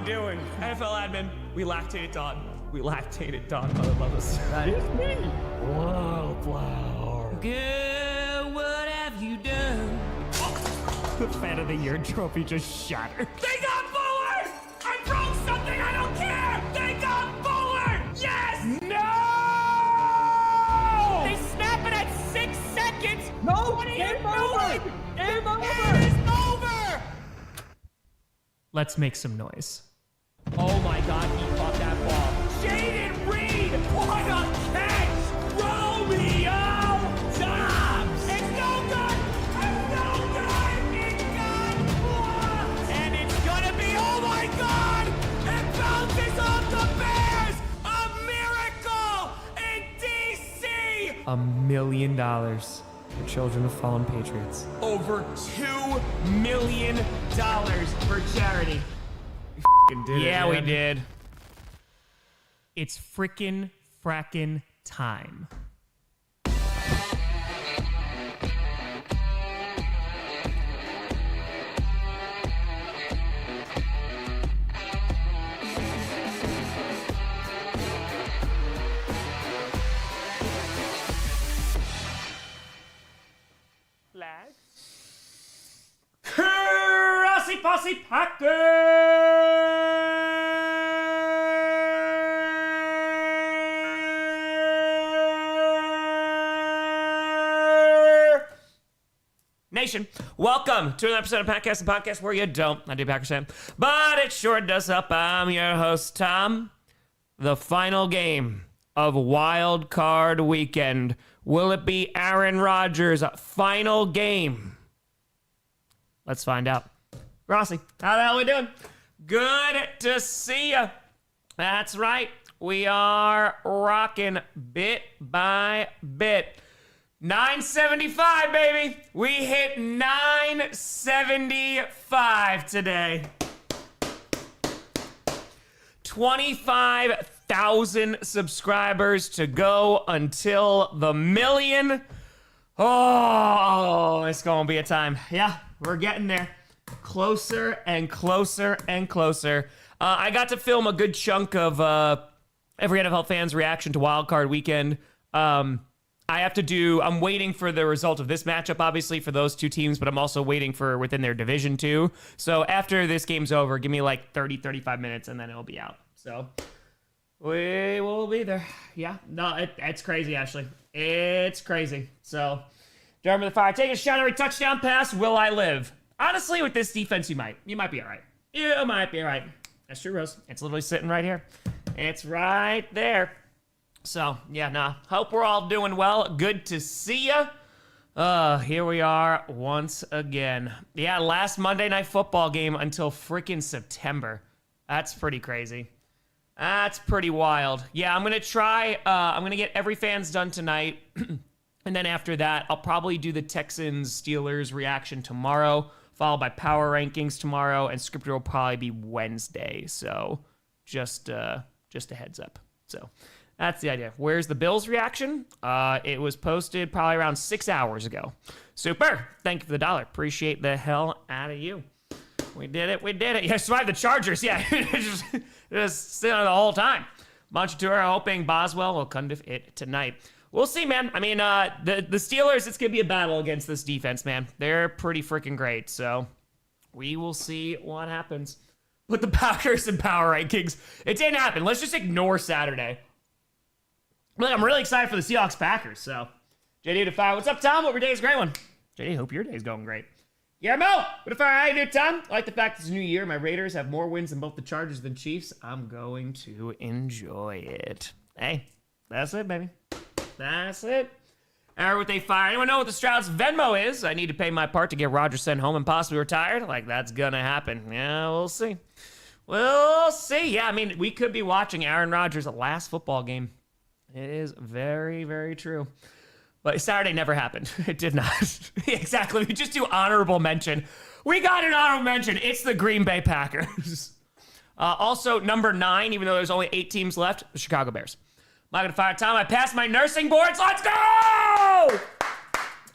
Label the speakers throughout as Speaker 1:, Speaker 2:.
Speaker 1: doing? NFL admin, we lactated Don. We lactated Don. Mother love us. That is me. Wildflower.
Speaker 2: Girl, what have you done?
Speaker 1: The Fan of the Year trophy just shattered.
Speaker 2: They got Fuller! I broke something, I don't care! They got Fuller! Yes!
Speaker 1: No!
Speaker 2: They snap it at 6 seconds!
Speaker 1: No!
Speaker 2: What are you
Speaker 1: Game over!
Speaker 2: doing?
Speaker 1: Game over!
Speaker 2: It is over!
Speaker 1: Let's make some noise. Oh my God, he caught that ball.
Speaker 2: Jaden Reed! What a catch! Romeo Dobbs! It's no good! It's no good! It got blocked! And it's gonna be, oh my God! It bounces off the Bears! A miracle in DC!
Speaker 1: $1 million for children of fallen patriots.
Speaker 2: Over $2 million for charity.
Speaker 1: Did
Speaker 2: Yeah,
Speaker 1: it,
Speaker 2: we
Speaker 1: man.
Speaker 2: did.
Speaker 1: It's frickin' frackin' time.
Speaker 2: Flag. Grossi Posse Packer Nation, welcome to another episode of Podcast, the podcast where you don't, I do Packers fan, but it sure does help. I'm your host, Tom. The final game of Wild Card Weekend. Will it be Aaron Rodgers' final game? Let's find out. Grossi, how the hell are we doing? Good to see ya. That's right. We are rocking bit by bit. 975, baby. We hit 975 today. 25,000 subscribers to go until the million. Oh, it's going to be a time. Yeah, we're getting there. Closer and closer and closer. I got to film a good chunk of every NFL fan's reaction to Wild Card Weekend. I'm waiting for the result of this matchup, obviously, for those two teams, but I'm also waiting for within their division, too. So after this game's over, give me like 30, 35 minutes, and then it'll be out. So we will be there. Yeah, no, it's crazy, Ashley. It's crazy. So, Jeremy the Fire, take a shot every touchdown pass. Will I live? Honestly, with this defense, you might be all right. You might be all right. That's true, Rose. It's literally sitting right here. It's right there. So, yeah, nah. Hope we're all doing well. Good to see ya. Here we are once again. Yeah, last Monday Night Football game until freaking September. That's pretty crazy. That's pretty wild. Yeah, I'm going to try. I'm going to get every fans done tonight. And then after that, I'll probably do the Texans-Steelers reaction tomorrow, followed by power rankings tomorrow, and scripted will probably be Wednesday. So just a heads up. So that's the idea. Where's the Bills reaction? It was posted probably around 6 hours ago. Super. Thank you for the $1. Appreciate the hell out of you. We did it. We did it. Yeah, survived the Chargers. Yeah, just sitting there the whole time. Monchatura hoping Boswell will come to it tonight. We'll see, man. I mean, the Steelers, it's going to be a battle against this defense, man. They're pretty freaking great. So we will see what happens with the Packers and power rankings. It didn't happen. Let's just ignore Saturday. Look, I'm really excited for the Seahawks-Packers. So JD to Fire. What's up, Tom? Hope your day's a great one. JD, hope your day's going great. Guillermo, what if I do, Tom? I like the fact it's a new year. My Raiders have more wins than both the Chargers and Chiefs. I'm going to enjoy it. Hey, that's it, baby. That's it. Or would they fire? Anyone know what the Stroud's Venmo is? I need to pay my part to get Rodgers sent home and possibly retired. Like, that's gonna happen. Yeah, we'll see. We'll see. Yeah, I mean, we could be watching Aaron Rodgers' last football game. It is very, very true. But Saturday never happened. It did not. Exactly. We just do honorable mention. We got an honorable mention. It's the Green Bay Packers. Also, number 9, even though there's only 8 teams left, the Chicago Bears. I'm not going to fire Tom. I passed my nursing boards. Let's go! I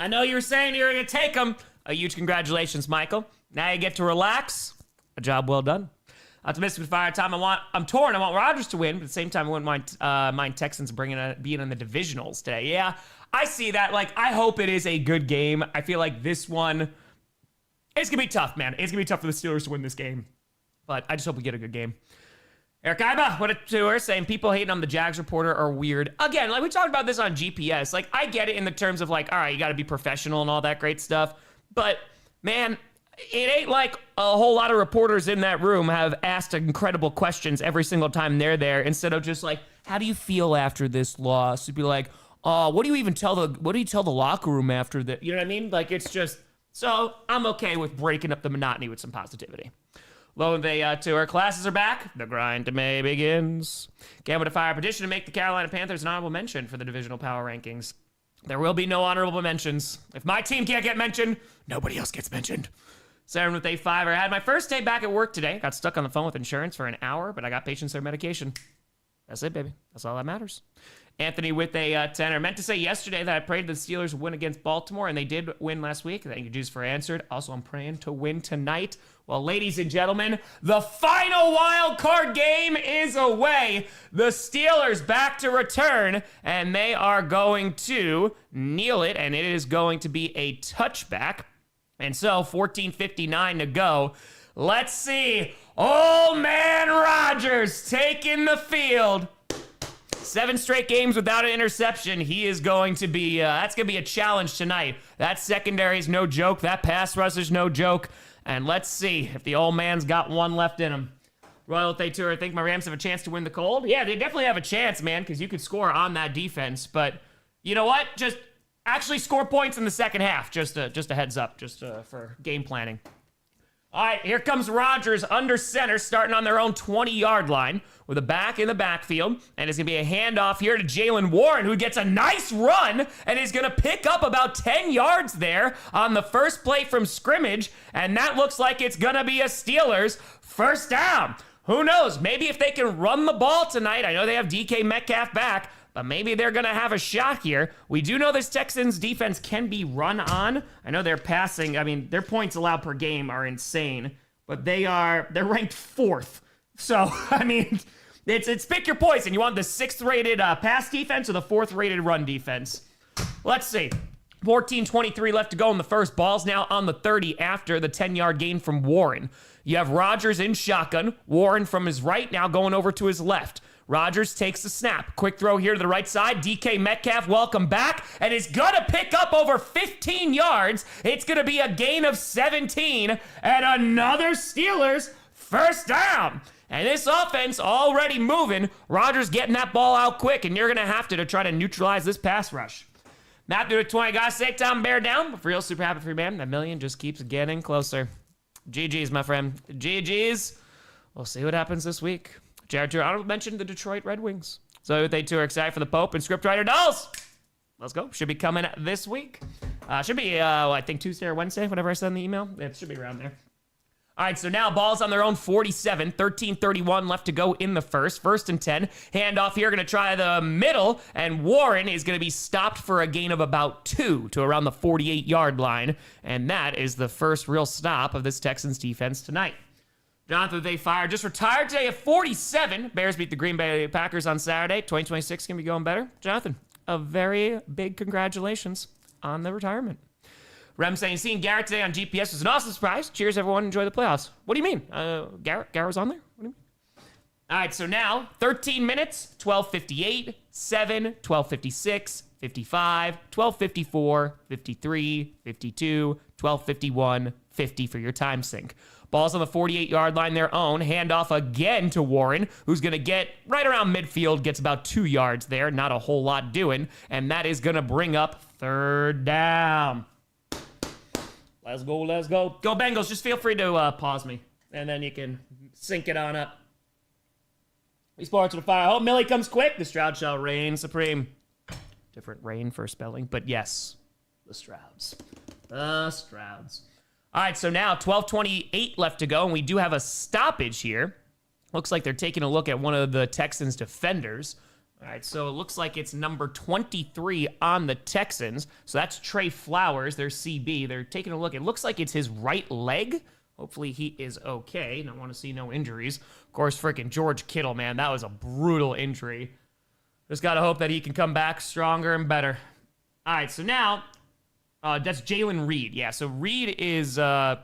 Speaker 2: know you were saying you were going to take them. A huge congratulations, Michael. Now you get to relax. A job well done. Optimistic with fire time. I'm torn. I want Rodgers to win, but at the same time, I wouldn't mind Texans being in the divisionals today. Yeah, I see that. Like, I hope it is a good game. I feel like this one, it's going to be tough, man. It's going to be tough for the Steelers to win this game. But I just hope we get a good game. Eric Iba, what a tour, saying people hating on the Jags reporter are weird. Again, like we talked about this on GPS. Like, I get it in the terms of like, all right, you got to be professional and all that great stuff. But, man, it ain't like a whole lot of reporters in that room have asked incredible questions every single time they're there, instead of just like, how do you feel after this loss? It'd be like, what do you tell the locker room after that? You know what I mean? Like, it's just, so I'm okay with breaking up the monotony with some positivity. Lo and they tour. Classes are back. The grind to May begins. Gambit to fire petition to make the Carolina Panthers an honorable mention for the divisional power rankings. There will be no honorable mentions. If my team can't get mentioned, nobody else gets mentioned. 7 with A5. I had my first day back at work today. Got stuck on the phone with insurance for an hour, but I got patients their medication. That's it, baby. That's all that matters. Anthony with a 10. I meant to say yesterday that I prayed the Steelers would win against Baltimore, and they did win last week. Thank you, Juice, for answered. Also, I'm praying to win tonight. Well, ladies and gentlemen, the final wild card game is away. The Steelers back to return, and they are going to kneel it, and it is going to be a touchback. And so, 14:59 to go. Let's see. Old man Rodgers taking the field. 7 straight games without an interception. He is going to be, that's going to be a challenge tonight. That secondary is no joke. That pass rush is no joke. And let's see if the old man's got one left in him. Royal Thay Tour, I think my Rams have a chance to win the cold. Yeah, they definitely have a chance, man, because you could score on that defense. But you know what? Just actually score points in the second half. Just a heads up, for game planning. All right, here comes Rodgers under center, starting on their own 20-yard line with a back in the backfield. And it's going to be a handoff here to Jaylen Warren, who gets a nice run and is going to pick up about 10 yards there on the first play from scrimmage. And that looks like it's going to be a Steelers first down. Who knows? Maybe if they can run the ball tonight. I know they have DK Metcalf back, but maybe they're going to have a shot here. We do know this Texans defense can be run on. I know they're passing. I mean, their points allowed per game are insane, but they're ranked 4th. So, I mean, it's pick your poison. You want the 6th rated pass defense or the 4th rated run defense? Let's see. 14:23 left to go in the first. Ball's now on the 30 after the 10-yard gain from Warren. You have Rodgers in shotgun. Warren from his right now going over to his left. Rodgers takes the snap. Quick throw here to the right side. DK Metcalf, welcome back, and is going to pick up over 15 yards. It's going to be a gain of 17, and another Steelers first down. And this offense already moving. Rodgers getting that ball out quick, and you're going to have to try to neutralize this pass rush. Matthew at 20, guys, say Tom bear down. But for real, super happy for you, man. That million just keeps getting closer. GG's, my friend. GG's. We'll see what happens this week. Jared Tour, I mentioned the Detroit Red Wings. So they too are excited for the Pope and scriptwriter dolls. Let's go. Should be coming this week. Should be, I think, Tuesday or Wednesday, whenever I send the email. It should be around there. All right, so now ball's on their own 47. 13:31 left to go in the first. 1st and 10. Handoff here, going to try the middle, and Warren is going to be stopped for a gain of about 2 to around the 48-yard line. And that is the first real stop of this Texans defense tonight. Jonathan, they fire. Just retired today at 47. Bears beat the Green Bay Packers on Saturday. 2026 can be going better. Jonathan, a very big congratulations on the retirement. Rem saying, seeing Garrett today on GPS was an awesome surprise. Cheers, everyone. Enjoy the playoffs. What do you mean? Garrett was on there? What do you mean? All right, so now 13 minutes, 12:58, 7, 12:56, 55, 12:54, 53, 52, 12:51, 50 for your time sync. Ball's on the 48-yard line, their own. Handoff again to Warren, who's going to get right around midfield, gets about 2 yards there. Not a whole lot doing. And that is going to bring up 3rd down. Let's go, let's go. Go Bengals. Just feel free to pause me, and then you can sync it on up. We sports to the fire. Oh, Millie comes quick. The Stroud shall reign supreme. Different reign for spelling, but yes, the Strouds. The Strouds. All right, so now 12:28 left to go, and we do have a stoppage here. Looks like they're taking a look at one of the Texans' defenders. All right, so it looks like it's number 23 on the Texans. So that's Trey Flowers, their CB. They're taking a look. It looks like it's his right leg. Hopefully he is okay. And I want to see no injuries. Of course, freaking George Kittle, man, that was a brutal injury. Just got to hope that he can come back stronger and better. All right, so now, that's Jalen Reed. Yeah, so Reed is, oh,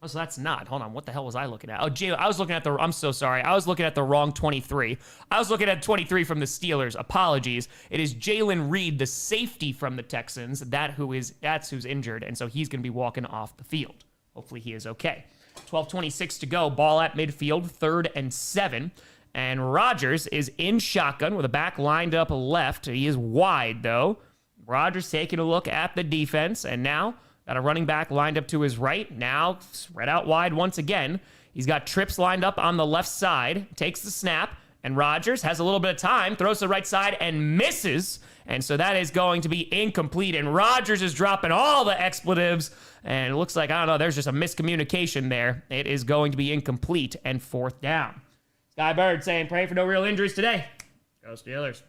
Speaker 2: so that's not. Hold on, what the hell was I looking at? Oh, I was looking at I'm so sorry. I was looking at the wrong 23. I was looking at 23 from the Steelers. Apologies. It is Jalen Reed, the safety from the Texans. That's who's injured, and so he's going to be walking off the field. Hopefully he is okay. 12:26 to go. Ball at midfield, 3rd and 7. And Rodgers is in shotgun with a back lined up left. He is wide, though. Rodgers taking a look at the defense, and now got a running back lined up to his right. Now spread out wide once again. He's got trips lined up on the left side. Takes the snap, and Rodgers has a little bit of time. Throws to the right side and misses. And so that is going to be incomplete. And Rodgers is dropping all the expletives. And it looks like, I don't know, there's just a miscommunication there. It is going to be incomplete and 4th down. Sky Bird saying, pray for no real injuries today. Go Steelers.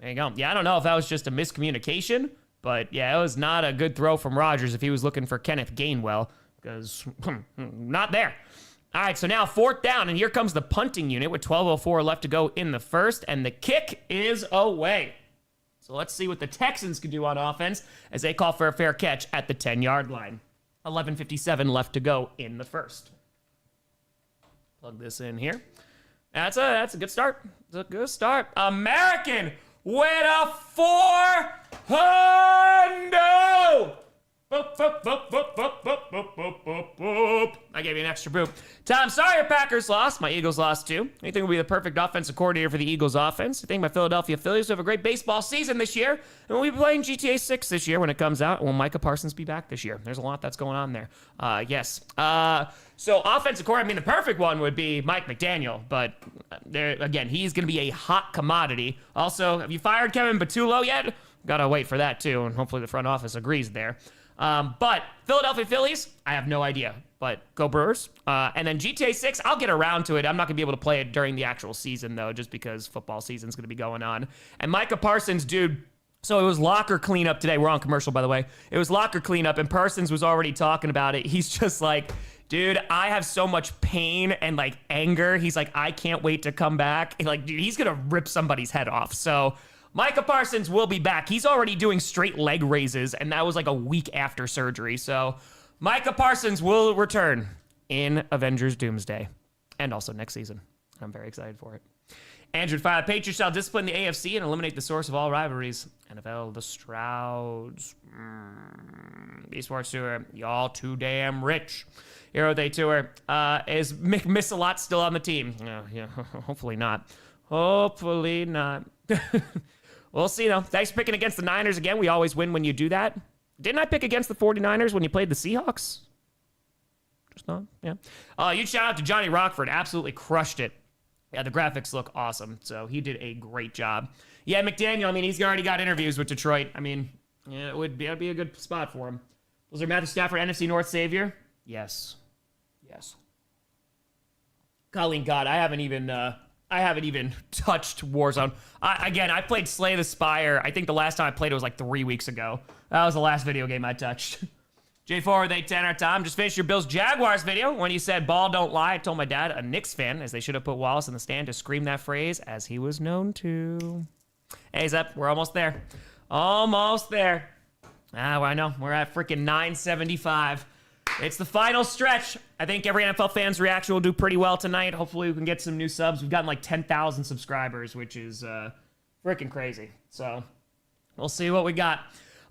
Speaker 2: There you go. Yeah, I don't know if that was just a miscommunication, but yeah, it was not a good throw from Rodgers if he was looking for Kenneth Gainwell, because not there. All right, so now 4th down, and here comes the punting unit with 12:04 left to go in the first, and the kick is away. So let's see what the Texans can do on offense as they call for a fair catch at the 10-yard line. 11:57 left to go in the first. Plug this in here. That's a good start. It's a good start. American with a 4-hundo. Boop, boop, boop, boop, boop, boop, boop, boop, boop, boop. I gave you an extra boop. Tom Sawyer, Packers lost. My Eagles lost too. I think will be the perfect offensive coordinator for the Eagles offense. I think my Philadelphia Phillies will have a great baseball season this year. And we'll be playing GTA 6 this year when it comes out. Will Micah Parsons be back this year? There's a lot that's going on there. Yes. So offensive coordinator, I mean, the perfect one would be Mike McDaniel. But there again, he's going to be a hot commodity. Also, have you fired Kevin Patullo yet? Got to wait for that too. And hopefully the front office agrees there. But Philadelphia Phillies, I have no idea. But go Brewers. And then GTA 6, I'll get around to it. I'm not going to be able to play it during the actual season, though, just because football season's going to be going on. And Micah Parsons, dude, so it was locker cleanup today. We're on commercial, by the way. It was locker cleanup, and Parsons was already talking about it. He's just like, dude, I have so much pain and, like, anger. He's like, I can't wait to come back. And, like, dude, he's going to rip somebody's head off. So Micah Parsons will be back. He's already doing straight leg raises, and that was like a week after surgery. So Micah Parsons will return in Avengers Doomsday and also next season. I'm very excited for it. Andrew 5, Patriots shall discipline the AFC and eliminate the source of all rivalries. NFL, the Strouds. B-Sports Tour, y'all too damn rich. Hero Day Tour. Is Mick Miss-a-Lot still on the team? Yeah, hopefully not. Hopefully not. We'll see, though. Thanks for picking against the Niners again. We always win when you do that. Didn't I pick against the 49ers when you played the Seahawks? Just not? Yeah. Huge shout out to Johnny Rockford. Absolutely crushed it. Yeah, the graphics look awesome. So he did a great job. Yeah, McDaniel, I mean, he's already got interviews with Detroit. I mean, yeah, it'd be a good spot for him. Was there Matthew Stafford, NFC North savior? Yes. Yes. Colleen, God, I haven't even touched Warzone. I played Slay the Spire. I think the last time I played it was like 3 weeks ago. That was the last video game I touched. J4 with 810 Tom. Just finished your Bills Jaguars video when you said ball don't lie. I told my dad, a Knicks fan, as they should have put Wallace in the stand to scream that phrase as he was known to. Hey, Zep, we're almost there. Almost there. I know. We're at freaking 975. It's the final stretch. I think every NFL fan's reaction will do pretty well tonight. Hopefully we can get some new subs. We've gotten like 10,000 subscribers, which is freaking crazy. So we'll see what we got.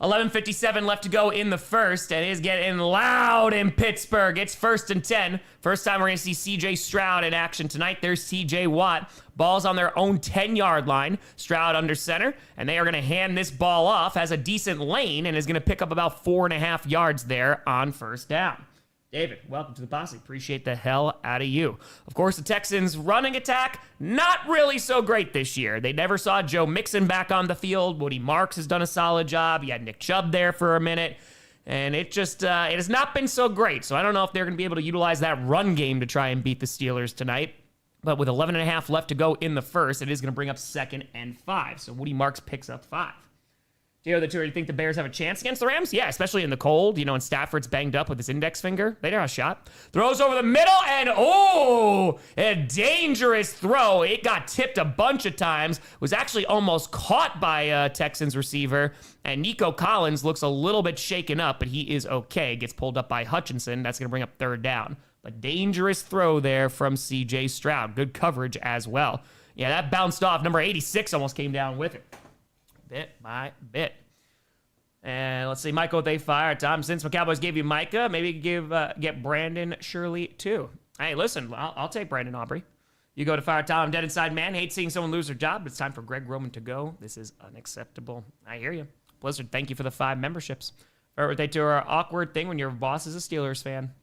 Speaker 2: 11:57 left to go in the first, and it is getting loud in Pittsburgh. It's 1st and 10. First time we're going to see C.J. Stroud in action tonight. There's C.J. Watt. Ball's on their own 10-yard line. Stroud under center, and they are going to hand this ball off. Has a decent lane and is going to pick up about 4.5 yards there on first down. David, welcome to the posse. Appreciate the hell out of you. Of course, the Texans' running attack, not really so great this year. They never saw Joe Mixon back on the field. Woody Marks has done a solid job. You had Nick Chubb there for a minute. And it just, it has not been so great. So I don't know if they're going to be able to utilize that run game to try and beat the Steelers tonight. But with 11.5 left to go in the first, it is going to bring up 2nd and 5. So Woody Marks picks up 5. Gio the Tour, do you think the Bears have a chance against the Rams? Yeah, especially in the cold, and Stafford's banged up with his index finger. They have a shot. Throws over the middle, and a dangerous throw. It got tipped a bunch of times. Was actually almost caught by a Texans receiver. And Nico Collins looks a little bit shaken up, but he is okay. Gets pulled up by Hutchinson. That's going to bring up third down. But dangerous throw there from C.J. Stroud. Good coverage as well. Yeah, that bounced off. Number 86 almost came down with it. Bit by bit. And let's see, Michael, they fire. Tom, since my Cowboys gave you Micah, maybe get Brandon Shirley too. Hey, listen, I'll take Brandon Aubrey. You go to fire Tom, dead inside man. Hate seeing someone lose their job, but it's time for Greg Roman to go. This is unacceptable. I hear you. Blizzard, thank you for the 5 memberships. They do our awkward thing when your boss is a Steelers fan.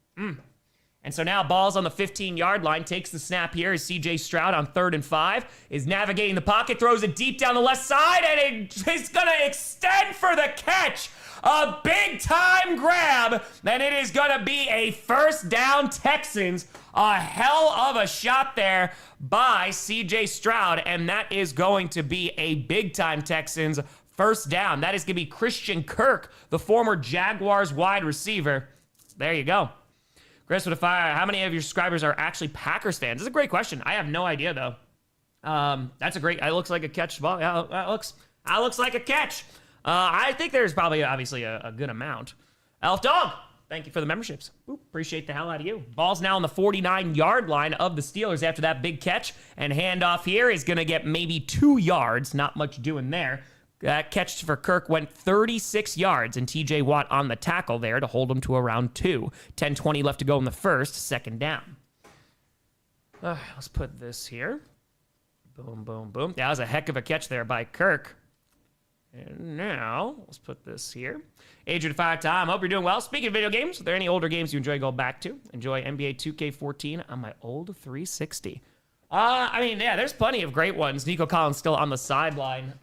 Speaker 2: And so now ball's on the 15-yard line. Takes the snap here as C.J. Stroud on 3rd and 5. Is navigating the pocket. Throws it deep down the left side. And it's going to extend for the catch. A big-time grab. And it is going to be a first down Texans. A hell of a shot there by C.J. Stroud. And that is going to be a big-time Texans first down. That is going to be Christian Kirk, the former Jaguars wide receiver. There you go. Chris with a fire. How many of your subscribers are actually Packers fans? That's a great question. I have no idea though. That's a great. It looks like a catch ball. Yeah, that looks like a catch. I think there's probably obviously a good amount. Elf Dog, thank you for the memberships. Ooh, appreciate the hell out of you. Ball's now on the 49-yard line of the Steelers after that big catch, and handoff here is gonna get maybe 2 yards. Not much doing there. That catch for Kirk went 36 yards, and TJ Watt on the tackle there to hold him to around 2. 10:20 left to go in the first, second down. Let's put this here. Boom, boom, boom. That was a heck of a catch there by Kirk. And now, let's put this here. Adrian Fire Time, hope you're doing well. Speaking of video games, are there any older games you enjoy going back to? Enjoy NBA 2K14 on my old 360. Yeah, there's plenty of great ones. Nico Collins still on the sideline,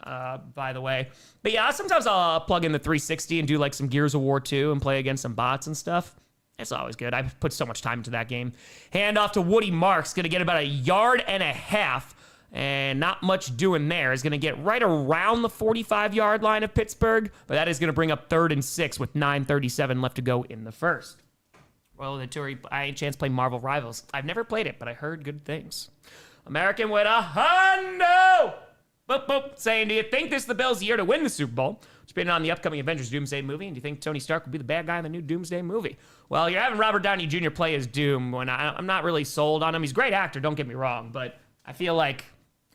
Speaker 2: by the way. But yeah, sometimes I'll plug in the 360 and do like some Gears of War 2 and play against some bots and stuff. It's always good. I've put so much time into that game. Hand off to Woody Marks. Going to get about 1.5 yards. And not much doing there. Is going to get right around the 45-yard line of Pittsburgh. But that is going to bring up 3rd and 6 with 9:37 left to go in the first. Well, the Tour, I had a chance to play Marvel Rivals. I've never played it, but I heard good things. American with a hundo! Boop, boop. Saying, do you think this is the Bills' year to win the Super Bowl? Depending on the upcoming Avengers Doomsday movie, and do you think Tony Stark will be the bad guy in the new Doomsday movie? Well, you're having Robert Downey Jr. play as Doom when I'm not really sold on him. He's a great actor, don't get me wrong, but I feel like,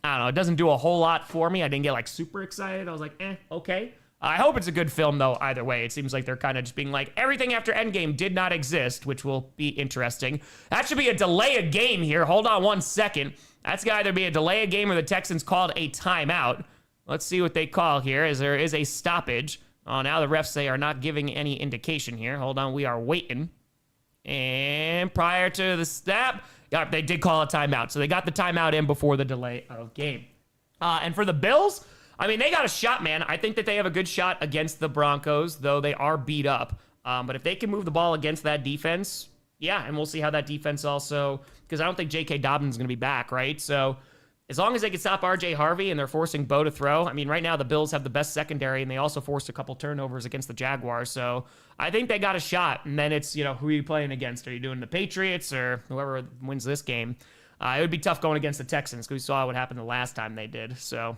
Speaker 2: I don't know, it doesn't do a whole lot for me. I didn't get like super excited. I was like, okay. I hope it's a good film, though, either way. It seems like they're kind of just being like, everything after Endgame did not exist, which will be interesting. That should be a delay a game here. Hold on 1 second. That's going to either be a delay a game or the Texans called a timeout. Let's see what they call here, as there is a stoppage. Oh, now the refs say are not giving any indication here. Hold on, we are waiting. And prior to the snap, they did call a timeout. So they got the timeout in before the delay of game. And for the Bills, they got a shot, man. I think that they have a good shot against the Broncos, though they are beat up. But if they can move the ball against that defense, yeah, and we'll see how that defense also, because I don't think J.K. Dobbins is going to be back, right? So as long as they can stop R.J. Harvey and they're forcing Bo to throw, right now the Bills have the best secondary, and they also forced a couple turnovers against the Jaguars. So I think they got a shot, and then it's, who are you playing against? Are you doing the Patriots or whoever wins this game? It would be tough going against the Texans, because we saw what happened the last time they did. So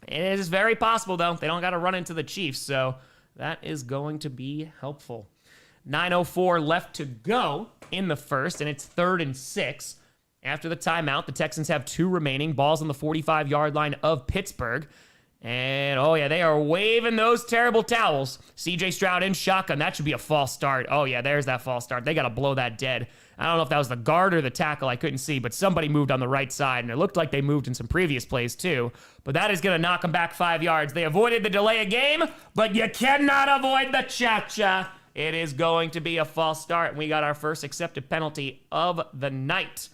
Speaker 2: it is very possible, though. They don't got to run into the Chiefs, so that is going to be helpful. 9:04 left to go in the first, and it's 3rd and 6. After the timeout, the Texans have 2 remaining. Ball's on the 45-yard line of Pittsburgh. And, oh, yeah, they are waving those terrible towels. C.J. Stroud in shotgun. That should be a false start. Oh, yeah, there's that false start. They got to blow that dead. I don't know if that was the guard or the tackle. I couldn't see, but somebody moved on the right side, and it looked like they moved in some previous plays, too. But that is going to knock them back 5 yards. They avoided the delay of game, but you cannot avoid the cha-cha. It is going to be a false start, and we got our first accepted penalty of the night,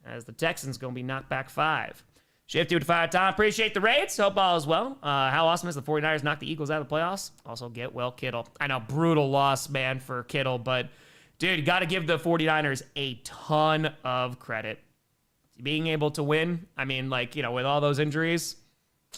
Speaker 2: as the Texans going to be knocked back 5. Shifty with 5 time. Appreciate the raids. Hope all is well. How awesome is the 49ers knock the Eagles out of the playoffs? Also, get well, Kittle. I know, brutal loss, man, for Kittle, but, dude, you got to give the 49ers a ton of credit. Being able to win, with all those injuries,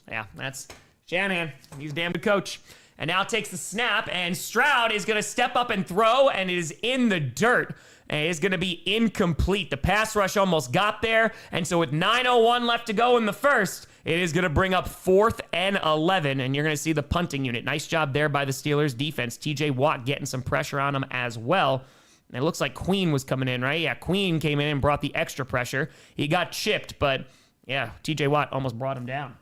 Speaker 2: yeah, that's Shanahan. He's a damn good coach. and now takes the snap, and Stroud is going to step up and throw, and it is in the dirt. And it is going to be incomplete. The pass rush almost got there, and so with 9:01 left to go in the first, it is going to bring up 4th and 11, and you're going to see the punting unit. Nice job there by the Steelers defense. TJ Watt getting some pressure on him as well. And it looks like Queen was coming in, right? Yeah, Queen came in and brought the extra pressure. He got chipped, but yeah, TJ Watt almost brought him down.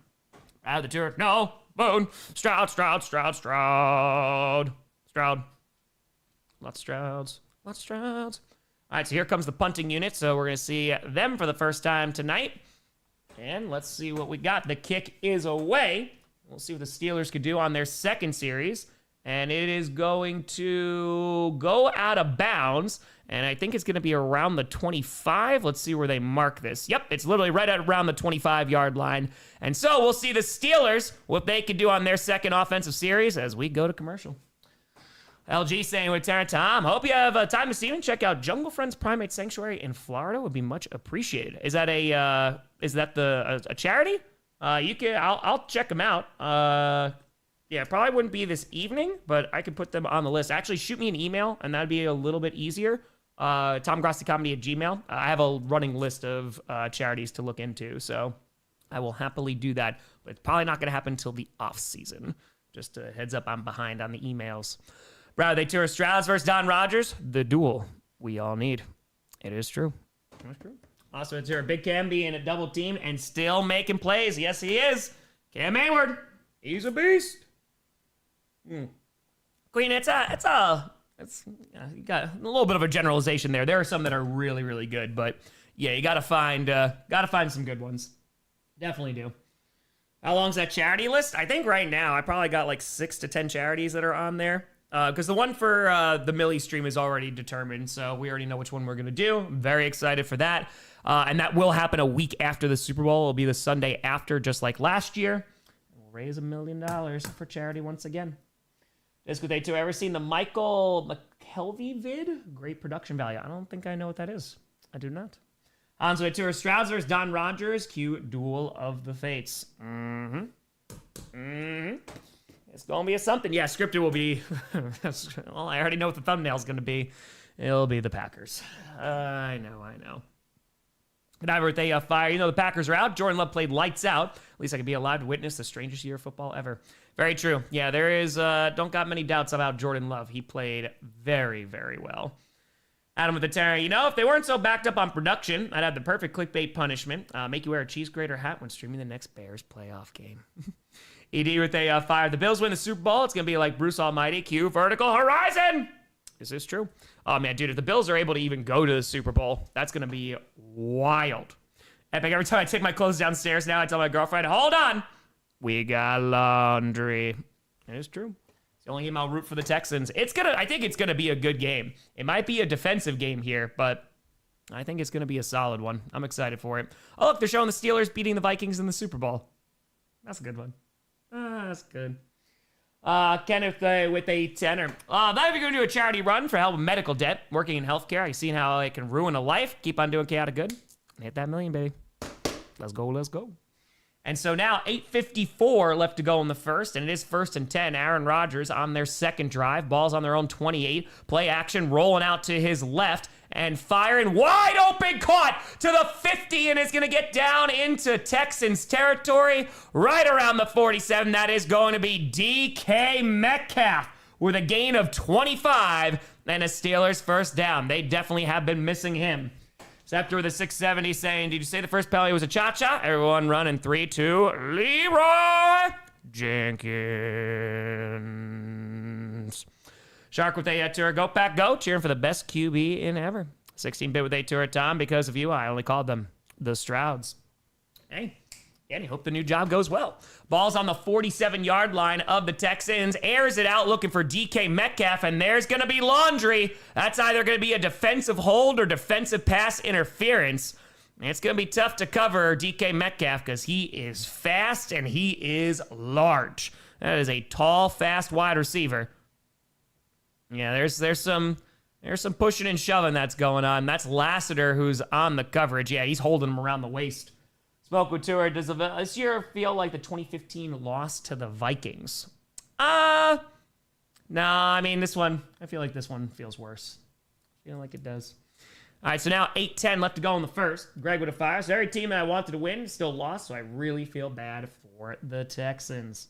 Speaker 2: Out of the turf. No. Boone. Stroud. Lots of Strouds. All right, so here comes the punting unit. So we're going to see them for the first time tonight. And let's see what we got. The kick is away. We'll see what the Steelers could do on their second series. And it is going to go out of bounds. And I think it's going to be around the 25. Let's see where they mark this. Yep, it's literally right at around the 25-yard line. And so we'll see the Steelers, what they could do on their second offensive series as we go to commercial. LG saying with Terrence, Tom, hope you have time this evening. Check out Jungle Friends Primate Sanctuary in Florida. Would be much appreciated. Is that a charity? I'll check them out. Yeah, probably wouldn't be this evening, but I could put them on the list. Actually, shoot me an email, and that'd be a little bit easier. TomGrossiComedy@gmail.com. I have a running list of charities to look into, so I will happily do that. But it's probably not going to happen until the off season. Just a heads up, I'm behind on the emails. Brad, they tour Stroud versus Don Rodgers. The duel we all need. It is true. It's true. Also, it's here. Big Cam being a double team and still making plays. Yes, he is. Cam Hayward. He's a beast. Queen, you got a little bit of a generalization there. There are some that are really, really good, but yeah, you gotta find some good ones. Definitely do. How long's that charity list? I think right now I probably got like 6 to 10 charities that are on there. Because the one for the Millie stream is already determined, so we already know which one we're going to do. I'm very excited for that. And that will happen a week after the Super Bowl. It'll be the Sunday after, just like last year. We'll raise $1 million for charity once again. Disco Day 2. Ever seen the Michael McKelvey vid? Great production value. I don't think I know what that is. I do not. On to the tour. Stroud versus Don Rodgers. Cue Duel of the Fates. It's going to be a something. Yeah, scripted will be... well, I already know what the thumbnail's going to be. It'll be the Packers. I know. Good night, birthday, Fire. You know the Packers are out. Jordan Love played lights out. At least I could be alive to witness the strangest year of football ever. Very true. Yeah, there is... don't got many doubts about Jordan Love. He played very, very well. Adam with the Terror. You know, if they weren't so backed up on production, I'd have the perfect clickbait punishment. Make you wear a cheese grater hat when streaming the next Bears playoff game. ED with a Fire. The Bills win the Super Bowl. It's going to be like Bruce Almighty. Cue Vertical Horizon. Is this true? Oh, man, dude, if the Bills are able to even go to the Super Bowl, that's going to be wild. Epic. Every time I take my clothes downstairs now, I tell my girlfriend, hold on. We got laundry. It is true. It's the only game I'll root for the Texans. I think it's going to be a good game. It might be a defensive game here, but I think it's going to be a solid one. I'm excited for it. Oh, look, they're showing the Steelers beating the Vikings in the Super Bowl. That's a good one. That's good. Kenneth with a tenor. Not even going to do a charity run for help with medical debt. Working in healthcare, I've seen how it can ruin a life. Keep on doing chaotic good. Hit that million, baby. Let's go. And so now 8:54 left to go in the first, and it is 1st and 10. Aaron Rodgers on their second drive. Ball's on their own 28. Play action, rolling out to his left. And firing wide open, caught to the 50, and it's going to get down into Texans territory right around the 47. That is going to be DK Metcalf with a gain of 25 and a Steelers first down. They definitely have been missing him. Scepter with a 670 saying, did you say the first penalty was a cha-cha? Everyone running 3-2. Leroy Jenkins. Shark with a tour. Go Pack Go. Cheering for the best QB in ever. 16-bit with a tour. Tom, because of you, I only called them the Strouds. Hey, Danny, hope the new job goes well. Ball's on the 47-yard line of the Texans. Airs it out looking for DK Metcalf, and there's going to be laundry. That's either going to be a defensive hold or defensive pass interference. It's going to be tough to cover DK Metcalf because he is fast and he is large. That is a tall, fast wide receiver. Yeah, there's some pushing and shoving that's going on. That's Lassiter who's on the coverage. Yeah, he's holding him around the waist. Spoke with Tour. Does this year feel like the 2015 loss to the Vikings? I mean, this one, I feel like this one feels worse. I feel like it does. All right, so now 8-10 left to go in the first. Greg with a fire. So every team that I wanted to win still lost, so I really feel bad for the Texans.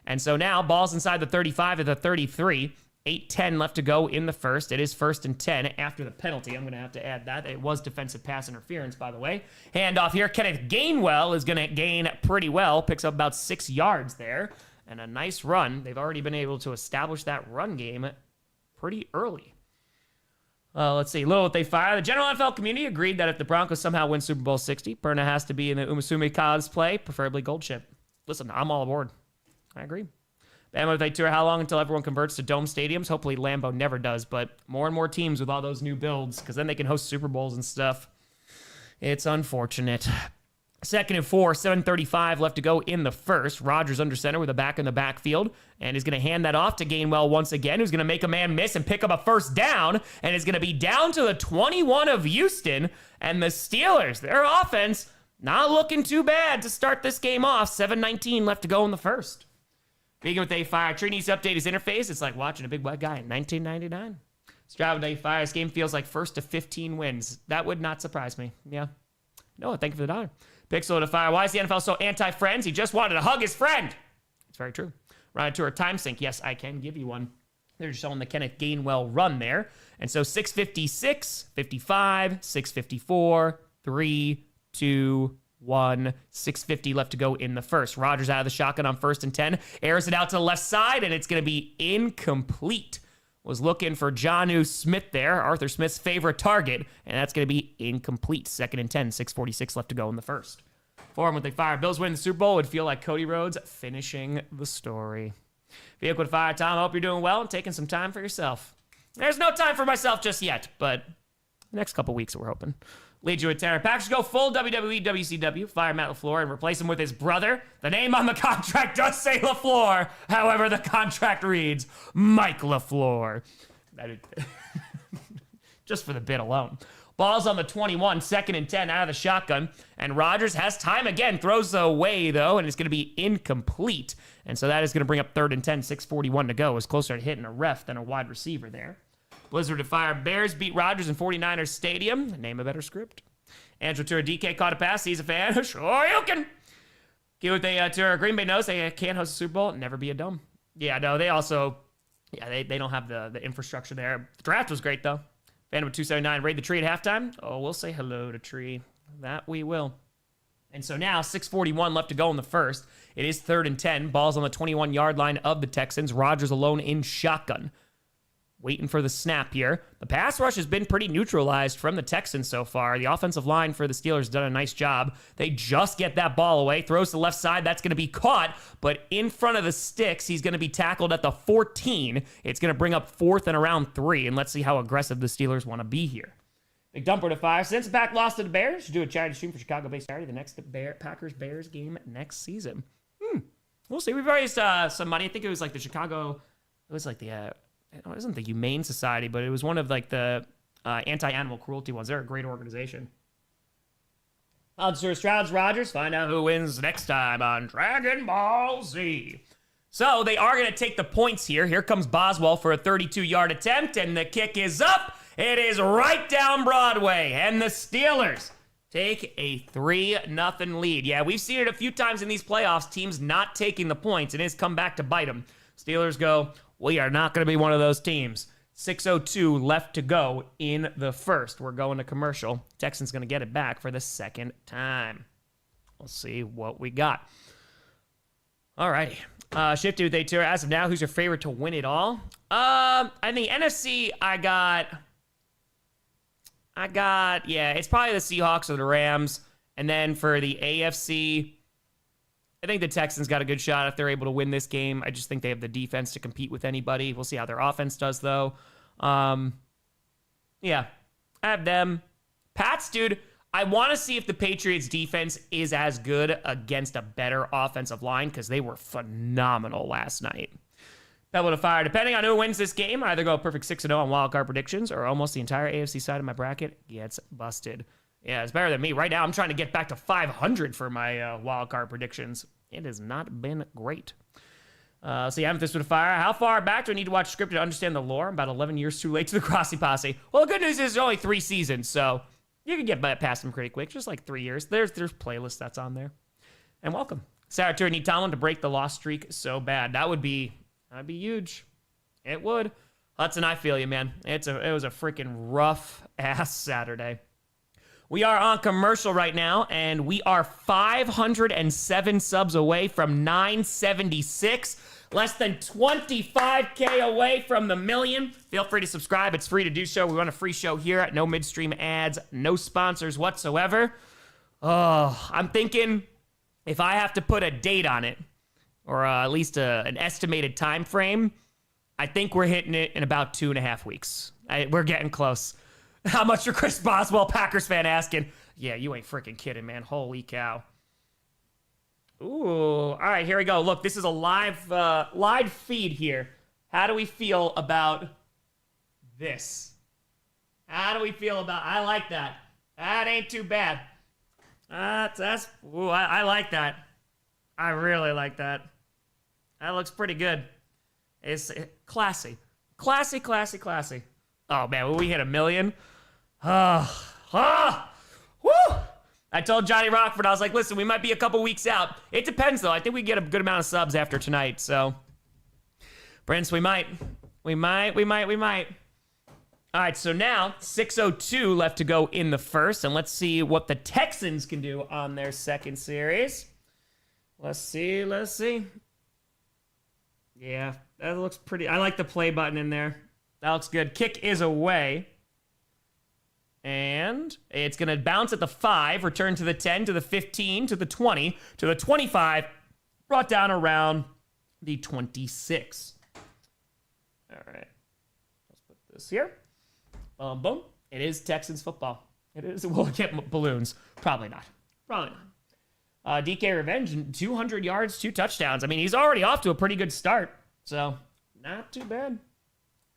Speaker 2: And so now, ball's inside the 35 of the 33. 8-10 left to go in the first. It is 1st and 10 after the penalty. I'm going to have to add that. It was defensive pass interference, by the way. Handoff here. Kenneth Gainwell is going to gain pretty well. Picks up about 6 yards there. And a nice run. They've already been able to establish that run game pretty early. Let's see. Little what they fire. The general NFL community agreed that if the Broncos somehow win Super Bowl 60, Perna has to be in the Umasumi cosplay, preferably gold chip. Listen, I'm all aboard. I agree. And if they tour, how long until everyone converts to dome stadiums? Hopefully Lambeau never does, but more and more teams with all those new builds, because then they can host Super Bowls and stuff. It's unfortunate. 2nd and 4, 7:35 left to go in the first. Rodgers under center with a back in the backfield, and is going to hand that off to Gainwell once again, who's going to make a man miss and pick up a first down, and is going to be down to the 21 of Houston. And the Steelers, their offense, not looking too bad to start this game off. 7:19 left to go in the first. Speaking with A-Fire, Tree needs to update his interface. It's like watching a big white guy in 1999. Stroud with A-Fire, this game feels like 1st to 15 wins. That would not surprise me. Yeah. No, thank you for the dollar. Pixel to Fire, why is the NFL so anti-friends? He just wanted to hug his friend. It's very true. Run to a time sync. Yes, I can give you one. They're showing the Kenneth Gainwell run there. And so 6:56, 55, 6:54, 3, 2, 1, 6:50 left to go in the first. Rodgers out of the shotgun on 1st and 10. Airs it out to the left side, and it's going to be incomplete. Was looking for Jonnu Smith there, Arthur Smith's favorite target, and that's going to be incomplete. 2nd and 10, 6:46 left to go in the first. For him, when they fire, Bills win the Super Bowl, it would feel like Cody Rhodes finishing the story. Vehicle to Fire, Tom, I hope you're doing well and taking some time for yourself. There's no time for myself just yet, but the next couple weeks we're hoping. Lead you with Tanner. Packers go full WWE, WCW, fire Matt LaFleur, and replace him with his brother. The name on the contract does say LaFleur. However, the contract reads Mike LaFleur. Just for the bit alone. Ball's on the 21, 2nd and 10 out of the shotgun. And Rodgers has time again. Throws away, though, and it's going to be incomplete. And so that is going to bring up 3rd and 10, 6:41 to go. It's closer to hitting a ref than a wide receiver there. Blizzard to Fire. Bears beat Rodgers in 49ers Stadium. Name a better script. Andrew Tour DK caught a pass. He's a fan. Sure you can. Get with a tour. Green Bay knows they can't host a Super Bowl. Never be a dome. Yeah, no, they also, they don't have the infrastructure there. The draft was great, though. Fan with 279. Raid the tree at halftime. Oh, we'll say hello to Tree. That we will. And so now, 6:41 left to go in the first. It is 3rd and 10. Ball's on the 21-yard line of the Texans. Rodgers alone in shotgun. Waiting for the snap here. The pass rush has been pretty neutralized from the Texans so far. The offensive line for the Steelers has done a nice job. They just get that ball away. Throws to the left side. That's going to be caught. But in front of the sticks, he's going to be tackled at the 14. It's going to bring up 4th and around 3. And let's see how aggressive the Steelers want to be here. Big dumper to Fire. Since the Pack lost to the Bears, should do a charity stream for Chicago-based charity the next Packers-Bears game next season. We'll see. We've raised some money. I think it was like the Chicago... It was like the... it wasn't the Humane Society, but it was one of like the anti-animal cruelty ones. They're a great organization. Sir Stroud's Rodgers. Find out who wins next time on Dragon Ball Z. So they are going to take the points here. Here comes Boswell for a 32-yard attempt, and the kick is up. It is right down Broadway, and the Steelers take a 3-0 lead. Yeah, we've seen it a few times in these playoffs, teams not taking the points, and it's come back to bite them. Steelers go, we are not going to be one of those teams. 6:02 left to go in the first. We're going to commercial. Texans going to get it back for the second time. We'll see what we got. All righty. Shifty with A-Tour. As of now, who's your favorite to win it all? In the NFC, I got, yeah, it's probably the Seahawks or the Rams. And then for the AFC, I think the Texans got a good shot if they're able to win this game. I just think they have the defense to compete with anybody. We'll see how their offense does, though. Yeah, I have them. Pats, dude, I want to see if the Patriots' defense is as good against a better offensive line because they were phenomenal last night. Pebble to Fire. Depending on who wins this game, I either go perfect 6-0 on wildcard predictions or almost the entire AFC side of my bracket gets busted. Yeah, it's better than me. Right now, I'm trying to get back to 500 for my wildcard predictions. It has not been great. So yeah, Amethyst with a fire. How far back do I need to watch scripted to understand the lore? I'm about 11 years too late to the Grossi posse. Well, the good news is there's only 3 seasons, so you can get past them pretty quick. Just like 3 years. There's playlists that's on there. And welcome. Sarah Turner need Tomlin to break the loss streak so bad. That'd be huge. It would. Hudson, I feel you, man. It was a freaking rough ass Saturday. We are on commercial right now, and we are 507 subs away from 976. Less than 25K away from the million. Feel free to subscribe. It's free to do so. We run a free show here at no midstream ads, no sponsors whatsoever. Oh, I'm thinking if I have to put a date on it, or at least an estimated time frame, I think we're hitting it in about 2.5 weeks. We're getting close. How much for Chris Boswell, Packers fan, asking? Yeah, you ain't freaking kidding, man. Holy cow. Ooh, all right, here we go. Look, this is a live feed here. How do we feel about this? How do we feel about? I like that. That ain't too bad. I like that. I really like that. That looks pretty good. It's classy. Classy. Oh, man, will we hit 1 million? Woo! I told Johnny Rockford, I was like, listen, we might be a couple weeks out. It depends, though. I think we get a good amount of subs after tonight, so. Prince, we might. We might. All right, so now 6:02 left to go in the first, and let's see what the Texans can do on their second series. Let's see. Yeah, that looks pretty. I like the play button in there. That looks good. Kick is away. And it's going to bounce at the 5, return to the 10, to the 15, to the 20, to the 25, brought down around the 26. All right. Let's put this here. Boom. It is Texans football. It is. Will it get balloons? Probably not. DK Revenge, 200 yards, 2 touchdowns. I mean, he's already off to a pretty good start. So, not too bad.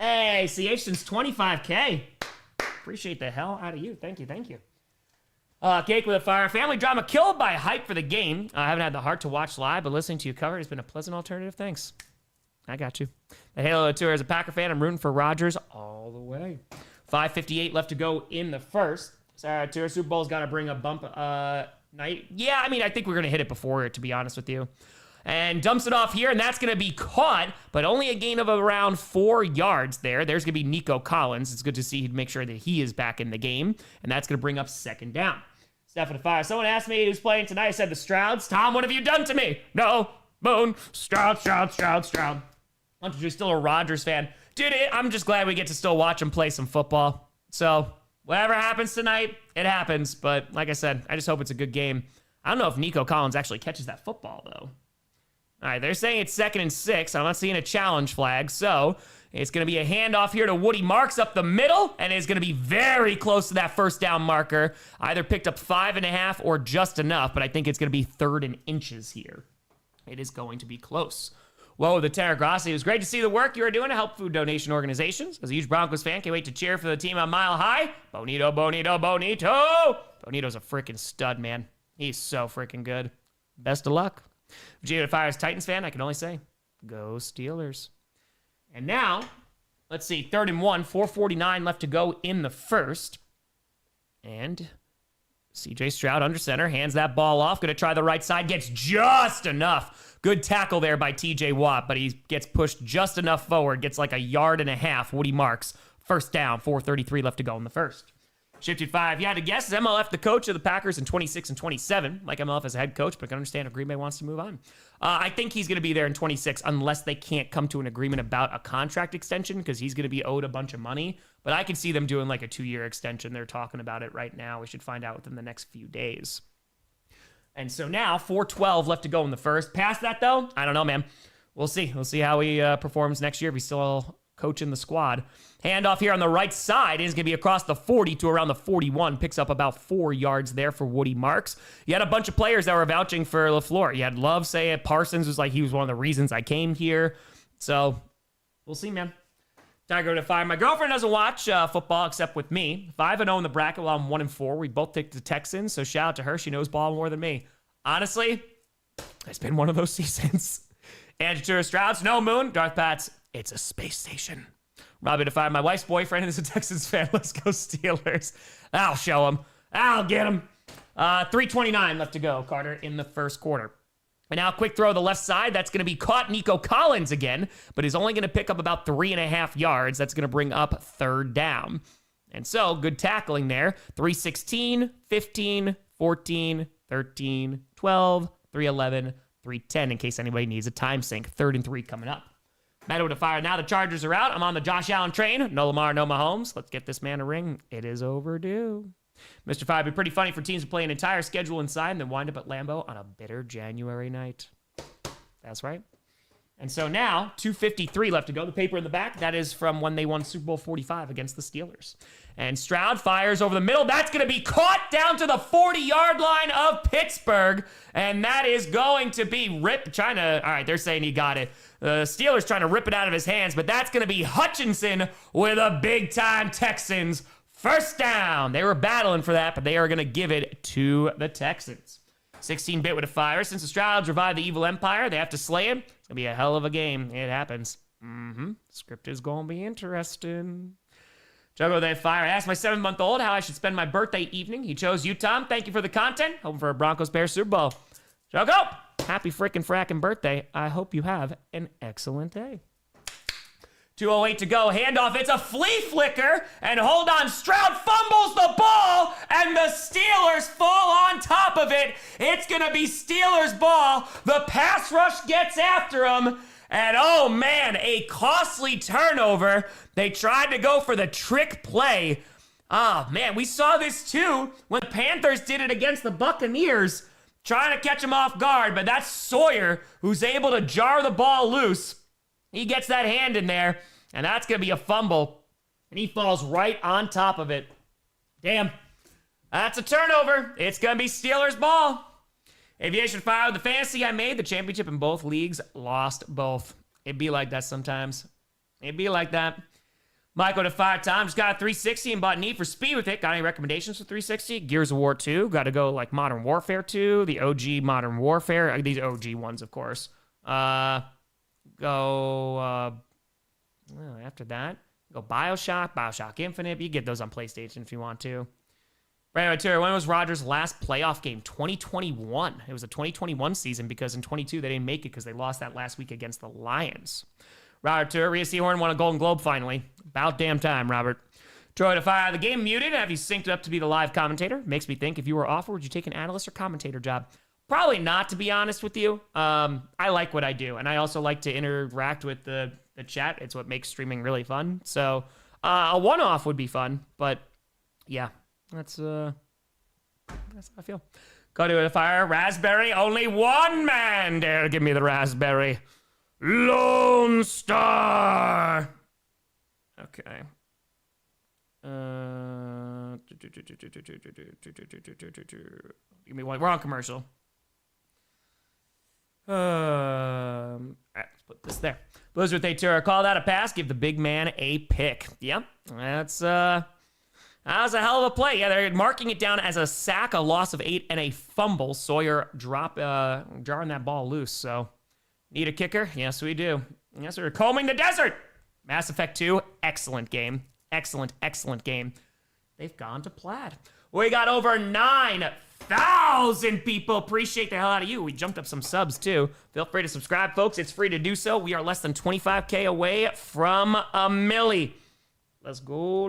Speaker 2: Hey, CH since 25K. Appreciate the hell out of you. Thank you. Cake with a fire. Family drama killed by hype for the game. I haven't had the heart to watch live, but listening to you cover has been a pleasant alternative. Thanks. I got you. The Halo Tour as a Packer fan, I'm rooting for Rodgers all the way. 5:58 left to go in the first. Sarah Tour Super Bowl's got to bring a bump night. Yeah, I mean, I think we're going to hit it before it, to be honest with you. And dumps it off here, and that's going to be caught, but only a gain of around 4 yards there. There's going to be Nico Collins. It's good to see, make sure that he is back in the game, and that's going to bring up second down. Steph with a fire. Someone asked me who's playing tonight. I said the Strouds. Tom, what have you done to me? No, Moon, Stroud. I'm just still a Rodgers fan. Dude, I'm just glad we get to still watch him play some football. So, whatever happens tonight, it happens. But like I said, I just hope it's a good game. I don't know if Nico Collins actually catches that football, though. All right, they're saying it's 2nd and 6. I'm not seeing a challenge flag, so it's going to be a handoff here to Woody Marks up the middle, and it's going to be very close to that first down marker. Either picked up 5.5 or just enough, but I think it's going to be 3rd and inches here. It is going to be close. Whoa, the Tanner Grossi. It was great to see the work you are doing to help food donation organizations. As a huge Broncos fan, can't wait to cheer for the team on Mile High. Bonito. Bonito's a freaking stud, man. He's so freaking good. Best of luck. Vegeta Fires Titans fan, I can only say, go Steelers. And now, let's see, 3rd and 1, 4:49 left to go in the first. And CJ Stroud under center, hands that ball off, going to try the right side, gets just enough. Good tackle there by TJ Watt, but he gets pushed just enough forward, gets like 1.5 yards. Woody Marks, first down, 4:33 left to go in the first. Shifted 5. You had to guess. Is MLF the coach of the Packers in 26 and 27? Like MLF as a head coach, but I can understand if Green Bay wants to move on. I think he's going to be there in 26 unless they can't come to an agreement about a contract extension because he's going to be owed a bunch of money. But I can see them doing like a 2-year extension. They're talking about it right now. We should find out within the next few days. And so now 4:12 left to go in the first. Past that, though, I don't know, man. We'll see. We'll see how he performs next year if he's still coaching the squad. Handoff here on the right side is going to be across the 40 to around the 41. Picks up about 4 yards there for Woody Marks. You had a bunch of players that were vouching for LaFleur. You had Love say it. Parsons was like, he was one of the reasons I came here. So, we'll see, man. Tiger to 5. My girlfriend doesn't watch football except with me. 5-0 in the bracket while I'm 1-4. We both take the Texans, so shout out to her. She knows ball more than me. Honestly, it's been one of those seasons. Andrew Stroud, no moon. Darth Pats, it's a space station. Robbie to fire. My wife's boyfriend is a Texans fan. Let's go Steelers. I'll show him. I'll get him. 3:29 left to go, Carter, in the first quarter. And now a quick throw to the left side. That's going to be caught Nico Collins again, but he's only going to pick up about 3.5 yards. That's going to bring up third down. And so, good tackling there. 3:16, 15, 14, 13, 12, 3:11, 3:10, in case anybody needs a time sync. 3rd and 3 coming up. Meadow to fire. Now the Chargers are out. I'm on the Josh Allen train. No Lamar, no Mahomes. Let's get this man a ring. It is overdue. Mr. 5, it'd be pretty funny for teams to play an entire schedule inside and then wind up at Lambeau on a bitter January night. That's right. And so now, 2:53 left to go. The paper in the back, that is from when they won Super Bowl 45 against the Steelers. And Stroud fires over the middle. That's going to be caught down to the 40-yard line of Pittsburgh. And that is going to be all right, they're saying he got it. The Steelers trying to rip it out of his hands, but that's going to be Hutchinson with a big-time Texans first down. They were battling for that, but they are going to give it to the Texans. 16-bit with a fire. Since the Strouds revived the evil empire, they have to slay him. It's going to be a hell of a game. It happens. Script is going to be interesting. Juggo that fire. I asked my 7-month-old how I should spend my birthday evening. He chose you, Tom. Thank you for the content. Hoping for a Broncos-Bears Super Bowl. Juggo, happy frickin' frackin' birthday. I hope you have an excellent day. 2:08 to go. Handoff. It's a flea flicker. And hold on. Stroud fumbles the ball. And the Steelers fall on top of it. It's going to be Steelers ball. The pass rush gets after him. And oh man, a costly turnover. They tried to go for the trick play. Oh man, we saw this too when the Panthers did it against the Buccaneers. Trying to catch him off guard. But that's Sawyer who's able to jar the ball loose. He gets that hand in there, and that's going to be a fumble. And he falls right on top of it. Damn. That's a turnover. It's going to be Steelers ball. Aviation fire with the fantasy I made. The championship in both leagues. Lost both. It'd be like that sometimes. It'd be like that. Michael to fire time. Just got a 360 and bought Need for Speed with it. Got any recommendations for 360? Gears of War 2. Got to go like Modern Warfare 2. The OG Modern Warfare. These OG ones, of course. After that, go Bioshock Infinite. You get those on PlayStation if you want to. Brandon Tour, when was Rodgers' last playoff game? 2021. It was a 2021 season because in 22 they didn't make it because they lost that last week against the Lions. Robert Tour, Rhea Seahorn won a Golden Globe finally. About damn time, Robert. Troy to fire. The game muted. Have you synced up to be the live commentator? Makes me think if you were offered, would you take an analyst or commentator job? Probably not, to be honest with you. I like what I do, and I also like to interact with the chat. It's what makes streaming really fun. So a one-off would be fun, but yeah, that's how I feel. Go to the fire. Raspberry. Only one man dare give me the raspberry. Lone Star. Okay. Give me one. We're on commercial. All right, let's put this there. Blizzard Theater, call that a pass. Give the big man a pick. Yep, that was a hell of a play. Yeah, they're marking it down as a sack, a loss of 8, and a fumble. Sawyer jarring that ball loose. So, need a kicker? Yes, we do. Yes, we're combing the desert. Mass Effect 2, excellent game. Excellent game. They've gone to Plaid. We got over 9,000 people. Appreciate the hell out of you. We jumped up some subs too. Feel free to subscribe, folks. It's free to do so. We are less than 25K away from a milli. Let's go.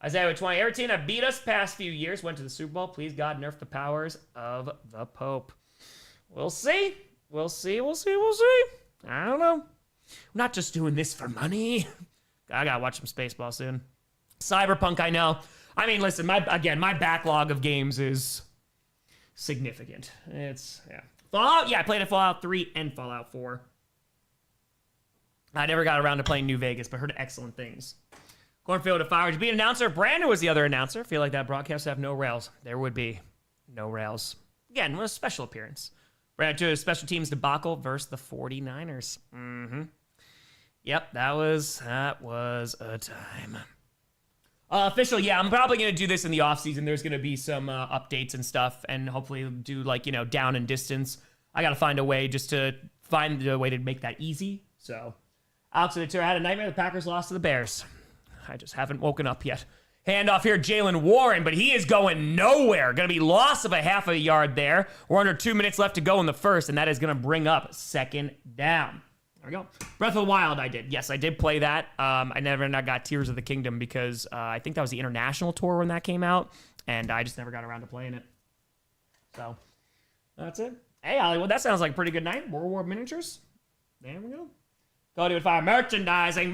Speaker 2: Isaiah with 20. Every team that beat us past few years went to the Super Bowl. Please, God, nerf the powers of the Pope. We'll see. I don't know. I'm not just doing this for money. I gotta watch some Spaceball soon. Cyberpunk, I know. I mean, listen, my backlog of games is significant. Fallout, I played Fallout 3 and Fallout 4. I never got around to playing New Vegas, but heard excellent things. Cornfield to Fire, would you be an announcer? Brandon was the other announcer. Feel like that broadcast have no rails. There would be no rails. Again, a special appearance. Brandon to a special teams debacle versus the 49ers. Yep, that was a time. Official, I'm probably going to do this in the offseason. There's going to be some updates and stuff, and hopefully do down and distance. I got to find a way just to find a way to make that easy. So Alex Ventura had a nightmare. The Packers lost to the Bears. I just haven't woken up yet. Handoff here, Jalen Warren, but he is going nowhere. Going to be loss of a half a yard there. We're under 2 minutes left to go in the first, and that is going to bring up second down. There we go. Breath of the Wild I did. Yes, I did play that. I never got Tears of the Kingdom because I think that was the international tour when that came out, and I just never got around to playing it. So, that's it. Hey, Hollywood, that sounds like a pretty good night. World War Miniatures. There we go. Go to it, fire merchandising,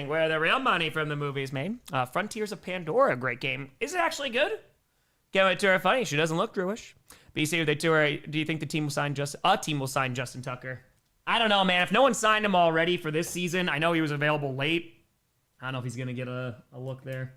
Speaker 2: where the real money from the movie is made. Frontiers of Pandora, great game. Is it actually good? Get to her funny. She doesn't look Jewish. BC, if they tour, do you think the team will sign Justin Tucker? I don't know, man. If no one signed him already for this season, I know he was available late. I don't know if he's gonna get a look there.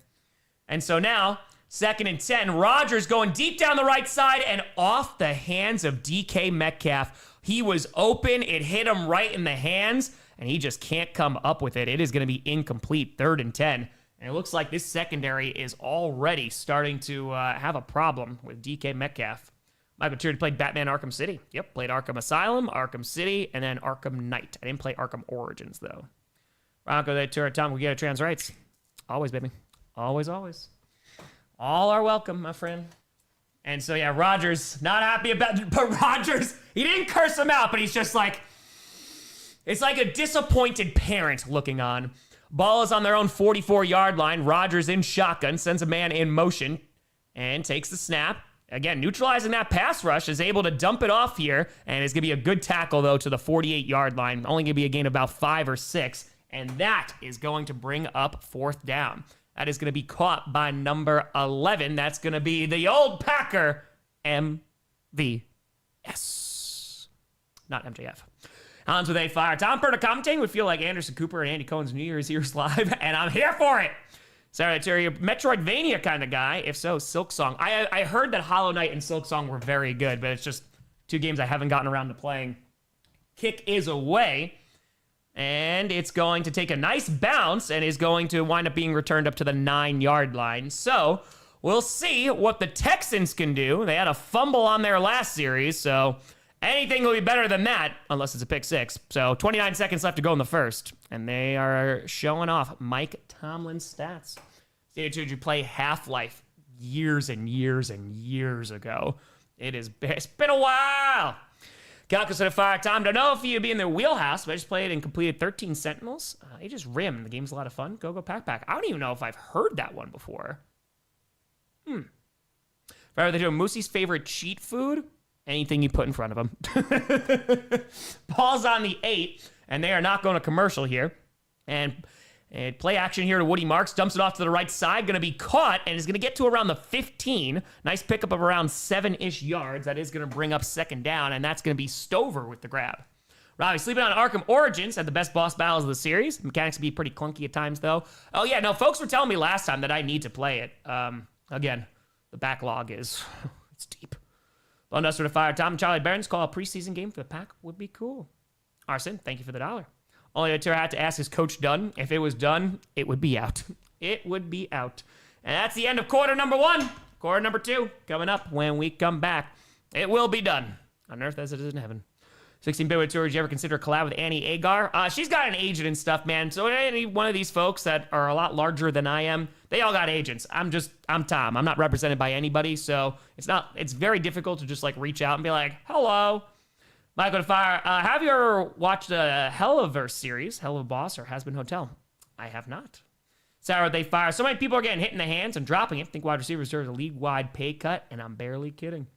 Speaker 2: And so now, 2nd and 10. Rodgers going deep down the right side and off the hands of DK Metcalf. He was open. It hit him right in the hands, and he just can't come up with it. It is going to be incomplete, 3rd and 10. And it looks like this secondary is already starting to have a problem with DK Metcalf. Michael Tierney played Batman Arkham City. Yep, played Arkham Asylum, Arkham City, and then Arkham Knight. I didn't play Arkham Origins, though. Bronco, they tour Tom, we get a trans rights. Always, baby. Always, always. All are welcome, my friend. And so, yeah, Rodgers, not happy about it, but Rodgers, he didn't curse him out, but he's just like, it's like a disappointed parent looking on. Ball is on their own 44-yard line. Rodgers in shotgun, sends a man in motion, and takes the snap. Again, neutralizing that pass rush, is able to dump it off here, and it's going to be a good tackle, though, to the 48-yard line. Only going to be a gain of about 5 or 6, and that is going to bring up 4th down. That is going to be caught by number 11. That's going to be the old Packer, MVS. Not MJF. Hans with a fire. Tom Perna commentating would feel like Anderson Cooper and Andy Cohen's New Year's Eve's live, and I'm here for it. Sorry, Terry, Metroidvania kind of guy. If so, Silk Song. I heard that Hollow Knight and Silk Song were very good, but it's just 2 games I haven't gotten around to playing. Kick is away. And it's going to take a nice bounce and is going to wind up being returned up to the 9-yard line. So we'll see what the Texans can do. They had a fumble on their last series, so anything will be better than that, unless it's a pick 6. So 29 seconds left to go in the first. And they are showing off Mike Tomlin's stats. Did you play Half-Life years and years and years ago? It's been a while. Calcus at a fire. Tom, don't know if you'd be in their wheelhouse, but I just played and completed 13 Sentinels. They just rim. The game's a lot of fun. Go Pack Pack. I don't even know if I've heard that one before. Forever they do Moosey's favorite cheat food? Anything you put in front of him. Ball's on the 8, and they are not going to commercial here. And play action here to Woody Marks. Dumps it off to the right side. Going to be caught and is going to get to around the 15. Nice pickup of around 7-ish yards. That is going to bring up 2nd down, and that's going to be Stover with the grab. Robbie, sleeping on Arkham Origins, had the best boss battles of the series. The mechanics can be pretty clunky at times, though. Oh, yeah, no, folks were telling me last time that I need to play it. Again, the backlog is it's deep. Bone Duster to fire. Tom and Charlie Barons call a preseason game for the Pack would be cool. Arson, thank you for the $1. Only I had to ask, is Coach done? If it was done, it would be out. It would be out. And that's the end of quarter number 1. Quarter number 2 coming up when we come back. It will be done on earth as it is in heaven. 16-bit with tour. Did you ever consider a collab with Annie Agar? She's got an agent and stuff, man. So any one of these folks that are a lot larger than I am, they all got agents. I'm Tom. I'm not represented by anybody, so it's very difficult to just like reach out and be like, hello. Michael to fire. Have you ever watched a Helliverse series, Hell of a Boss or Has Been Hotel? I have not. Sarah, they fire. So many people are getting hit in the hands and dropping it. Think wide receivers deserve a league-wide pay cut, and I'm barely kidding.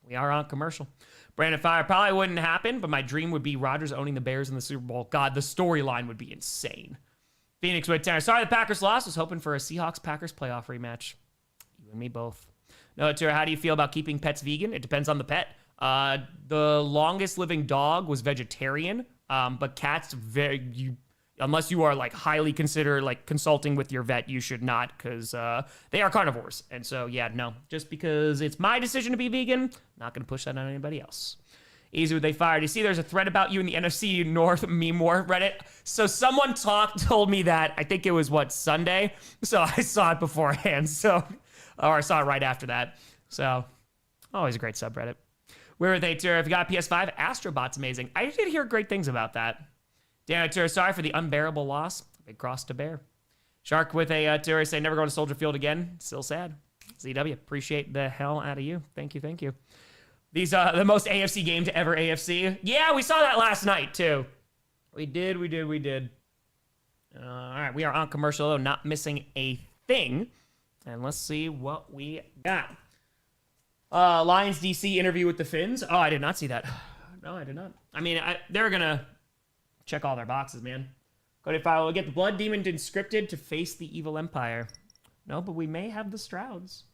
Speaker 2: We are on commercial. Brandon Fire, probably wouldn't happen, but my dream would be Rodgers owning the Bears in the Super Bowl. God, the storyline would be insane. Phoenix with Tanner. Sorry the Packers lost. Was hoping for a Seahawks-Packers playoff rematch. You and me both. No, Tara, how do you feel about keeping pets vegan? It depends on the pet. The longest living dog was vegetarian, but cats, unless you are like highly considered like consulting with your vet, you should not, because they are carnivores. And so, yeah, no, just because it's my decision to be vegan, not going to push that on anybody else. Easy with they fired. You see, there's a thread about you in the NFC North meme war Reddit. So someone told me that, I think it was Sunday. So I saw it beforehand. Or I saw it right after that. So always a great subreddit. Where are they, Tara? If you got a PS5, Astrobot's amazing. I did hear great things about that. Damn it, Tara. Sorry for the unbearable loss. Big cross to bear. Shark with a Tara say, never go to Soldier Field again. Still sad. ZW, appreciate the hell out of you. Thank you, thank you. These the most AFC game to ever AFC. Yeah, we saw that last night, too. We did. All right, we are on commercial, though, not missing a thing. And let's see what we got. Lions DC interview with the Finns. Oh, I did not see that. No, I did not. I mean, they're going to check all their boxes, man. Cody Fowler will get the Blood Demon conscripted to face the Evil Empire. No, but we may have the Strouds.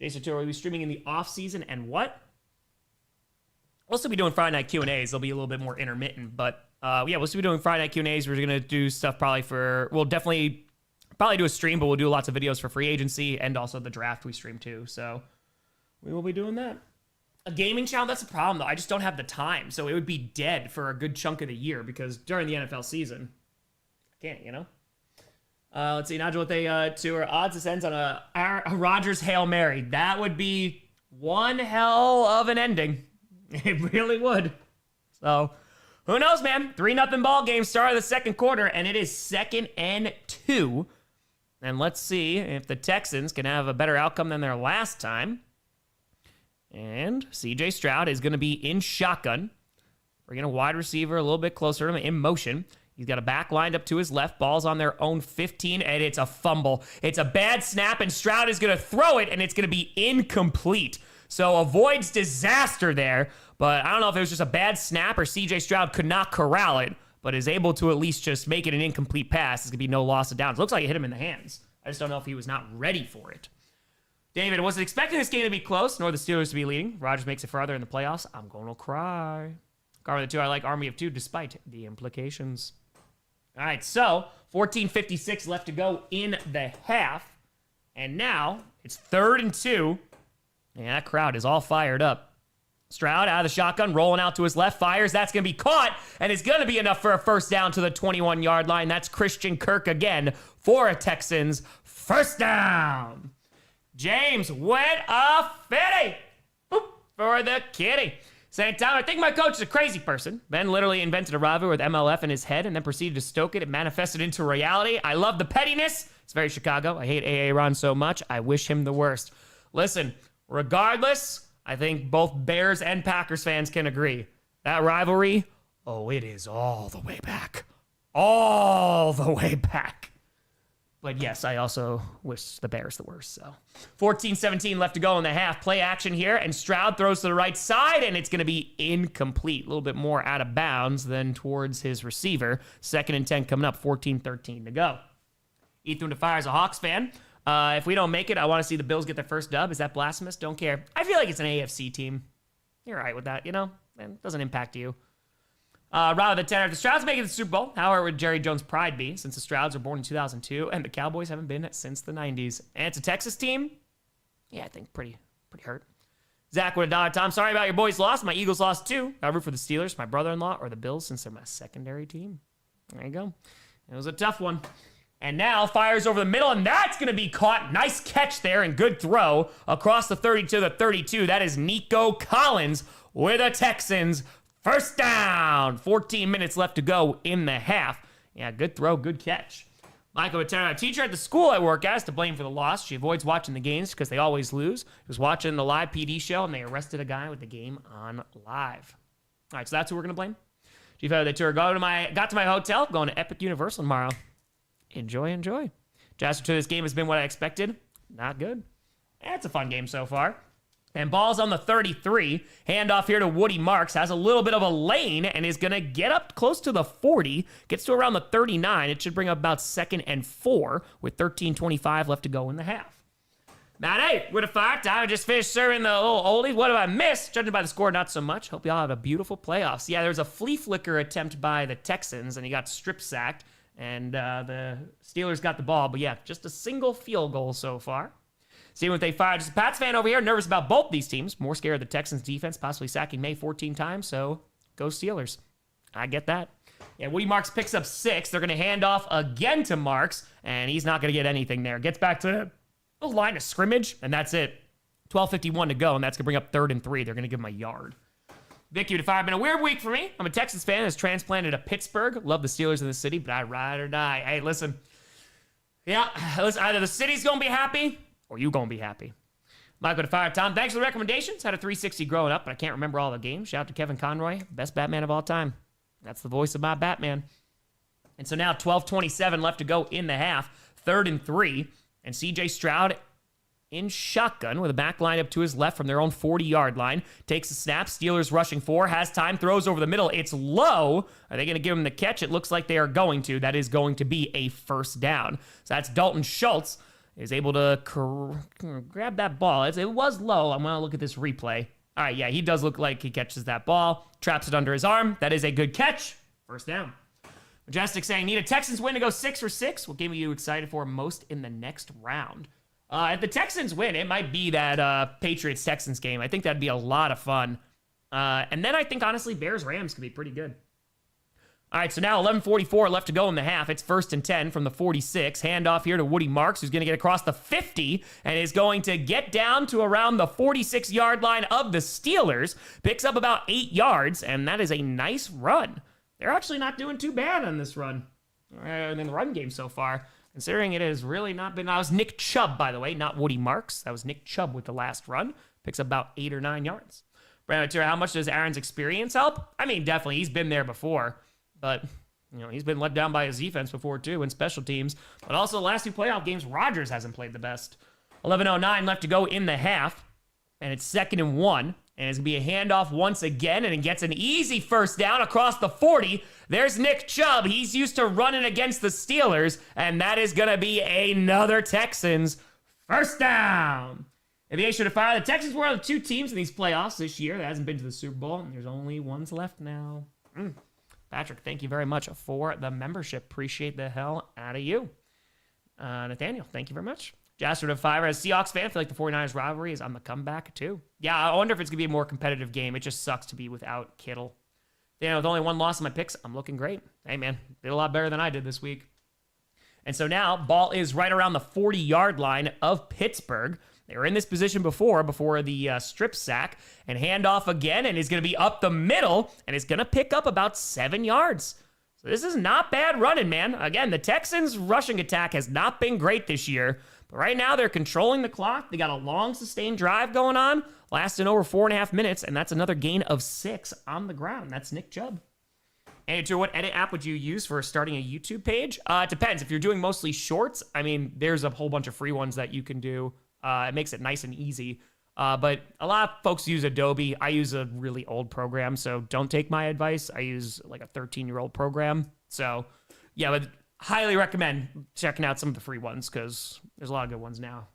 Speaker 2: Jason Tour will be streaming in the off-season, and what? We'll still be doing Friday Night Q&As. They'll be a little bit more intermittent, but yeah, we'll still be doing Friday Night Q&As. We're going to do stuff we'll definitely probably do a stream, but we'll do lots of videos for free agency and also the draft we stream too. So we will be doing that. A gaming channel, that's a problem though. I just don't have the time. So it would be dead for a good chunk of the year because during the NFL season, I can't, you know? Let's see, Nigel, what they tour odds. This ends on a Rodgers Hail Mary. That would be one hell of an ending. It really would. So who knows, man? 3-0 ball game, start of the second quarter, and it is 2nd and 2. And let's see if the Texans can have a better outcome than their last time. And CJ Stroud is going to be in shotgun. Bringing a wide receiver a little bit closer to him in motion. He's got a back lined up to his left. Ball's on their own 15, and it's a fumble. It's a bad snap, and Stroud is going to throw it, and it's going to be incomplete. So avoids disaster there, but I don't know if it was just a bad snap or CJ Stroud could not corral it, but is able to at least just make it an incomplete pass. It's going to be no loss of downs. Looks like it hit him in the hands. I just don't know if he was not ready for it. David, wasn't expecting this game to be close, nor the Steelers to be leading. Rodgers makes it further in the playoffs. I'm going to cry. Carver the 2, I like Army of 2 despite the implications. All right, so 14:56 left to go in the half. And now it's 3rd and 2. And that crowd is all fired up. Stroud out of the shotgun, rolling out to his left, fires. That's going to be caught, and it's going to be enough for a first down to the 21-yard line. That's Christian Kirk again for a Texans first down. James went a fitty. Boop, for the kitty. St. Tom, I think my coach is a crazy person. Ben literally invented a rivalry with MLF in his head and then proceeded to stoke it. It manifested into reality. I love the pettiness. It's very Chicago. I hate A.A. Ron so much. I wish him the worst. Listen, regardless, I think both Bears and Packers fans can agree. That rivalry, it is all the way back. All the way back. But yes, I also wish the Bears the worst. So 14-17 left to go in the half. Play action here, and Stroud throws to the right side, and it's going to be incomplete. A little bit more out of bounds than towards his receiver. 2nd and 10 coming up, 14-13 to go. Ethan DeFire is a Hawks fan. If we don't make it, I want to see the Bills get their first dub. Is that blasphemous? Don't care. I feel like it's an AFC team. You're all right with that, you know? It doesn't impact you. Rather the 10, if the Strouds make it to the Super Bowl, how would Jerry Jones' pride be since the Strouds were born in 2002 and the Cowboys haven't been since the 90s? And it's a Texas team? Yeah, I think pretty hurt. Zach with $1. Tom, sorry about your boys' loss. My Eagles lost too. I root for the Steelers, my brother-in-law, or the Bills since they're my secondary team. There you go. It was a tough one. And now fires over the middle, and that's going to be caught. Nice catch there and good throw across the 30 to the 32. That is Nico Collins with the Texans. First down. 14 minutes left to go in the half. Yeah, good throw, good catch. Michael Matera, a teacher at the school I work at, is to blame for the loss. She avoids watching the games because they always lose. She was watching the live PD show, and they arrested a guy with the game on live. All right, so that's who we're going to blame. Chief Editor, the tour got to my hotel, going to Epic Universal tomorrow. Enjoy. Jasper, to this game has been what I expected. Not good. It's a fun game so far. And ball's on the 33. Handoff here to Woody Marks. Has a little bit of a lane and is going to get up close to the 40. Gets to around the 39. It should bring up about 2nd and 4 with 13:25 left to go in the half. Matt, hey, with a fire time. I just finished serving the little oldies. What have I missed? Judging by the score, not so much. Hope y'all have a beautiful playoffs. Yeah, there was a flea flicker attempt by the Texans, and he got strip sacked. And the Steelers got the ball. But yeah, just a single field goal so far. Seeing what they fired. Just a Pats fan over here, nervous about both these teams. More scared of the Texans defense, possibly sacking May 14 times. So go Steelers. I get that. Yeah, Woody Marks picks up 6. They're going to hand off again to Marks. And he's not going to get anything there. Gets back to the line of scrimmage. And that's it. 12:51 to go. And that's going to bring up 3rd and 3. They're going to give him a yard. Vicky with 5. Been a weird week for me. I'm a Texans fan that's transplanted to Pittsburgh. Love the Steelers in the city, but I ride or die. Hey, listen. Yeah, listen, either the city's going to be happy or you going to be happy. Michael to 5. Tom, thanks for the recommendations. Had a 360 growing up, but I can't remember all the games. Shout out to Kevin Conroy, best Batman of all time. That's the voice of my Batman. And so now 12:27 left to go in the half. 3rd and 3. And CJ Stroud in shotgun with a back line up to his left from their own 40-yard line. Takes the snap. Steelers rushing 4. Has time. Throws over the middle. It's low. Are they going to give him the catch? It looks like they are going to. That is going to be a first down. So that's Dalton Schultz is able to grab that ball. It was low. I'm going to look at this replay. All right, yeah, he does look like he catches that ball. Traps it under his arm. That is a good catch. First down. Majestic saying, need a Texans win to go 6 for 6. What game are you excited for most in the next round? If the Texans win, it might be that Patriots-Texans game. I think that'd be a lot of fun. And then I think, honestly, Bears-Rams could be pretty good. All right, so now 11:44 left to go in the half. It's 1st and 10 from the 46. Handoff here to Woody Marks, who's going to get across the 50 and is going to get down to around the 46-yard line of the Steelers. Picks up about 8 yards, and that is a nice run. They're actually not doing too bad on this run. In the run game so far, considering it has really not been. That was Nick Chubb, by the way, not Woody Marks. That was Nick Chubb with the last run. Picks up about 8 or 9 yards. Brandon, how much does Aaron's experience help? I mean, definitely. He's been there before. But, you know, he's been let down by his defense before, too, in special teams. But also, the last 2 playoff games, Rodgers hasn't played the best. 11:09 left to go in the half. And it's 2nd and 1. And it's going to be a handoff once again. And it gets an easy first down across the 40. There's Nick Chubb. He's used to running against the Steelers. And that is going to be another Texans first down. Aviation to fire. The Texans were the 2 teams in these playoffs this year that hasn't been to the Super Bowl. And there's only ones left now. Patrick, thank you very much for the membership. Appreciate the hell out of you. Nathaniel, thank you very much. Jasper to 5. As Seahawks fan, I feel like the 49ers rivalry is on the comeback, too. Yeah, I wonder if it's going to be a more competitive game. It just sucks to be without Kittle. You know, with only 1 loss in my picks, I'm looking great. Hey, man, did a lot better than I did this week. And so now, ball is right around the 40-yard line of Pittsburgh. They were in this position before the strip sack, and handoff again, and he's going to be up the middle, and it's going to pick up about 7 yards. So this is not bad running, man. Again, the Texans' rushing attack has not been great this year, but right now they're controlling the clock. They got a long, sustained drive going on, lasting over 4.5 minutes, and that's another gain of 6 on the ground. That's Nick Chubb. And what edit app would you use for starting a YouTube page? It depends. If you're doing mostly shorts, I mean, there's a whole bunch of free ones that you can do. It makes it nice and easy. But a lot of folks use Adobe. I use a really old program, so don't take my advice. I use like a 13-year-old program. So, yeah, but highly recommend checking out some of the free ones because there's a lot of good ones now.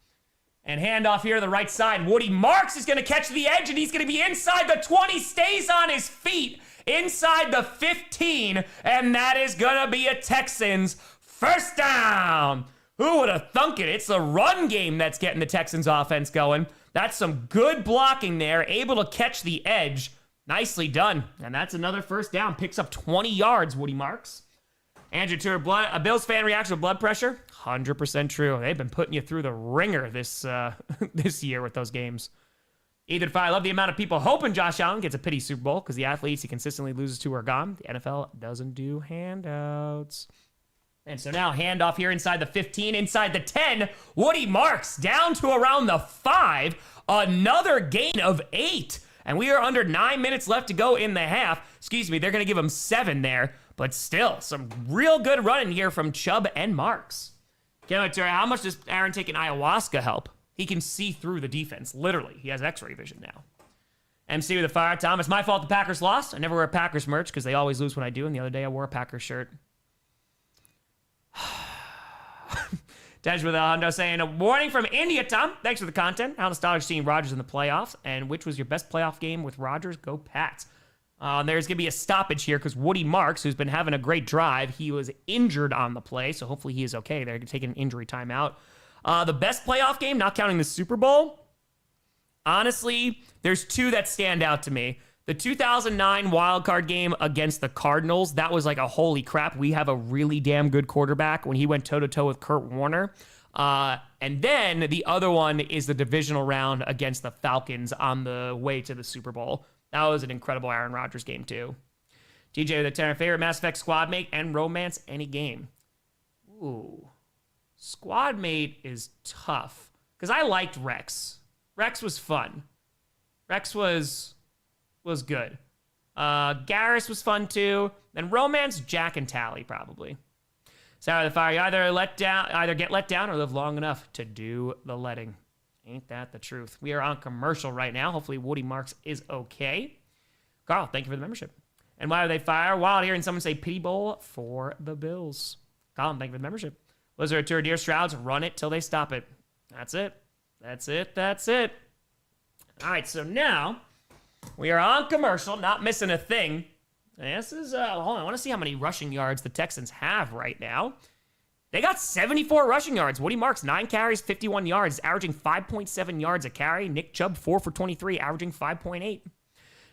Speaker 2: And handoff here to the right side. Woody Marks is going to catch the edge, and he's going to be inside the 20, stays on his feet, inside the 15, and that is going to be a Texans first down. Who would have thunk it? It's the run game that's getting the Texans offense going. That's some good blocking there. Able to catch the edge. Nicely done. And that's another first down. Picks up 20 yards, Woody Marks. Andrew Tour, a Bills fan reaction to blood pressure? 100% true. They've been putting you through the ringer this year with those games. Ethan Fry, I love the amount of people hoping Josh Allen gets a pity Super Bowl because the athletes he consistently loses to are gone. The NFL doesn't do handouts. And so now handoff here inside the 15, inside the 10. Woody Marks down to around the 5. Another gain of 8. And we are under 9 minutes left to go in the half. Excuse me, they're going to give him 7 there. But still, some real good running here from Chubb and Marks. How much does Aaron taking ayahuasca help? He can see through the defense. Literally, he has x-ray vision now. MC with a fire. Tom, it's my fault the Packers lost. I never wear Packers merch because they always lose when I do. And the other day I wore a Packers shirt. Tej with a Hondo saying, a warning from India, Tom. Thanks for the content. How nostalgic seeing Rodgers in the playoffs. And which was your best playoff game with Rodgers? Go Pats. There's going to be a stoppage here because Woody Marks, who's been having a great drive, he was injured on the play, so hopefully he is okay. They're going to take an injury timeout. The best playoff game, not counting the Super Bowl, honestly, there's 2 that stand out to me. The 2009 wildcard game against the Cardinals, that was like a holy crap. We have a really damn good quarterback when he went toe-to-toe with Kurt Warner. And then the other one is the divisional round against the Falcons on the way to the Super Bowl. That was an incredible Aaron Rodgers game, too. TJ with a 10, favorite Mass Effect squad mate and romance any game. Ooh. Squad mate is tough. Because I liked Rex. Rex was fun. Rex was good. Garrus was fun, too. Then romance, Jack and Tally, probably. Sour the Fire, you either get let down or live long enough to do the letting. Ain't that the truth? We are on commercial right now. Hopefully Woody Marks is okay. Carl, thank you for the membership. And why do they fire? Wild hearing someone say pity bowl for the Bills. Colin, thank you for the membership. Blizzard Tour, dear Strouds, run it till they stop it. That's it. That's it. That's it. All right, so now we are on commercial, not missing a thing. And this is, hold on, I want to see how many rushing yards the Texans have right now. They got 74 rushing yards. Woody Marks, 9 carries, 51 yards, averaging 5.7 yards a carry. Nick Chubb, 4 for 23, averaging 5.8.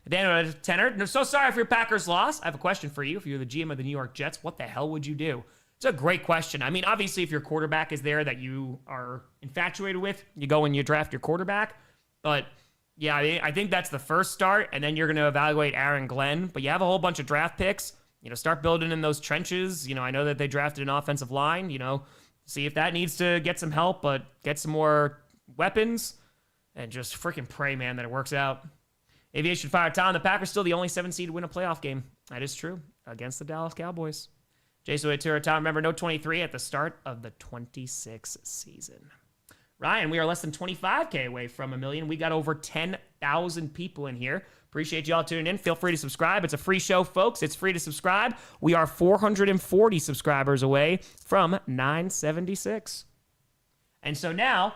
Speaker 2: Daniel Tenor, no, so sorry for your Packers loss. I have a question for you. If you're the GM of the New York Jets, what the hell would you do? It's a great question. I mean, obviously, if your quarterback is there that you are infatuated with, you go and you draft your quarterback. But, yeah, I think that's the first start, and then you're going to evaluate Aaron Glenn. But you have a whole bunch of draft picks. Start building in those trenches. I know that they drafted an offensive line. See if that needs to get some help, but get some more weapons. And just freaking pray, man, that it works out. Aviation Fire Tom, the Packers still the only 7 seed to win a playoff game. That is true. Against the Dallas Cowboys. Jason Watura, Tom, remember no 23 at the start of the 26 season. Ryan, we are less than 25K away from 1 million. We got over 10,000 people in here. Appreciate y'all tuning in. Feel free to subscribe. It's a free show, folks. It's free to subscribe. We are 440 subscribers away from 976. And so now,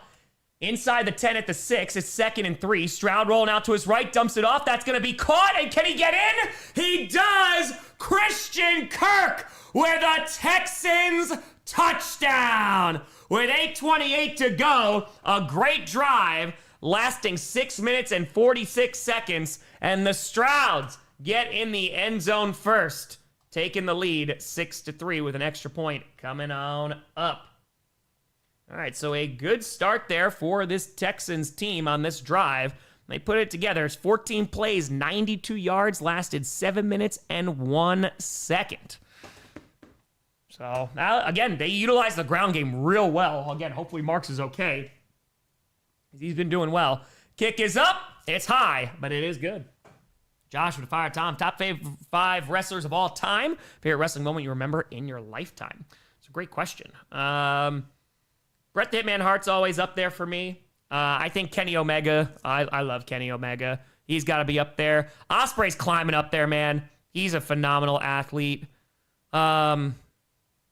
Speaker 2: inside the 10 at the 6, it's 2nd and 3. Stroud rolling out to his right, dumps it off. That's going to be caught. And can he get in? He does! Christian Kirk with a Texans touchdown. With 8:28 to go, a great drive lasting 6 minutes and 46 seconds. And the Strouds get in the end zone first, taking the lead 6-3 with an extra point coming on up. All right, so a good start there for this Texans team on this drive. They put it together. It's 14 plays, 92 yards, lasted 7 minutes and 1 second. So, now, again, they utilized the ground game real well. Again, hopefully Marks is okay. He's been doing well. Kick is up. It's high, but it is good. Josh with a fire. Tom, top 5 wrestlers of all time. Favorite wrestling moment you remember in your lifetime? It's a great question. Bret the Hitman Hart's always up there for me. I think Kenny Omega. I love Kenny Omega. He's got to be up there. Ospreay's climbing up there, man. He's a phenomenal athlete. I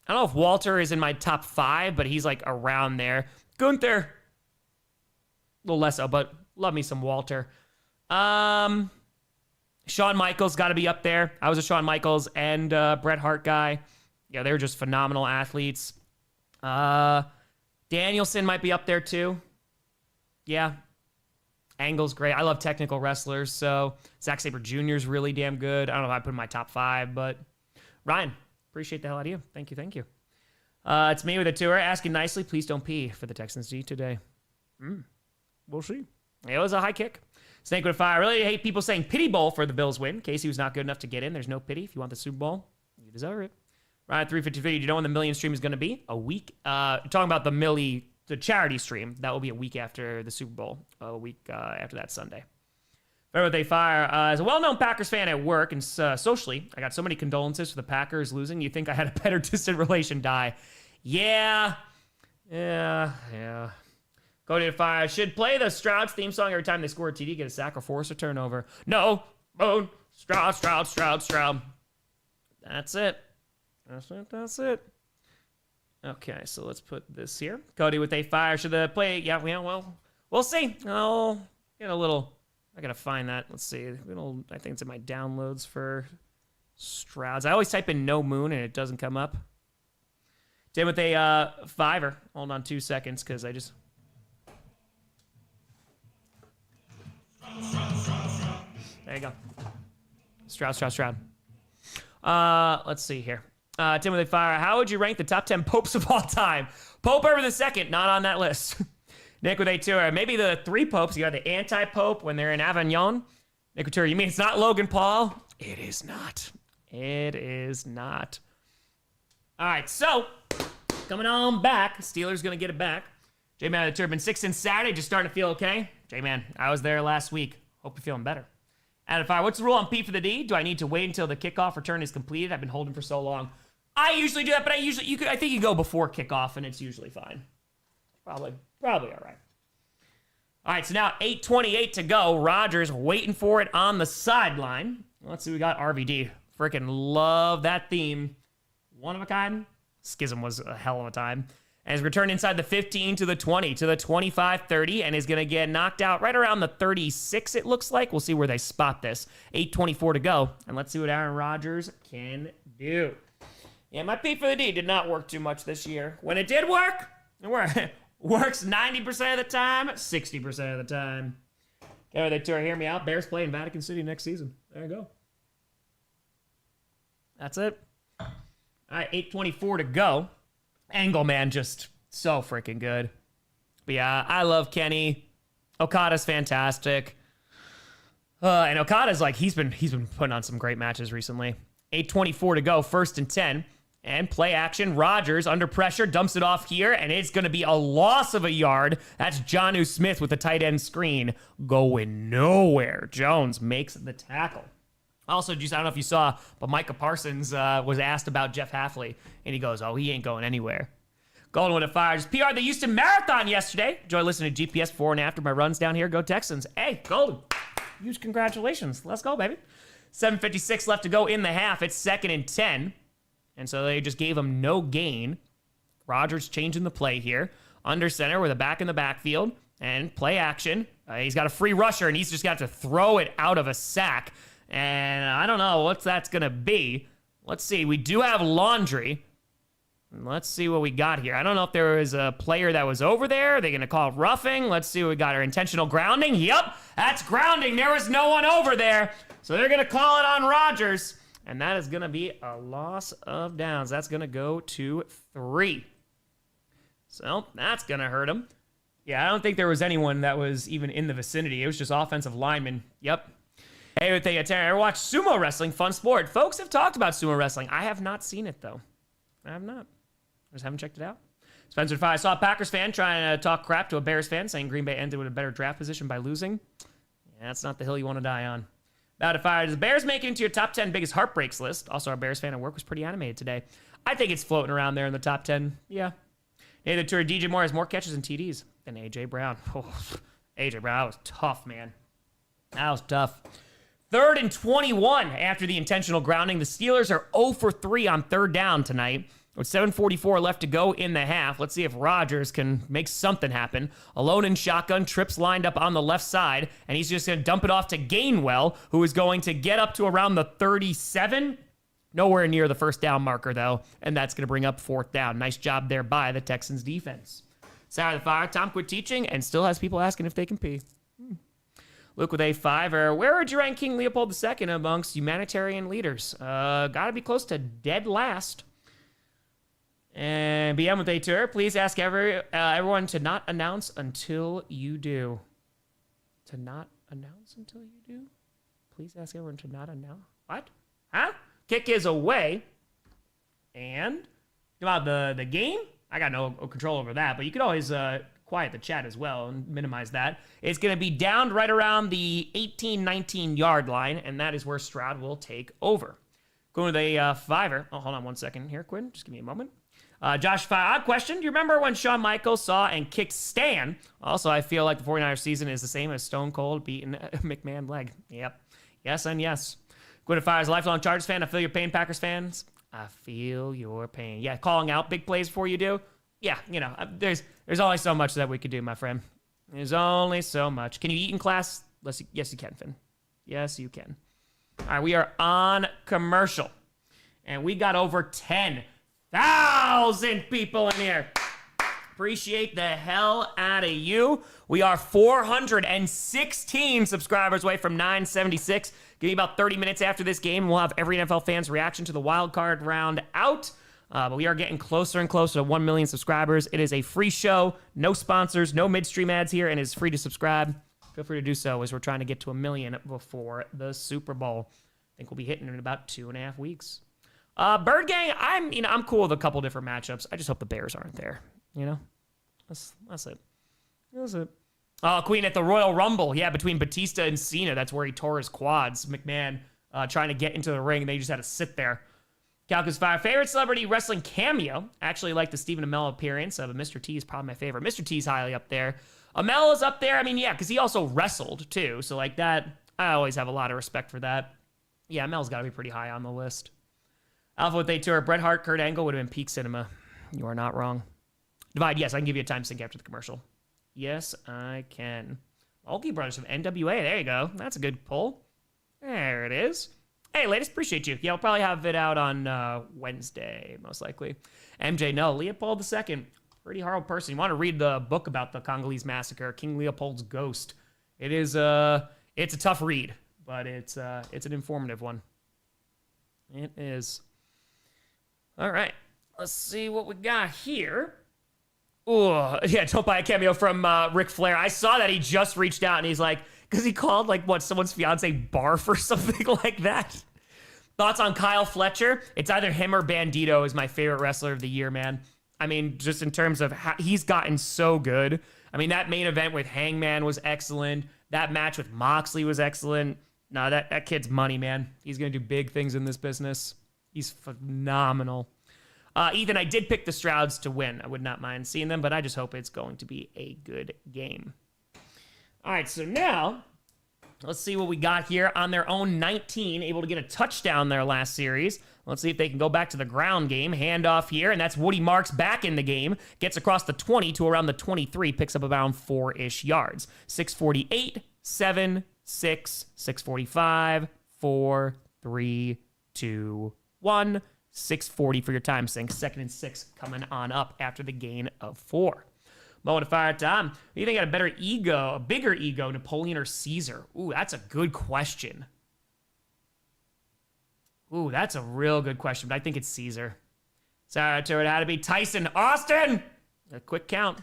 Speaker 2: don't know if Walter is in my top 5, but he's like around there. Gunther, a little less so, but love me some Walter. Shawn Michaels got to be up there. I was a Shawn Michaels and Bret Hart guy. Yeah, they were just phenomenal athletes. Danielson might be up there too. Yeah. Angle's great. I love technical wrestlers, so Zack Sabre Jr. is really damn good. I don't know if I put in my top 5, but Ryan, appreciate the hell out of you. Thank you. It's me with a tour. Asking nicely, please don't pee for the Texans D today. We'll see. It was a high kick. Snake with fire. I really hate people saying pity bowl for the Bills win. Casey was not good enough to get in. There's no pity. If you want the Super Bowl, you deserve it. Ryan 353. Do you know when the million stream is going to be? A week. Talking about the charity stream. That will be a week after the Super Bowl. A week after that Sunday. Where would they fire? As a well-known Packers fan at work and socially, I got so many condolences for the Packers losing. You think I had a better distant relation die? Yeah. Go to fire. Should play the Strouds theme song every time they score a TD, get a sack, or force a turnover. No. Boom. Stroud. That's it. Okay, so let's put this here. Cody with a fire. Should the play? Yeah, well, we'll see. I'll get a little. I gotta find that. Let's see. I think it's in my downloads for Strouds. I always type in no moon and it doesn't come up. Tim with a fiver. Hold on 2 seconds because I just. There you go. Stroud. Let's see here. Tim with a fire. How would you rank the top 10 popes of all time? Pope Urban II, not on that list. Nick with A2, maybe the 3 popes. You got the anti-pope when they're in Avignon. Nick with 2, you mean it's not Logan Paul? It is not. It is not. All right, so coming on back. Steelers going to get it back. J-Man with the Turban 6 since Saturday, just starting to feel okay. J-Man, I was there last week. Hope you're feeling better. Out of 5, what's the rule on P for the D? Do I need to wait until the kickoff return is completed? I've been holding for so long. I usually do that, but I think you go before kickoff, and it's usually fine. Probably all right. All right, so now 8:28 to go. Rodgers waiting for it on the sideline. Let's see, we got RVD. Freaking love that theme. One of a kind. Schism was a hell of a time. And is returned inside the 15 to the 20 to the 25-30 and is going to get knocked out right around the 36, it looks like. We'll see where they spot this. 8:24 to go. And let's see what Aaron Rodgers can do. Yeah, my P for the D did not work too much this year. When it did work, it works 90% of the time, 60% of the time. Okay, they tour, hear me out. Bears play in Vatican City next season. There you go. That's it. All right, 8:24 to go. Angle, man, just so freaking good. But yeah, I love Kenny. Okada's fantastic. And Okada's like, he's been putting on some great matches recently. 8:24 to go, 1st and 10. And play action. Rodgers under pressure, dumps it off here, and it's going to be a loss of a yard. That's Jonnu Smith with the tight end screen. Going nowhere. Jones makes the tackle. Also, I don't know if you saw, but Micah Parsons was asked about Jeff Hafley, and he goes, oh, he ain't going anywhere. Golden with a fire. Just PR the Houston Marathon yesterday. Enjoy listening to GPS before and after my runs down here. Go Texans. Hey, Golden. Huge congratulations. Let's go, baby. 7:56 left to go in the half. It's 2nd and 10. And so they just gave him no gain. Rodgers changing the play here. Under center with a back in the backfield. And play action. He's got a free rusher, and he's just got to throw it out of a sack. And I don't know what that's going to be. Let's see. We do have laundry. Let's see what we got here. I don't know if there was a player that was over there. Are they going to call roughing? Let's see what we got. Our intentional grounding. Yep, that's grounding. There was no one over there. So they're going to call it on Rodgers. And that is going to be a loss of downs. That's going to go to 3. So that's going to hurt him. Yeah, I don't think there was anyone that was even in the vicinity. It was just offensive linemen. Yep. Hey, with the ever watch sumo wrestling, fun sport. Folks have talked about sumo wrestling. I have not seen it, though. I have not. I just haven't checked it out. Spencer 5. I saw a Packers fan trying to talk crap to a Bears fan, saying Green Bay ended with a better draft position by losing. Yeah, that's not the hill you want to die on. About to fire. Does the Bears make it into your top 10 biggest heartbreaks list? Also, our Bears fan at work was pretty animated today. I think it's floating around there in the top 10. Yeah. Hey, the tour. DJ Moore has more catches and TDs than A.J. Brown. Oh, A.J. Brown, that was tough, man. That was tough. 3rd and 21 after the intentional grounding. The Steelers are 0 for 3 on 3rd down tonight. With 7:44 left to go in the half. Let's see if Rodgers can make something happen. Alone in shotgun, trips lined up on the left side, and he's just going to dump it off to Gainwell, who is going to get up to around the 37. Nowhere near the 1st down marker, though, and that's going to bring up 4th down. Nice job there by the Texans defense. Sour the fire. Tom quit teaching and still has people asking if they can pee. Luke with A5. Where would you rank King Leopold II amongst humanitarian leaders? Got to be close to dead last. And BM with a tour. Please ask everyone to not announce until you do. To not announce until you do? Please ask everyone to not announce. What? Huh? Kick is away. And about the game, I got no control over that, but you could always quiet the chat as well and minimize that. It's going to be down right around the 18-19 yard line, and that is where Stroud will take over. Going to the fiver. Oh, hold on 1 second here, Quinn. Just give me a moment. Josh, odd question. Do you remember when Shawn Michaels saw and kicked Stan? Also, I feel like the 49ers season is the same as Stone Cold beating McMahon leg. Yep. Yes and yes. Gwyneth Fire is a lifelong Chargers fan. I feel your pain, Packers fans. I feel your pain. Yeah, calling out big plays before you do. Yeah, there's only so much that we could do, my friend. There's only so much. Can you eat in class? Yes, you can, Finn. Yes, you can. All right, we are on commercial. And we got over 10,000 people in here. Appreciate the hell out of you. We are 416 subscribers away from 976. Give me about 30 minutes after this game. We'll have every NFL fan's reaction to the wild card round out. But we are getting closer and closer to 1 million subscribers. It is a free show, no sponsors, no midstream ads here, and it's free to subscribe. Feel free to do so as we're trying to get to 1 million before the Super Bowl. I think we'll be hitting it in about 2.5 weeks. Bird Gang, I'm cool with a couple different matchups. I just hope the Bears aren't there. That's it. That's it. Queen at the Royal Rumble. Yeah, between Batista and Cena. That's where he tore his quads. McMahon trying to get into the ring. They just had to sit there. Calcus Fire. Favorite celebrity wrestling cameo. Actually like the Stephen Amell appearance. But Mr. T is probably my favorite. Mr. T's highly up there. Amell is up there. I mean, yeah, because he also wrestled too. So like that, I always have a lot of respect for that. Yeah, Amell's got to be pretty high on the list. Alpha with A Tour. Bret Hart, Kurt Angle would have been peak cinema. You are not wrong. Divide, yes, I can give you a time sync after the commercial. Yes, I can. Milwaukee Brothers from NWA. There you go. That's a good pull. There it is. Hey, ladies, appreciate you. Yeah, I'll probably have it out on Wednesday, most likely. MJ, no. Leopold II. Pretty horrible person. You want to read the book about the Congolese massacre, King Leopold's Ghost. It is it's a tough read, but it's an informative one. It is. All right. Let's see what we got here. Oh, yeah, don't buy a cameo from Ric Flair. I saw that he just reached out and he's like, because he called someone's fiance barf or something like that. Thoughts on Kyle Fletcher? It's either him or Bandito is my favorite wrestler of the year, man. I mean, just in terms of how he's gotten so good. I mean, that main event with Hangman was excellent. That match with Moxley was excellent. No, that kid's money, man. He's going to do big things in this business. He's phenomenal. Ethan, I did pick the Strouds to win. I would not mind seeing them, but I just hope it's going to be a good game. All right, so now let's see what we got here on their own 19, able to get a touchdown their last series. Let's see if they can go back to the ground game. Handoff here, and that's Woody Marks back in the game. Gets across the 20 to around the 23, picks up around 4-ish yards. 6:48, 7, 6, 6:45, 4, 3, 2, 1. 6:40 for your time sync. 2nd and 6 coming on up after the gain of 4. Moment of fire time. Who do you think had a bigger ego, Napoleon or Caesar? Ooh, that's a good question. Ooh, that's a real good question, but I think it's Caesar. Sorry, it had to be Tyson Austin. A quick count.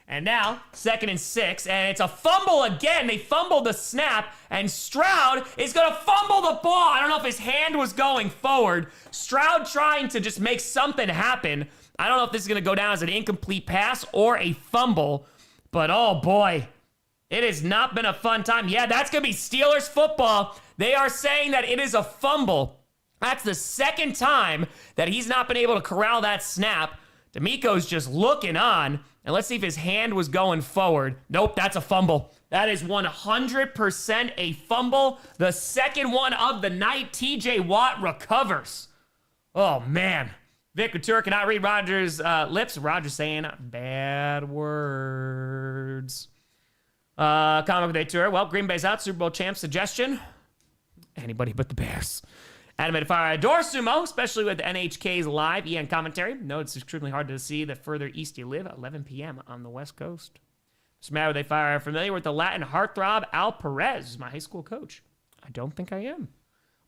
Speaker 2: And now, 2nd and 6, and it's a fumble again. They fumbled the snap, and Stroud is going to fumble the ball. I don't know if his hand was going forward. Stroud trying to just make something happen. I don't know if this is going to go down as an incomplete pass or a fumble, but oh boy, it has not been a fun time. Yeah, that's going to be Steelers football. They are saying that it is a fumble. That's the second time that he's not been able to corral that snap. D'Amico's just looking on. And let's see if his hand was going forward. Nope, that's a fumble. That is 100% a fumble. The second one of the night. TJ Watt recovers. Oh, man. Vic Couture cannot read Rodgers' lips. Rodgers saying bad words. Comic Day Tour. Well, Green Bay's out. Super Bowl champ suggestion. Anybody but the Bears. Animated Fire. I adore sumo, especially with NHK's live EN commentary. No, it's extremely hard to see the further east you live, 11 p.m. on the West Coast. Mr. Mad with a Fire. Familiar with the Latin heartthrob Al Perez, my high school coach? I don't think I am.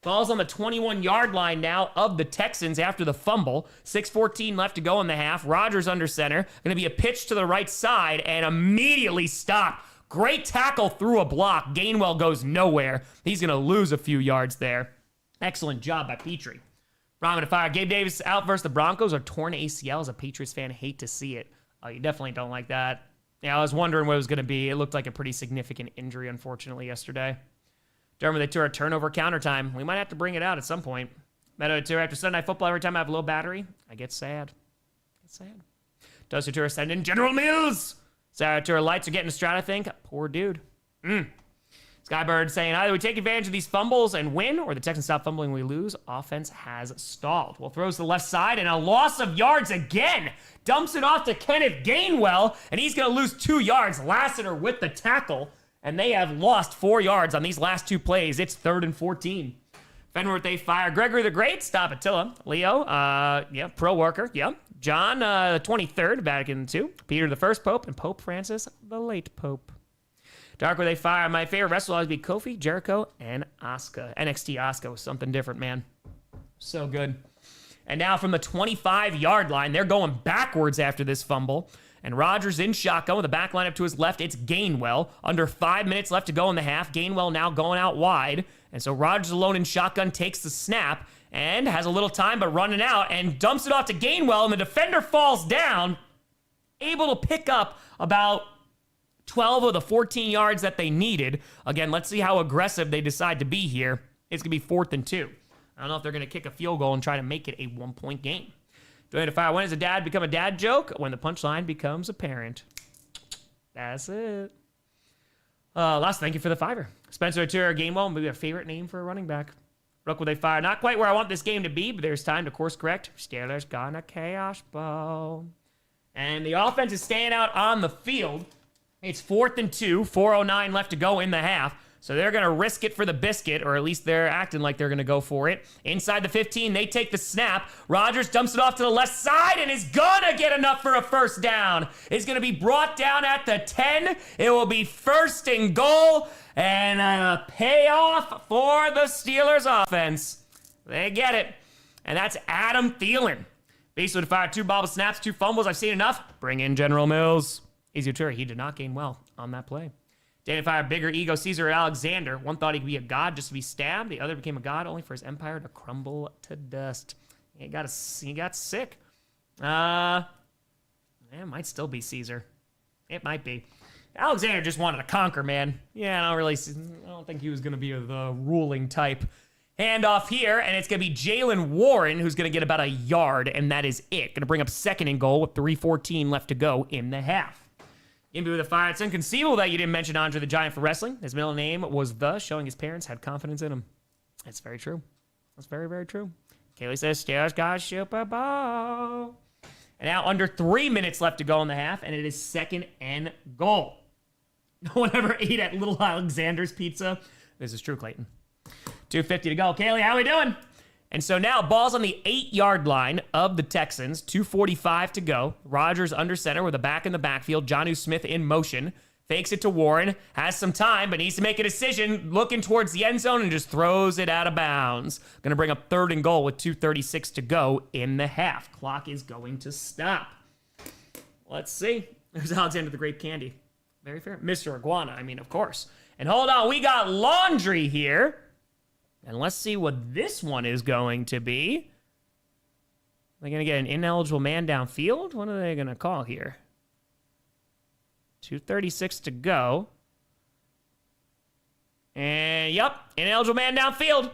Speaker 2: Ball's on the 21-yard line now of the Texans after the fumble. 6:14 left to go in the half. Rodgers under center. Going to be a pitch to the right side and immediately stopped. Great tackle through a block. Gainwell goes nowhere. He's going to lose a few yards there. Excellent job by Petrie. Ramen to Fire. Gabe Davis out versus the Broncos or torn ACL. As a Patriots fan, hate to see it. Oh, you definitely don't like that. Yeah, I was wondering what it was going to be. It looked like a pretty significant injury, unfortunately, yesterday. Dermot, they tour a turnover counter time. We might have to bring it out at some point. Meadow tour after Sunday Night Football. Every time I have a low battery, I get sad. Does tour send in General Mills. Sarah tour lights are getting a Stroud, I think. Poor dude. Skybird saying either we take advantage of these fumbles and win, or the Texans stop fumbling and we lose. Offense has stalled. Well, throws to the left side and a loss of yards again. Dumps it off to Kenneth Gainwell, and he's going to lose 2 yards. Lassiter with the tackle, and they have lost 4 yards on these last 2 plays. It's 3rd and 14. Fenworth, they fire. Gregory the Great, stop Attila. Leo, pro worker, John, 23rd, Vatican II. Peter the First Pope, and Pope Francis, the late Pope. Dark where they fire. My favorite wrestler will always be Kofi, Jericho, and Asuka. NXT Asuka was something different, man. So good. And now from the 25-yard line, they're going backwards after this fumble. And Rodgers in shotgun with the back line up to his left. It's Gainwell. Under 5 minutes left to go in the half. Gainwell now going out wide. And so Rodgers alone in shotgun takes the snap and has a little time but running out and dumps it off to Gainwell. And the defender falls down, able to pick up about 12 of the 14 yards that they needed. Again, let's see how aggressive they decide to be here. It's going to be 4th and 2. I don't know if they're going to kick a field goal and try to make it a 1-point game. Join to fire. When does a dad become a dad joke? When the punchline becomes apparent. That's it. Last, thank you for the $5. Spencer Turner, Gainwell, maybe a favorite name for a running back. Look what they fire. Not quite where I want this game to be, but there's time to course correct. Steelers gonna chaos ball. And the offense is staying out on the field. It's 4th and 2, 4:09 left to go in the half. So they're going to risk it for the biscuit, or at least they're acting like they're going to go for it. Inside the 15, they take the snap. Rodgers dumps it off to the left side and is going to get enough for a first down. It's going to be brought down at the 10. It will be 1st and goal and a payoff for the Steelers offense. They get it. And that's Adam Thielen. Base would fire 2 bobble snaps, 2 fumbles. I've seen enough. Bring in General Mills. Easy to he did not gain well on that play. Danny fired bigger ego Caesar Alexander. One thought he could be a god just to be stabbed. The other became a god only for his empire to crumble to dust. He got sick. It might still be Caesar. It might be. Alexander just wanted to conquer, man. Yeah, I don't think he was going to be the ruling type. Handoff here, and it's going to be Jalen Warren who's going to get about a yard, and that is it. Going to bring up 2nd and goal with 3:14 left to go in the half. Into the fire. It's inconceivable that you didn't mention Andre the Giant for wrestling. His middle name was showing his parents had confidence in him. That's very true. That's very, very true. Kaylee says, Steelers got Super Bowl. And now under 3 minutes left to go in the half, and it is 2nd and goal. No one ever ate at Little Alexander's Pizza. This is true, Clayton. 2:50 to go. Kaylee, how we doing? And so now ball's on the 8-yard line of the Texans. 2:45 to go. Rodgers under center with a back in the backfield. Jonnu Smith in motion. Fakes it to Warren. Has some time, but needs to make a decision. Looking towards the end zone and just throws it out of bounds. Going to bring up 3rd and goal with 2:36 to go in the half. Clock is going to stop. Let's see. There's Alexander the Grape Candy. Very fair. Mr. Iguana, I mean, of course. And hold on, we got laundry here. And let's see what this one is going to be. Are they going to get an ineligible man downfield? What are they going to call here? 2:36 to go. And, yep, ineligible man downfield.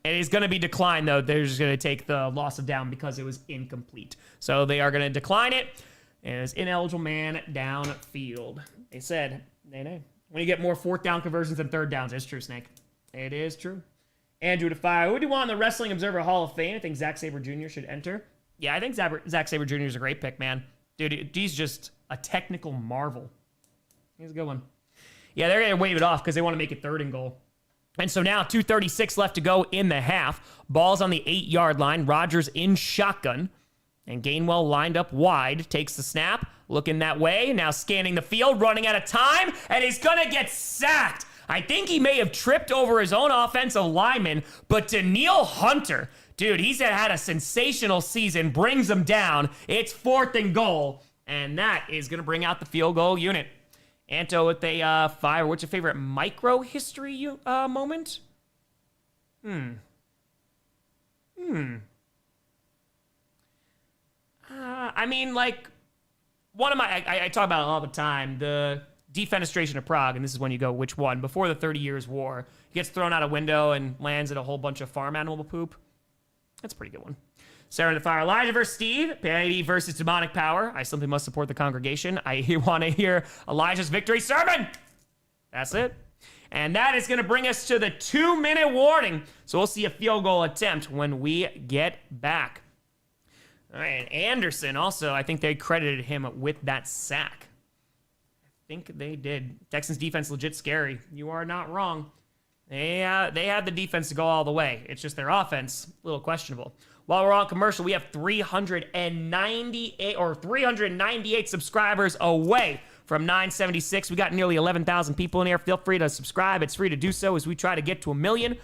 Speaker 2: And he's going to be declined, though. They're just going to take the loss of down because it was incomplete. So they are going to decline it. And it's ineligible man downfield. They said, nay. When you get more 4th down conversions than 3rd downs, it's true, Snake. It is true. Andrew to fire. Who do you want in the Wrestling Observer Hall of Fame? I think Zack Sabre Jr. should enter. Yeah, I think Zack Sabre Jr. is a great pick, man. Dude, he's just a technical marvel. He's a good one. Yeah, they're going to wave it off because they want to make it 3rd and goal. And so now 2:36 left to go in the half. Ball's on the 8-yard line. Rodgers in shotgun. And Gainwell lined up wide. Takes the snap. Looking that way. Now scanning the field. Running out of time. And he's going to get sacked. I think he may have tripped over his own offensive lineman, but Danielle Hunter, dude, he's had a sensational season, brings him down. It's 4th and goal, and that is going to bring out the field goal unit. Anto with a 5. What's your favorite micro history moment? I mean, like, one of my, I talk about it all the time, the defenestration of Prague, and this is when you go, which one? Before the 30 Years' War. He gets thrown out a window and lands in a whole bunch of farm animal poop. That's a pretty good one. Sarah in the fire. Elijah versus Steve. Piety versus demonic power. I simply must support the congregation. I want to hear Elijah's victory sermon. That's it. And that is going to bring us to the 2-minute warning. So we'll see a field goal attempt when we get back. All right, and Anderson also, I think they credited him with that sack. I think they did. Texans defense legit scary. You are not wrong. They have the defense to go all the way. It's just their offense, a little questionable. While we're on commercial, we have 398 subscribers away from 976. We got nearly 11,000 people in here. Feel free to subscribe. It's free to do so as we try to get to 1 million.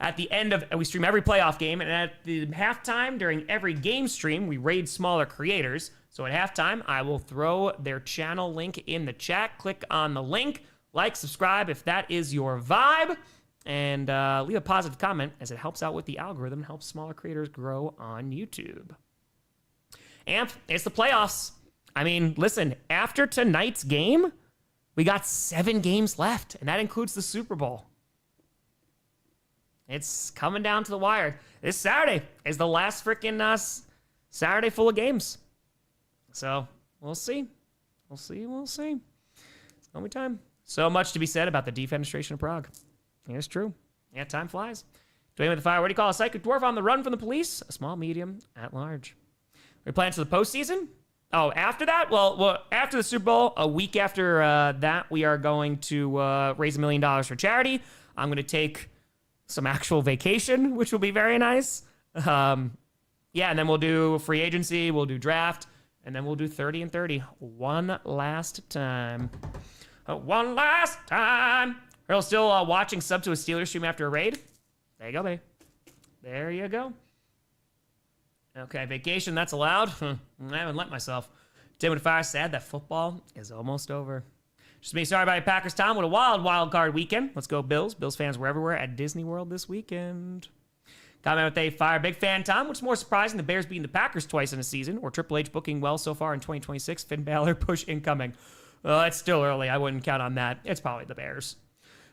Speaker 2: At the end of, we stream every playoff game, and at the halftime during every game stream, we raid smaller creators. So at halftime, I will throw their channel link in the chat. Click on the link, like, subscribe if that is your vibe, and leave a positive comment as it helps out with the algorithm and helps smaller creators grow on YouTube. Amp, it's the playoffs. I mean, listen, after tonight's game, we got 7 games left, and that includes the Super Bowl. It's coming down to the wire. This Saturday is the last freaking Saturday full of games. So, we'll see. We'll see. It's gonna be time. So much to be said about the defenestration of Prague. It's true. Yeah, time flies. Dwayne with the fire. What do you call a psychic dwarf on the run from the police? A small, medium, at large. We're planning for the postseason? Oh, after that? Well, after the Super Bowl, a week after that, we are going to raise $1 million for charity. I'm going to take some actual vacation, which will be very nice. Yeah, and then we'll do free agency, we'll do draft, and then we'll do 30 and 30 one last time. One last time. Earl's still watching sub to a Steelers stream after a raid. There you go, babe. There you go. Okay, vacation, that's allowed. I haven't let myself. Tim with Fire, sad that football is almost over. Just me, sorry about your Packers, Tom. What a wild card weekend. Let's go, Bills. Bills fans were everywhere at Disney World this weekend. Comment with a fire. Big fan, Tom. What's more surprising, the Bears beating the Packers twice in a season, or Triple H booking well so far in 2026? Finn Balor push incoming. It's still early. I wouldn't count on that. It's probably the Bears.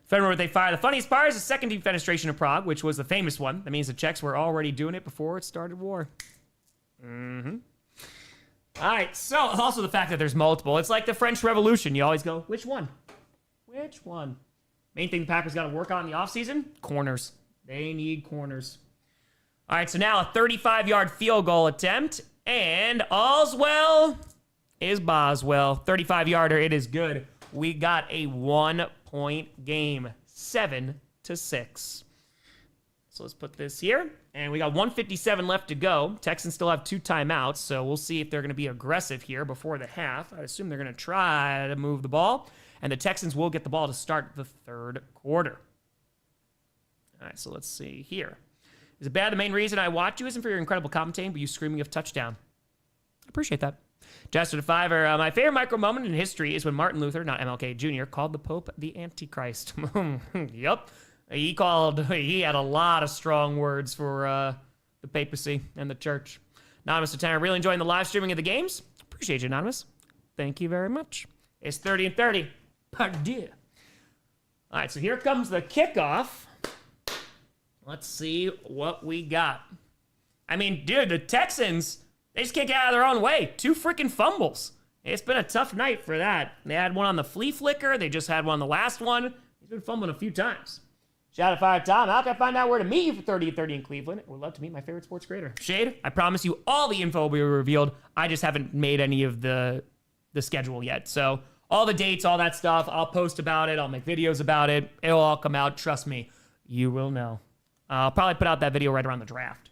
Speaker 2: Fenrir with a fire. The funniest part is the second defenestration of Prague, which was the famous one. That means the Czechs were already doing it before it started war. Mm-hmm. All right, so also the fact that there's multiple. It's like the French Revolution. You always go, which one? Which one? Main thing the Packers got to work on in the offseason? Corners. They need corners. All right, so now a 35-yard field goal attempt, and all's well is Boswell. 35-yarder, it is good. We got a 1-point game, 7-6. So let's put this here, and we got 1:57 left to go. Texans still have 2 timeouts, so we'll see if they're going to be aggressive here before the half. I assume they're going to try to move the ball, and the Texans will get the ball to start the third quarter. All right, so let's see here. Is it bad? The main reason I watch you isn't for your incredible commentating, but you screaming of touchdown. I appreciate that. Jester the Fiver, my favorite micro moment in history is when Martin Luther, not MLK Jr., called the Pope the Antichrist. Yup. He had a lot of strong words for the papacy and the church. Anonymous to 10, really enjoying the live streaming of the games. Appreciate you, Anonymous. Thank you very much. It's 30 and 30. Pardieu. All right, so here comes the kickoff. Let's see what we got. I mean, dude, the Texans, they just can't get out of their own way. 2 freaking fumbles. It's been a tough night for that. They had one on the flea flicker. They just had one on the last one. He's been fumbling a few times. Shout out Fire Tom. How can I find out where to meet you for 30 and 30 in Cleveland? I would love to meet my favorite sports creator. Shade, I promise you all the info will be revealed. I just haven't made any of the schedule yet. So all the dates, all that stuff, I'll post about it. I'll make videos about it. It'll all come out. Trust me, you will know. I'll probably put out that video right around the draft.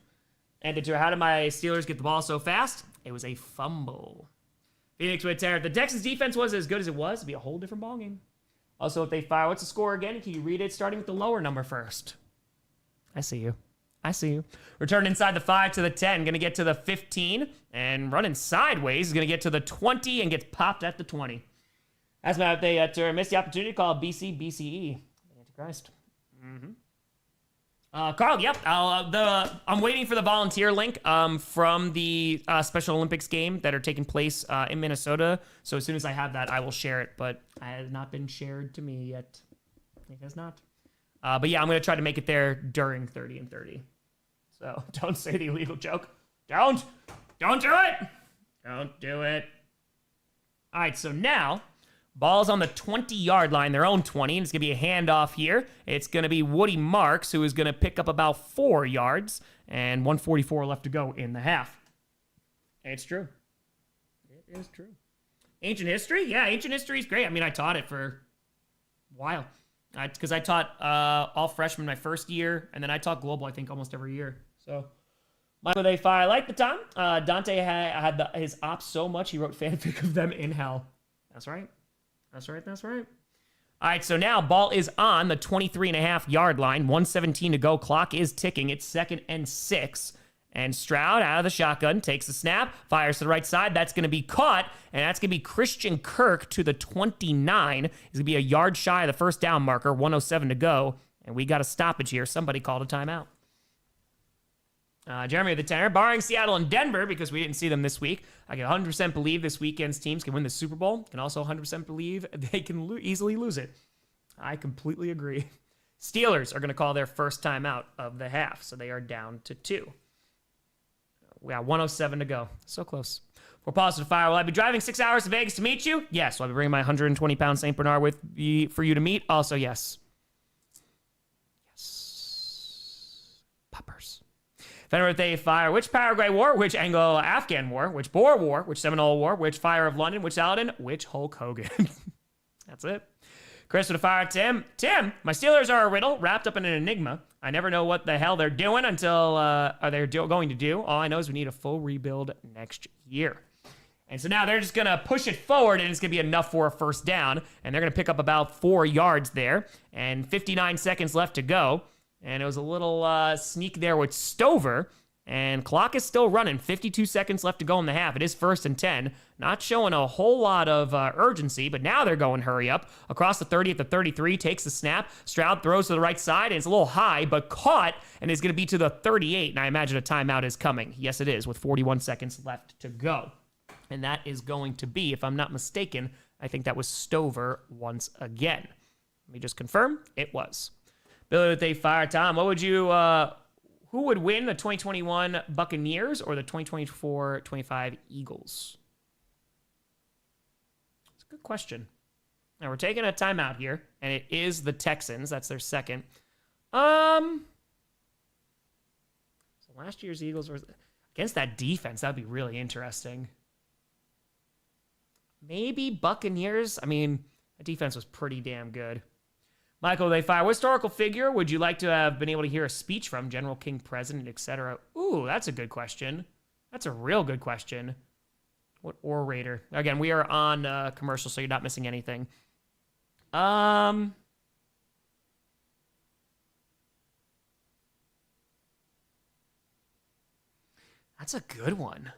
Speaker 2: And how did my Steelers get the ball so fast? It was a fumble. Phoenix with terror. If the Texans defense was as good as it was, it'd be a whole different ballgame. Also, if they fire, what's the score again? Can you read it starting with the lower number first? I see you. Return inside the 5 to the 10. Going to get to the 15. And running sideways is going to get to the 20 and gets popped at the 20. That's about if they missed the opportunity to call BC BCE. Antichrist. Mm-hmm. Carl, yep. I'm waiting for the volunteer link from the Special Olympics game that are taking place in Minnesota. So as soon as I have that, I will share it. But it has not been shared to me yet. It has not. But yeah, I'm going to try to make it there during 30 and 30. So don't say the illegal joke. Don't do it. Don't do it. All right, so now ball's on the 20-yard line, their own 20, and it's going to be a handoff here. It's going to be Woody Marks, who is going to pick up about 4 yards, and 1:44 left to go in the half. It's true. It is true. Ancient history? Yeah, ancient history is great. I mean, I taught it for a while. Because I taught all freshmen my first year, and then I taught global, I think, almost every year. So, Michael Day Fire, I like the time. Dante had his ops so much, he wrote fanfic of them in hell. That's right. That's right. All right, so now ball is on the 23.5-yard line. 1:17 to go. Clock is ticking. It's 2nd and 6. And Stroud out of the shotgun, takes the snap, fires to the right side. That's going to be caught, and that's going to be Christian Kirk to the 29. He's going to be a yard shy of the first down marker. 1:07 to go, and we got a stoppage here. Somebody called a timeout. Jeremy with the tenor, barring Seattle and Denver, because we didn't see them this week, I can 100% believe this weekend's teams can win the Super Bowl. Can also 100% believe they can easily lose it. I completely agree. Steelers are going to call their first timeout of the half, so they are down to 2. We got 1:07 to go. So close. For positive fire, will I be driving 6 hours to Vegas to meet you? Yes. Will I be bringing my 120-pound St. Bernard with me for you to meet? Also, yes. Yes. Poppers. Fenrir with a fire. Which Paraguay war? Which Anglo-Afghan war? Which Boer war? Which Seminole war? Which Fire of London? Which Saladin? Which Hulk Hogan? That's it. Chris with a fire. Tim, my Steelers are a riddle wrapped up in an enigma. I never know what the hell they're doing until they're going to do. All I know is we need a full rebuild next year. And so now they're just going to push it forward, and it's going to be enough for a first down. And they're going to pick up about 4 yards there. And 59 seconds left to go. And it was a little sneak there with Stover. And clock is still running. 52 seconds left to go in the half. It is 1st and 10. Not showing a whole lot of urgency, but now they're going hurry up. Across the 30 at the 33, takes the snap. Stroud throws to the right side, and it's a little high, but caught, and is going to be to the 38. And I imagine a timeout is coming. Yes, it is, with 41 seconds left to go. And that is going to be, if I'm not mistaken, I think that was Stover once again. Let me just confirm. It was. Billy with a fire. Tom, what would you... who would win, the 2021 Buccaneers or the 2024-25 Eagles? It's a good question. Now, we're taking a timeout here, and it is the Texans. That's their second. So last year's Eagles were against that defense. That would be really interesting. Maybe Buccaneers. I mean, the defense was pretty damn good. Michael, they fire. What historical figure would you like to have been able to hear a speech from? General, king, president, etc. Ooh, that's a good question. That's a real good question. What orator? Again, we are on commercial, so you're not missing anything. That's a good one.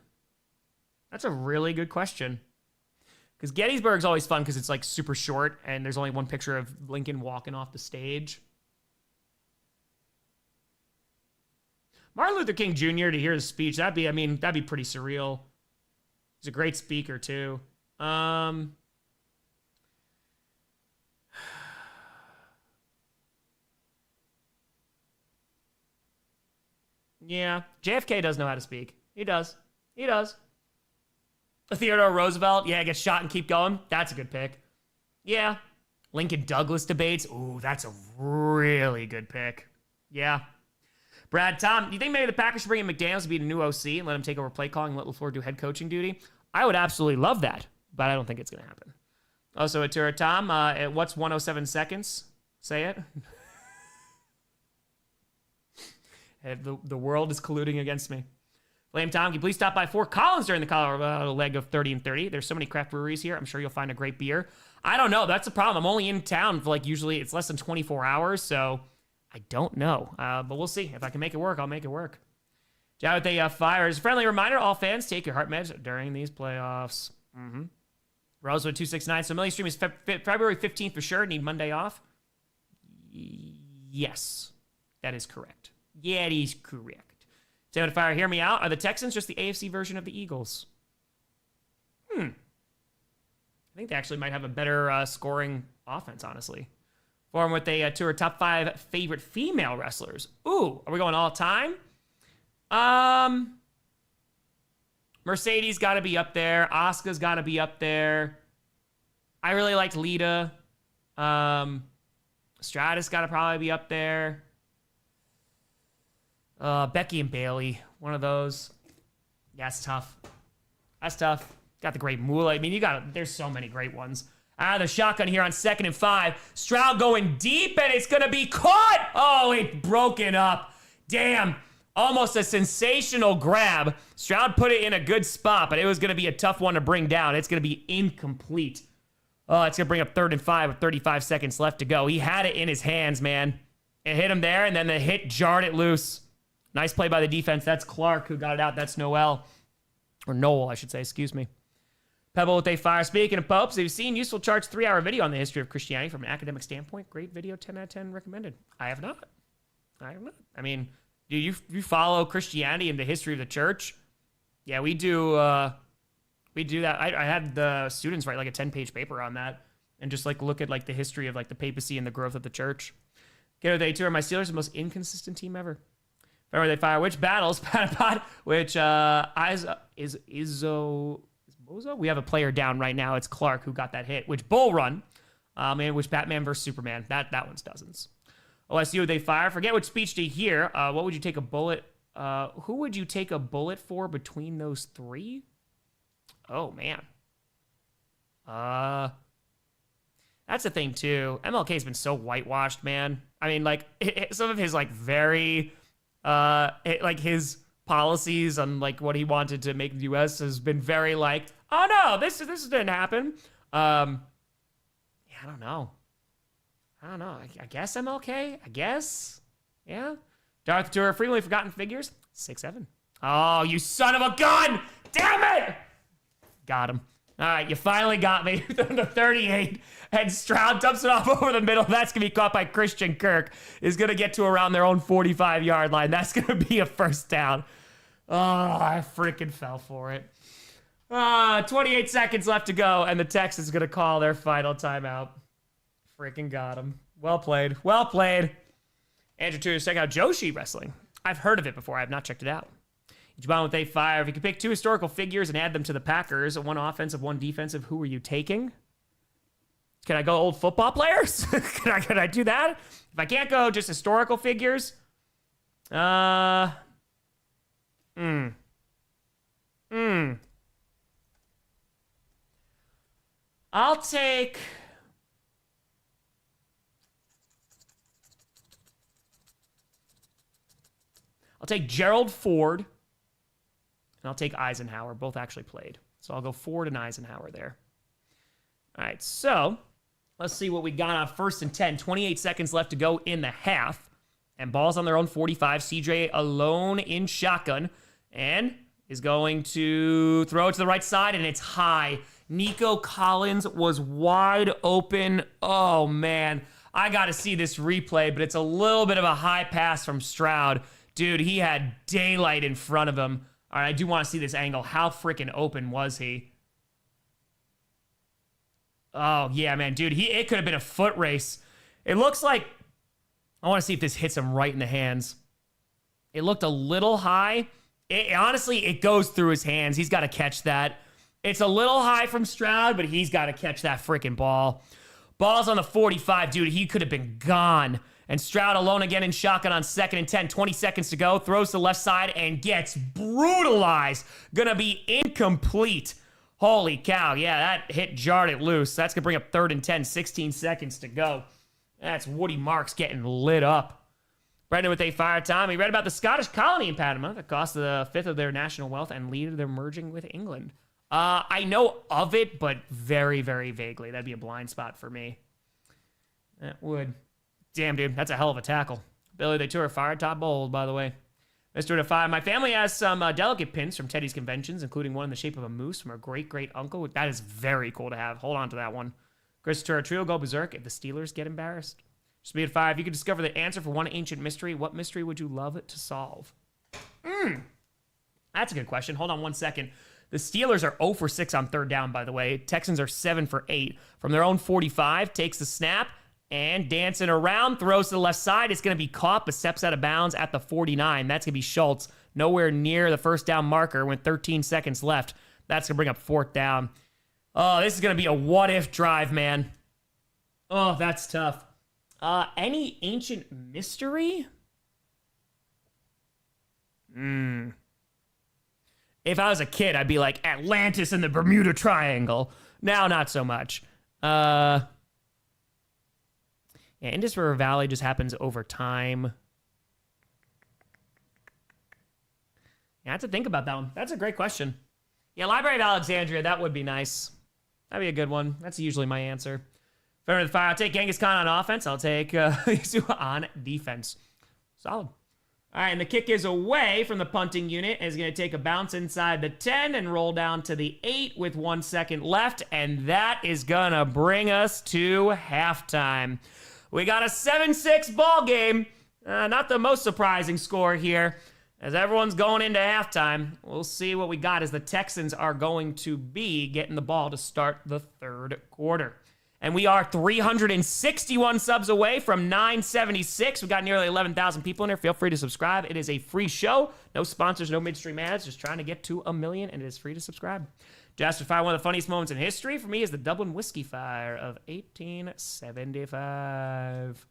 Speaker 2: That's a really good question. Because Gettysburg's always fun because it's like super short and there's only one picture of Lincoln walking off the stage. Martin Luther King Jr. to hear his speech, that'd be pretty surreal. He's a great speaker too. Yeah, JFK does know how to speak. He does. Theodore Roosevelt, yeah, gets shot and keep going. That's a good pick. Yeah. Lincoln Douglas debates. Ooh, that's a really good pick. Yeah. Brad, Tom, do you think maybe the Packers should bring in McDaniels to be the new OC and let him take over play calling and let LaFleur do head coaching duty? I would absolutely love that, but I don't think it's going to happen. Also, Atura Tom, what's 107 seconds? Say it. The world is colluding against me. Flame Tom, can you please stop by Fort Collins during the Colorado leg of 30 and 30? There's so many craft breweries here. I'm sure you'll find a great beer. I don't know. That's the problem. I'm only in town for usually it's less than 24 hours, so I don't know. But we'll see. If I can make it work, I'll make it work. Joe with the fires. Friendly reminder, all fans, take your heart meds during these playoffs. Rosewood 269. So Millie Stream is February 15th for sure. Need Monday off? Yes. That is correct. Yeah, it is correct. Sam with fire, hear me out. Are the Texans just the AFC version of the Eagles? I think they actually might have a better scoring offense, honestly. Form with a tour top 5 favorite female wrestlers. Ooh, are we going all time? Mercedes got to be up there. Asuka's got to be up there. I really liked Lita. Stratus got to probably be up there. Becky and Bailey, one of those. Yeah, that's tough. Got the great Moolah. I mean, there's so many great ones. The shotgun here on 2nd and 5. Stroud going deep, and it's going to be caught. Oh, it broken up. Damn. Almost a sensational grab. Stroud put it in a good spot, but it was going to be a tough one to bring down. It's going to be incomplete. Oh, it's going to bring up 3rd and 5 with 35 seconds left to go. He had it in his hands, man. It hit him there, and then the hit jarred it loose. Nice play by the defense. That's Clark who got it out. That's Noel. Or Noel, I should say. Excuse me. Pebble with a fire. Speaking of popes, have you seen Useful Charts 3-hour video on the history of Christianity from an academic standpoint? Great video, 10 out of 10 recommended. I have not. I mean, do you follow Christianity and the history of the church? Yeah, we do that. I had the students write like a 10-page paper on that and just like look at like the history of like the papacy and the growth of the church. Get with A2 are my Steelers, the most inconsistent team ever. Where they fire which battles, Patapod, which is Bozo? We have a player down right now. It's Clark who got that hit. Which Bull Run, and which Batman versus Superman. That one's dozens. OSU they fire. Forget which speech to hear. What would you take a bullet? Who would you take a bullet for between those three? Oh man. That's the thing too. MLK's been so whitewashed, man. I mean, like some of his like very like his policies on like what he wanted to make the U.S. has been very like, oh no, this didn't happen. Yeah, I don't know. I guess MLK. I guess. Yeah. Darth Tour, frequently forgotten figures. 6'7". Oh, you son of a gun! Damn it! Got him. All right, you finally got me. The 38, and Stroud dumps it off over the middle. That's going to be caught by Christian Kirk. Is going to get to around their own 45-yard line. That's going to be a first down. Oh, I freaking fell for it. 28 seconds left to go, and the Texans going to call their final timeout. Freaking got him. Well played. Well played. Andrew, too, check out Joshi Wrestling. I've heard of it before. I have not checked it out. Each bomb with A5. If you could pick 2 historical figures and add them to the Packers, 1 offensive, 1 defensive, who are you taking? Can I go old football players? Can I do that? If I can't go just historical figures, I'll take... Gerald Ford, and I'll take Eisenhower. Both actually played. So I'll go Ford and Eisenhower there. All right, so let's see what we got on 1st and 10. 28 seconds left to go in the half. And ball's on their own 45. CJ alone in shotgun. And is going to throw it to the right side, and it's high. Nico Collins was wide open. Oh, man. I got to see this replay, but it's a little bit of a high pass from Stroud. Dude, he had daylight in front of him. All right, I do want to see this angle. How freaking open was he? Oh, yeah, man. Dude, it could have been a foot race. It looks like... I want to see if this hits him right in the hands. It looked a little high. Honestly, it goes through his hands. He's got to catch that. It's a little high from Stroud, but he's got to catch that freaking ball. Ball's on the 45. Dude, he could have been gone. And Stroud alone again in shotgun on 2nd and 10. 20 seconds to go. Throws to the left side and gets brutalized. Gonna be incomplete. Holy cow. Yeah, that hit jarred it loose. That's gonna bring up 3rd and 10. 16 seconds to go. That's Woody Marks getting lit up. Brendan with a fire time. He read about the Scottish colony in Panama that cost the 5th of their national wealth and lead to their merging with England. I know of it, but very, very vaguely. That'd be a blind spot for me. That would. Damn, dude, that's a hell of a tackle. Billy, they tour fire top bold, by the way. Mr. Defy, my family has some delicate pins from Teddy's conventions, including one in the shape of a moose from our great-great-uncle. That is very cool to have. Hold on to that one. Chris Turra Trio, go berserk if the Steelers get embarrassed. Speed 5, you could discover the answer for one ancient mystery. What mystery would you love to solve? That's a good question. Hold on 1 second. The Steelers are 0 for 6 on 3rd down, by the way. Texans are 7 for 8. From their own 45, takes the snap. And dancing around, throws to the left side. It's going to be caught, but steps out of bounds at the 49. That's going to be Schultz. Nowhere near the 1st down marker with 13 seconds left. That's going to bring up 4th down. Oh, this is going to be a what-if drive, man. Oh, that's tough. Any ancient mystery? If I was a kid, I'd be like, Atlantis and the Bermuda Triangle. Now, not so much. Yeah, Indus River Valley just happens over time. Yeah, I have to think about that one. That's a great question. Yeah, Library of Alexandria, that would be nice. That'd be a good one. That's usually my answer. Fair the fire. I'll take Genghis Khan on offense. I'll take Yusuf on defense. Solid. All right, and the kick is away from the punting unit. Is going to take a bounce inside the 10 and roll down to the 8 with 1 second left. And that is going to bring us to halftime. We got a 7-6 ball game. Not the most surprising score here. As everyone's going into halftime, we'll see what we got as the Texans are going to be getting the ball to start the third quarter. And we are 361 subs away from 976. We've got nearly 11,000 people in there. Feel free to subscribe. It is a free show. No sponsors, no midstream ads. Just trying to get to 1 million, and it is free to subscribe. Justify one of the funniest moments in history for me is the Dublin Whiskey Fire of 1875.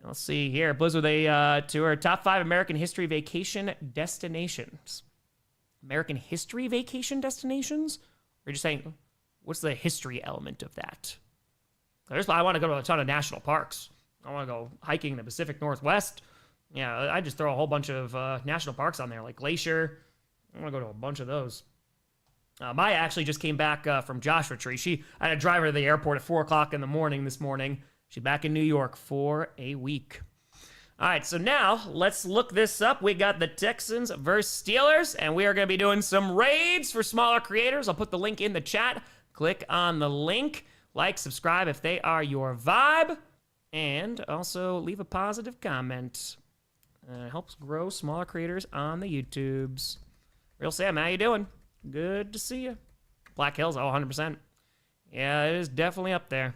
Speaker 2: Let's see here. Blizz with a tour. Top 5 American history vacation destinations. American history vacation destinations? Or just saying, what's the history element of that? I want to go to a ton of national parks. I want to go hiking in the Pacific Northwest. Yeah, I just throw a whole bunch of national parks on there, like Glacier. I want to go to a bunch of those. Maya actually just came back from Joshua Tree. I had to drive her to the airport at 4 o'clock in the morning this morning. She's back in New York for a week. All right, so now let's look this up. We got the Texans versus Steelers, and we are going to be doing some raids for smaller creators. I'll put the link in the chat. Click on the link. Like, subscribe if they are your vibe, and also leave a positive comment. It helps grow smaller creators on the YouTubes. Real Sam, how you doing? Good to see you. Black Hills, 100%. Yeah, it is definitely up there.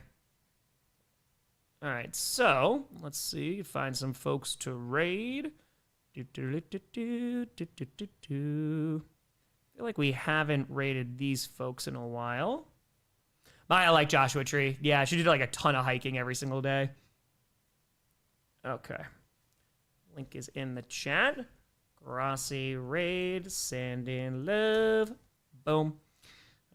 Speaker 2: All right, so let's see. Find some folks to raid. I feel like we haven't raided these folks in a while. I like Joshua Tree. Yeah, she did like a ton of hiking every single day. Okay. Link is in the chat. Grossi raid. Send in love. Boom.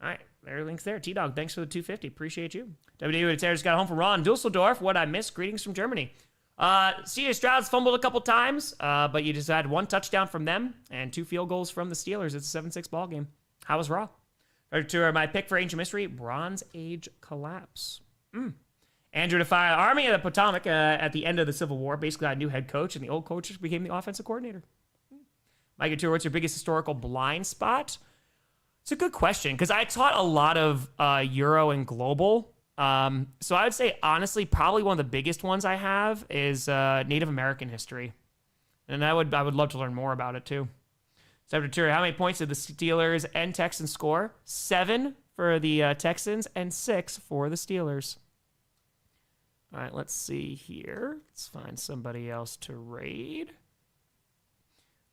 Speaker 2: All right. There, link's there. T-Dog, thanks for the 250. Appreciate you. WD just got home from Ron Dusseldorf. What I missed. Greetings from Germany. CJ Stroud's fumbled a couple times, but you just had 1 touchdown from them and 2 field goals from the Steelers. It's a 7-6 ball game. How was Raw? To my pick for Ancient Mystery, Bronze Age Collapse. Andrew Defy, Army of the Potomac at the end of the Civil War. Basically, got a new head coach, and the old coach became the offensive coordinator. Mike Tour, what's your biggest historical blind spot? It's a good question, because I taught a lot of Euro and Global. So I would say, honestly, probably one of the biggest ones I have is Native American history. And I would love to learn more about it, too. Tour, how many points did the Steelers and Texans score? 7 for the Texans and 6 for the Steelers. All right, let's see here. Let's find somebody else to raid.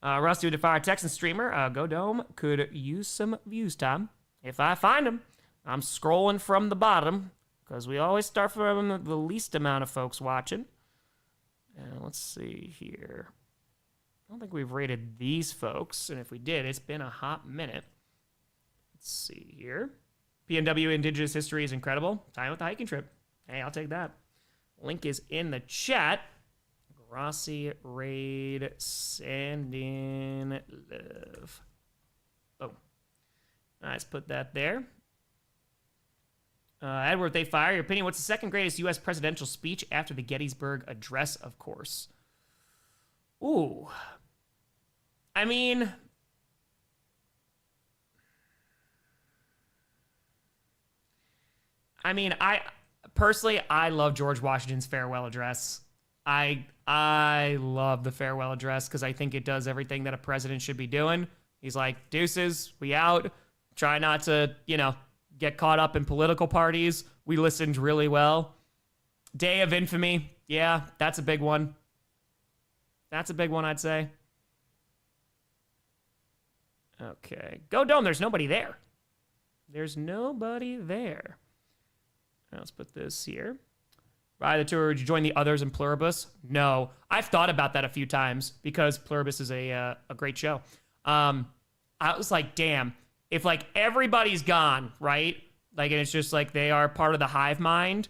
Speaker 2: Rusty with the Fire Texan streamer. Go Dome could use some views, Tom. If I find them, I'm scrolling from the bottom because we always start from the least amount of folks watching. And let's see here. I don't think we've rated these folks, and if we did, it's been a hot minute. Let's see here. PNW Indigenous History is incredible. Time with the hiking trip. Hey, I'll take that. Link is in the chat. Grossi raid, send in love. Oh. Let's put that there. Edward, they fire. Your opinion, what's the second greatest U.S. presidential speech after the Gettysburg Address, of course? Ooh. I mean, I personally love George Washington's farewell address. I love the farewell address because I think it does everything that a president should be doing. He's like, deuces, we out. Try not to, get caught up in political parties. We listened really well. Day of Infamy. Yeah, that's a big one. That's a big one, I'd say. Okay. Go Dome. There's nobody there. There's nobody there. Let's put this here. By the tour, would you join the others in Pluribus? No. I've thought about that a few times because Pluribus is a great show. I was like, damn, if like everybody's gone, right? Like, and it's just like they are part of the hive mind.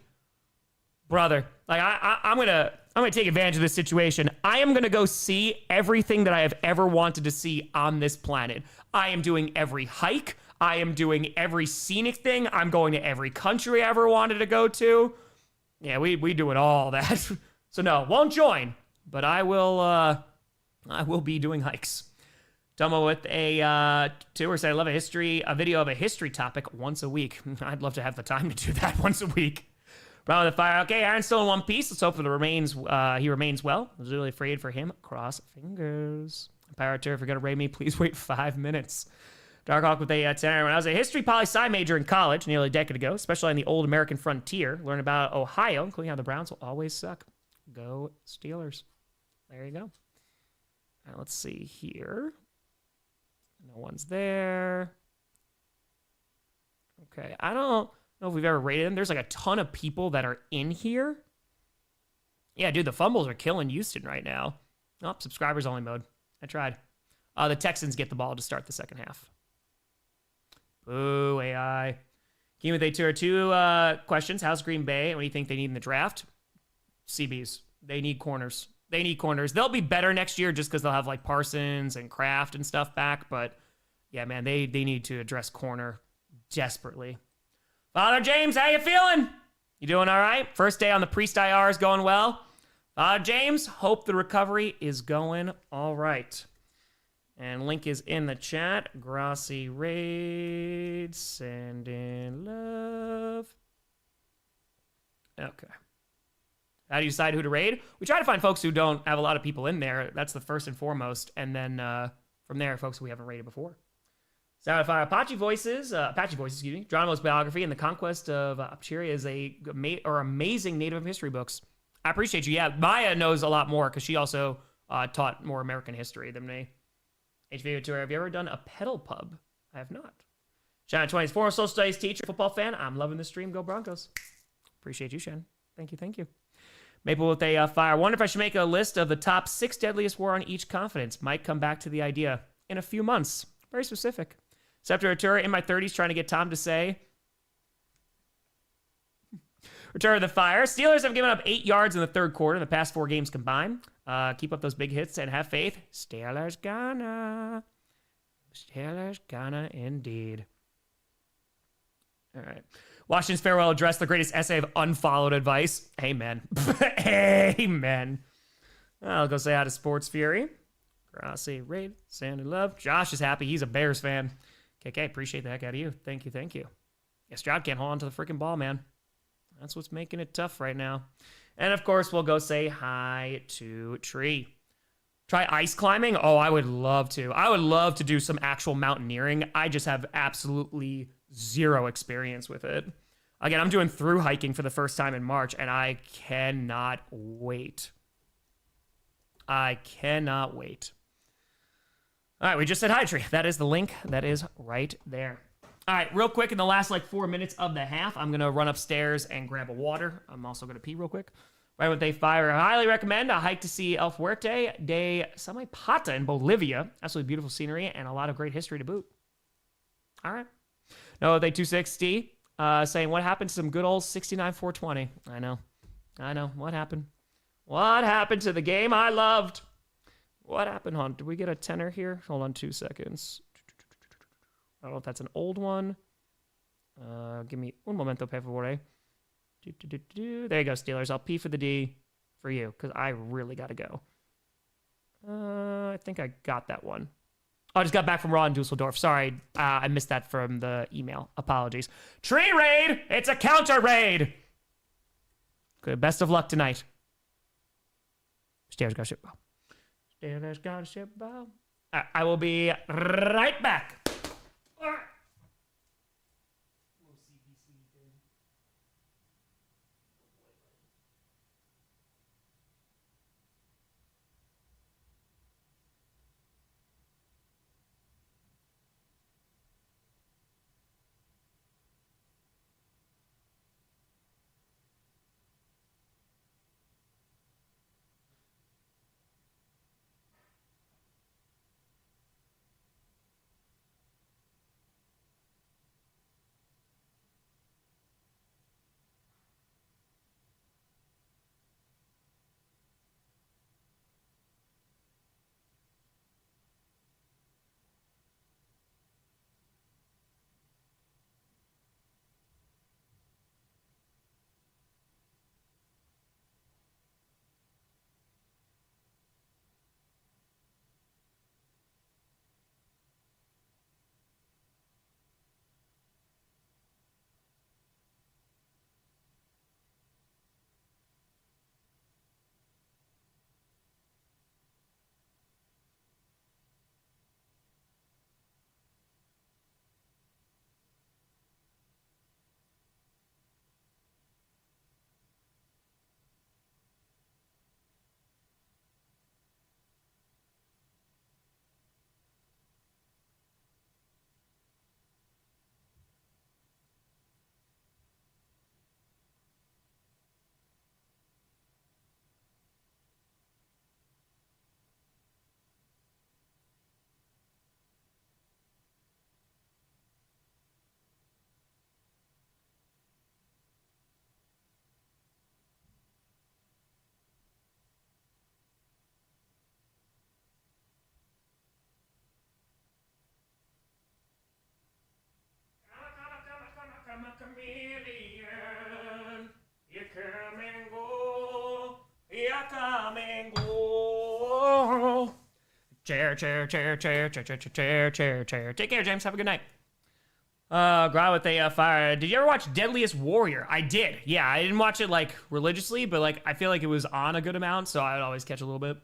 Speaker 2: Brother, like I'm gonna take advantage of this situation. I am gonna go see everything that I have ever wanted to see on this planet. I am doing every hike. I am doing every scenic thing. I'm going to every country I ever wanted to go to. Yeah, we doing all that. So no, won't join, but I will be doing hikes. Tomo with a tour said, I love a video of a history topic once a week. I'd love to have the time to do that once a week. Brown with the fire. Okay, Aaron's still in one piece. Let's hope he remains well. I was really afraid for him. Cross fingers. Pirate Tour, if you're going to raid me, please wait 5 minutes. Darkhawk with a 10. When I was a history poli-sci major in college nearly a decade ago, especially on the old American frontier, learned about Ohio, including how the Browns will always suck. Go Steelers. There you go. All right, let's see here. No one's there. Okay, I don't know if we've ever rated them. There's like a ton of people that are in here. Yeah, dude, the fumbles are killing Houston right now. Oh, subscribers only mode. I tried. The Texans get the ball to start the second half. Boo, AI. Keen with two questions. How's Green Bay? What do you think they need in the draft? CBs. They need corners. They'll be better next year just because they'll have like Parsons and Kraft and stuff back. But yeah, man, they need to address corner desperately. Father James, how you feeling? You doing all right? First day on the priest IR is going well. James, hope the recovery is going all right. And link is in the chat. Grossi raid, send in love. Okay. How do you decide who to raid? We try to find folks who don't have a lot of people in there. That's the first and foremost. And then from there, folks we haven't raided before. Soundify Apache Voices, excuse me. Geronimo's biography and the conquest of Apcheria is amazing native history books. I appreciate you. Yeah, Maya knows a lot more because she also taught more American history than me. HV Tour, have you ever done a pedal pub? I have not. Shannon 20's former social studies teacher, football fan. I'm loving the stream. Go Broncos. Appreciate you, Shannon. Thank you. Maple with a fire. Wonder if I should make a list of the top 6 deadliest war on each continent. Might come back to the idea in a few months. Very specific. Scepter Tour in my 30s trying to get Tom to say. Return of the Fire. Steelers have given up 8 yards in the third quarter in the past 4 games combined. Keep up those big hits and have faith. Steelers gonna indeed. All right. Washington's farewell address, the greatest essay of unfollowed advice. Amen. Amen. I'll go say hi to Sports Fury. Grossi, Raid, Sandy Love. Josh is happy. He's a Bears fan. KK, appreciate the heck out of you. Thank you. Yeah, Stroud can't hold on to the freaking ball, man. That's what's making it tough right now. And, of course, we'll go say hi to Tree. Try ice climbing? Oh, I would love to. I would love to do some actual mountaineering. I just have absolutely zero experience with it. Again, I'm doing through hiking for the first time in March, and I cannot wait. All right, we just said hi, Tree. That is the link. That is right there. All right, real quick, in the last 4 minutes of the half, I'm going to run upstairs and grab a water. I'm also going to pee real quick. Right when they fire, I highly recommend a hike to see El Fuerte de Samaipata in Bolivia. Absolutely beautiful scenery and a lot of great history to boot. All right. No, they 260 saying, what happened to some good old 69-420? I know. What happened? What happened to the game I loved? What happened, hon? Did we get a tenner here? Hold on 2 seconds. I don't know if that's an old one. Give me un momento, per favore. There you go, Steelers. I'll P for the D for you because I really got to go. I think I got that one. Oh, I just got back from Raw in Dusseldorf. Sorry, I missed that from the email. Apologies. Tree raid! It's a counter raid! Good. Best of luck tonight. Steelers got a ship ball. Steelers got a ship ball. I will be right back. Chair. Take care, James. Have a good night. Growl with a fire. Did you ever watch Deadliest Warrior? I did. Yeah, I didn't watch it like religiously, but like I feel like it was on a good amount, so I would always catch a little bit.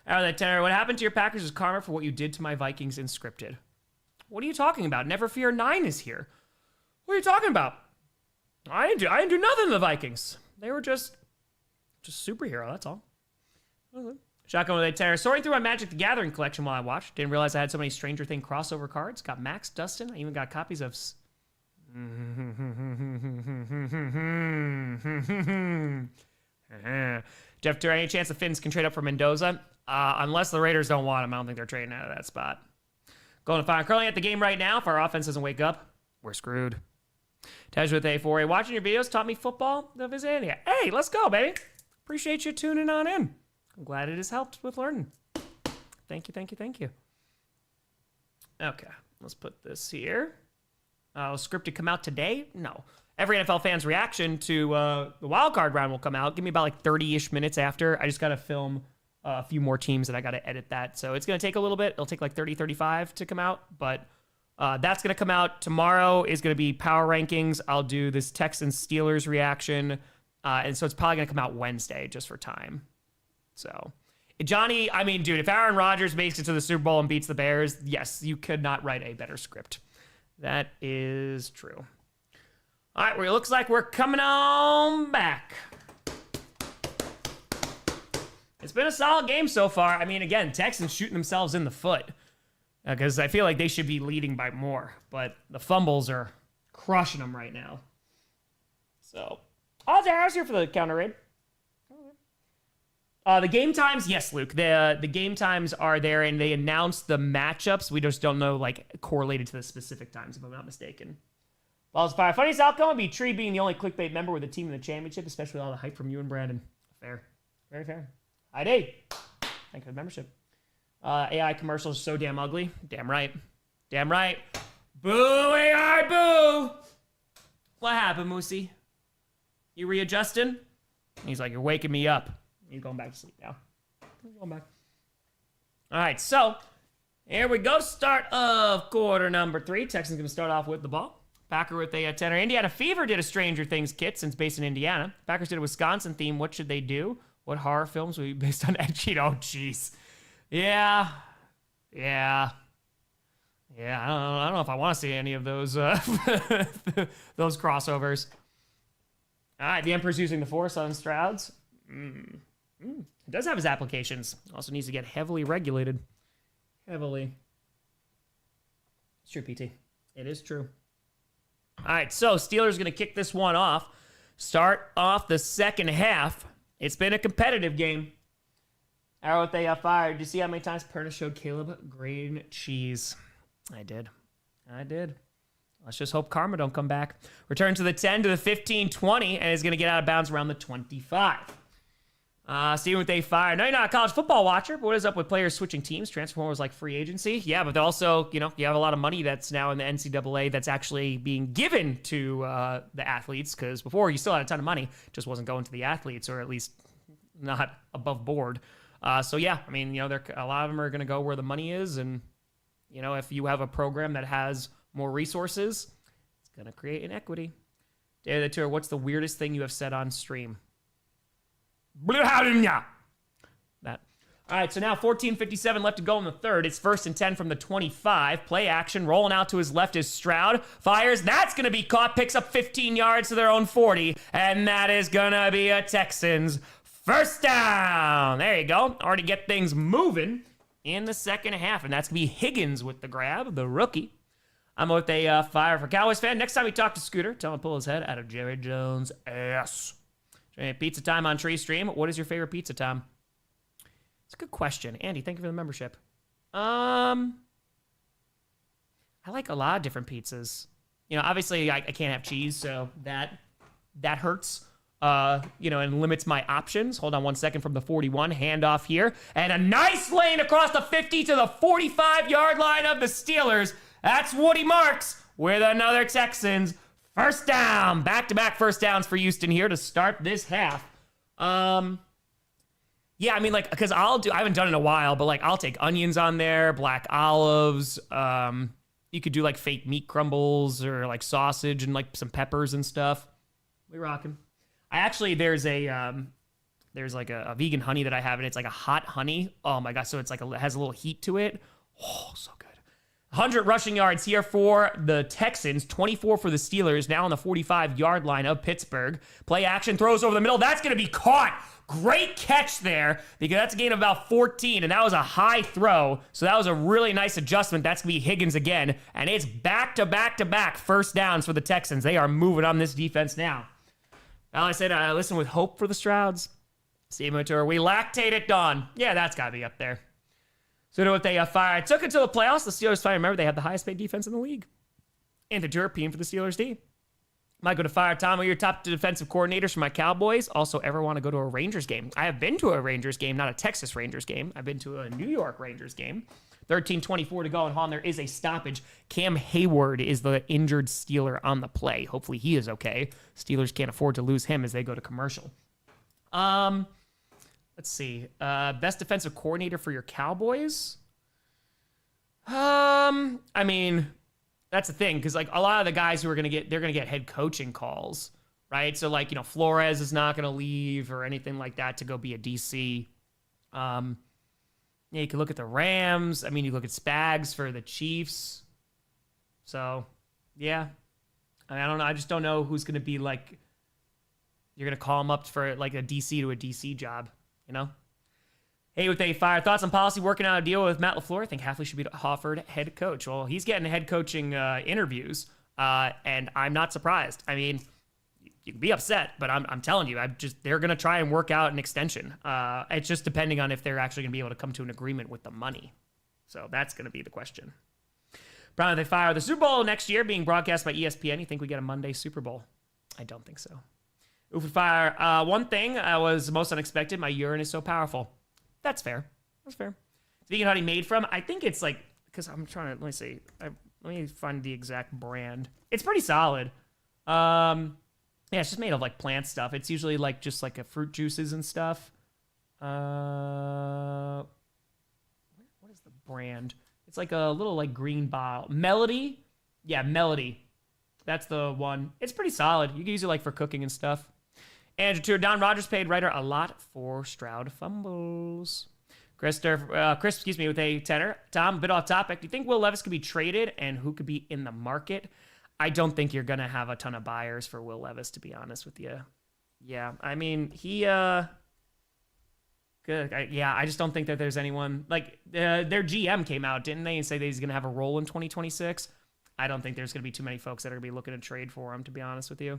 Speaker 2: That tenor. What happened to your Packers is karma for what you did to my Vikings in Scripted. What are you talking about? Never Fear 9 is here. What are you talking about? I didn't do nothing to the Vikings. They were just superhero. That's all. Shotgun with a tenor. Sorting through my Magic the Gathering collection while I watched. Didn't realize I had so many Stranger Thing crossover cards. Got Max, Dustin. I even got copies of... Jeff Tour, any chance the Finns can trade up for Mendoza? Unless the Raiders don't want him, I don't think they're trading out of that spot. Going to find curling at the game right now. If our offense doesn't wake up, we're screwed. Tej with A4A. Watching your videos taught me football. The visit India. Hey, let's go, baby. Appreciate you tuning on in. I'm glad it has helped with learning. Thank you. Okay, let's put this here. Scripted come out today? No. Every NFL fan's reaction to the wild card round will come out. Give me about like 30-ish minutes after. I just got to film a few more teams and I got to edit that. So it's going to take a little bit. It'll take like 30, 35 to come out. But that's going to come out tomorrow. Is going to be power rankings. I'll do this Texans-Steelers reaction. And so it's probably going to come out Wednesday just for time. So, Johnny, I mean, dude, if Aaron Rodgers makes it to the Super Bowl and beats the Bears, yes, you could not write a better script. That is true. All right, well, it looks like we're coming on back. It's been a solid game so far. I mean, again, Texans shooting themselves in the foot because I feel like they should be leading by more, but the fumbles are crushing them right now. So, odds are here for the counter raid. The game times, yes, Luke. The game times are there, and they announced the matchups. We just don't know, like, correlated to the specific times, if I'm not mistaken. Balls fire. Funniest outcome would be Tree being the only clickbait member with a team in the championship, especially with all the hype from you and Brandon. Fair. Very fair. ID. Thank you for the membership. AI commercials are so damn ugly. Damn right. Damn right. Boo, AI, boo! What happened, Moosey? You readjusting? He's like, you're waking me up. He's going back to sleep now. He's going back. All right, so here we go. Start of quarter number 3. Texans going to start off with the ball. Packer with a tenor. Indiana Fever did a Stranger Things kit since based in Indiana. Packers did a Wisconsin theme. What should they do? What horror films will be based on Ed Sheeran? Oh, jeez. Yeah. I don't know if I want to see any of those those crossovers. All right, the Emperor's using the Force on Stroud's. It does have his applications. Also needs to get heavily regulated. Heavily. It's true, PT. It is true. All right, so Steelers going to kick this one off. Start off the second half. It's been a competitive game. Arrow with a fire. Did you see how many times Perna showed Caleb green cheese? I did. Let's just hope karma don't come back. Return to the 10 to the 15, 20, and is going to get out of bounds around the 25. Steven with a fire. No, you're not a college football watcher, but what is up with players switching teams? Transformers like free agency? Yeah, but also, you have a lot of money that's now in the NCAA that's actually being given to the athletes, because before you still had a ton of money, just wasn't going to the athletes, or at least not above board. So yeah, I mean, a lot of them are going to go where the money is, and if you have a program that has more resources, it's going to create inequity. Day of the tour, what's the weirdest thing you have said on stream? That. All right, so now 14:57 left to go in the third. It's 1st and 10 from the 25. Play action. Rolling out to his left is Stroud. Fires. That's going to be caught. Picks up 15 yards to their own 40. And that is going to be a Texans first down. There you go. Already get things moving in the second half. And that's going to be Higgins with the grab, the rookie. I'm with a fire for Cowboys fan. Next time we talk to Scooter, tell him to pull his head out of Jerry Jones' ass. Pizza time on Tree Stream. What is your favorite pizza, Tom? It's a good question. Andy, thank you for the membership. I like a lot of different pizzas. Obviously I can't have cheese, so that hurts. And limits my options. Hold on one second from the 41. Handoff here. And a nice lane across the 50 to the 45-yard line of the Steelers. That's Woody Marks with another Texans first down. Back-to-back first downs for Houston here to start this half. Yeah, Yeah, I mean, like, because I haven't done it in a while, but like I'll take onions on there, black olives. You could do like fake meat crumbles or like sausage and like some peppers and stuff. We rocking. There's like a vegan honey that I have, and it's like a hot honey. Oh my gosh, so it's like it has a little heat to it. Oh, so good. 100 rushing yards here for the Texans, 24 for the Steelers, now on the 45-yard line of Pittsburgh. Play action, throws over the middle. That's going to be caught. Great catch there, because that's a gain of about 14, and that was a high throw, so that was a really nice adjustment. That's going to be Higgins again, and it's back-to-back first downs for the Texans. They are moving on this defense now. Well, I said I listen with hope for the Strouds. Steve Mature, we lactate at dawn. Yeah, that's got to be up there. So what they fired. Took it to the playoffs. The Steelers fired. Remember, they had the highest paid defense in the league. And the European for the Steelers D. Might go to fire. Tom, are your top defensive coordinators for my Cowboys? Also, ever want to go to a Rangers game? I have been to a Rangers game, not a Texas Rangers game. I've been to a New York Rangers game. 13:24 to go, and there is a stoppage. Cam Hayward is the injured Steeler on the play. Hopefully he is okay. Steelers can't afford to lose him as they go to commercial. Let's see. Best defensive coordinator for your Cowboys? I mean, that's the thing, because like a lot of the guys who are they're gonna get head coaching calls, right? So like, Flores is not gonna leave or anything like that to go be a DC. Yeah, you can look at the Rams. I mean, you look at Spags for the Chiefs. So, yeah. I don't know. I just don't know who's gonna be like. You're gonna call him up for like a DC to a DC job, Hey, with a fire thoughts on policy working out a deal with Matt LaFleur. I think Hafley should be offered head coach. Well, he's getting head coaching interviews, and I'm not surprised. I mean, you can be upset, but I'm telling you, they're gonna try and work out an extension. It's just depending on if they're actually gonna be able to come to an agreement with the money. So that's gonna be the question. Brown, they fire the Super Bowl next year being broadcast by ESPN. You think we get a Monday Super Bowl? I don't think so. Oof and fire. One thing was most unexpected. My urine is so powerful. That's fair. That's fair. Vegan honey made from, I think it's like, because I'm trying to, let me see. Let me find the exact brand. It's pretty solid. Yeah, it's just made of like plant stuff. It's usually like just like a fruit juices and stuff. What is the brand? It's like a little like green bottle. Melody? Yeah, Melody. That's the one. It's pretty solid. You can use it like for cooking and stuff. Andrew, Don Rodgers paid writer a lot for Stroud fumbles. Chris, with a tenor. Tom, a bit off topic. Do you think Will Levis could be traded, and who could be in the market? I don't think you're going to have a ton of buyers for Will Levis, to be honest with you. Yeah, I mean, he... Good. I just don't think that there's anyone... Like, their GM came out, didn't they, and say that he's going to have a role in 2026? I don't think there's going to be too many folks that are going to be looking to trade for him, to be honest with you.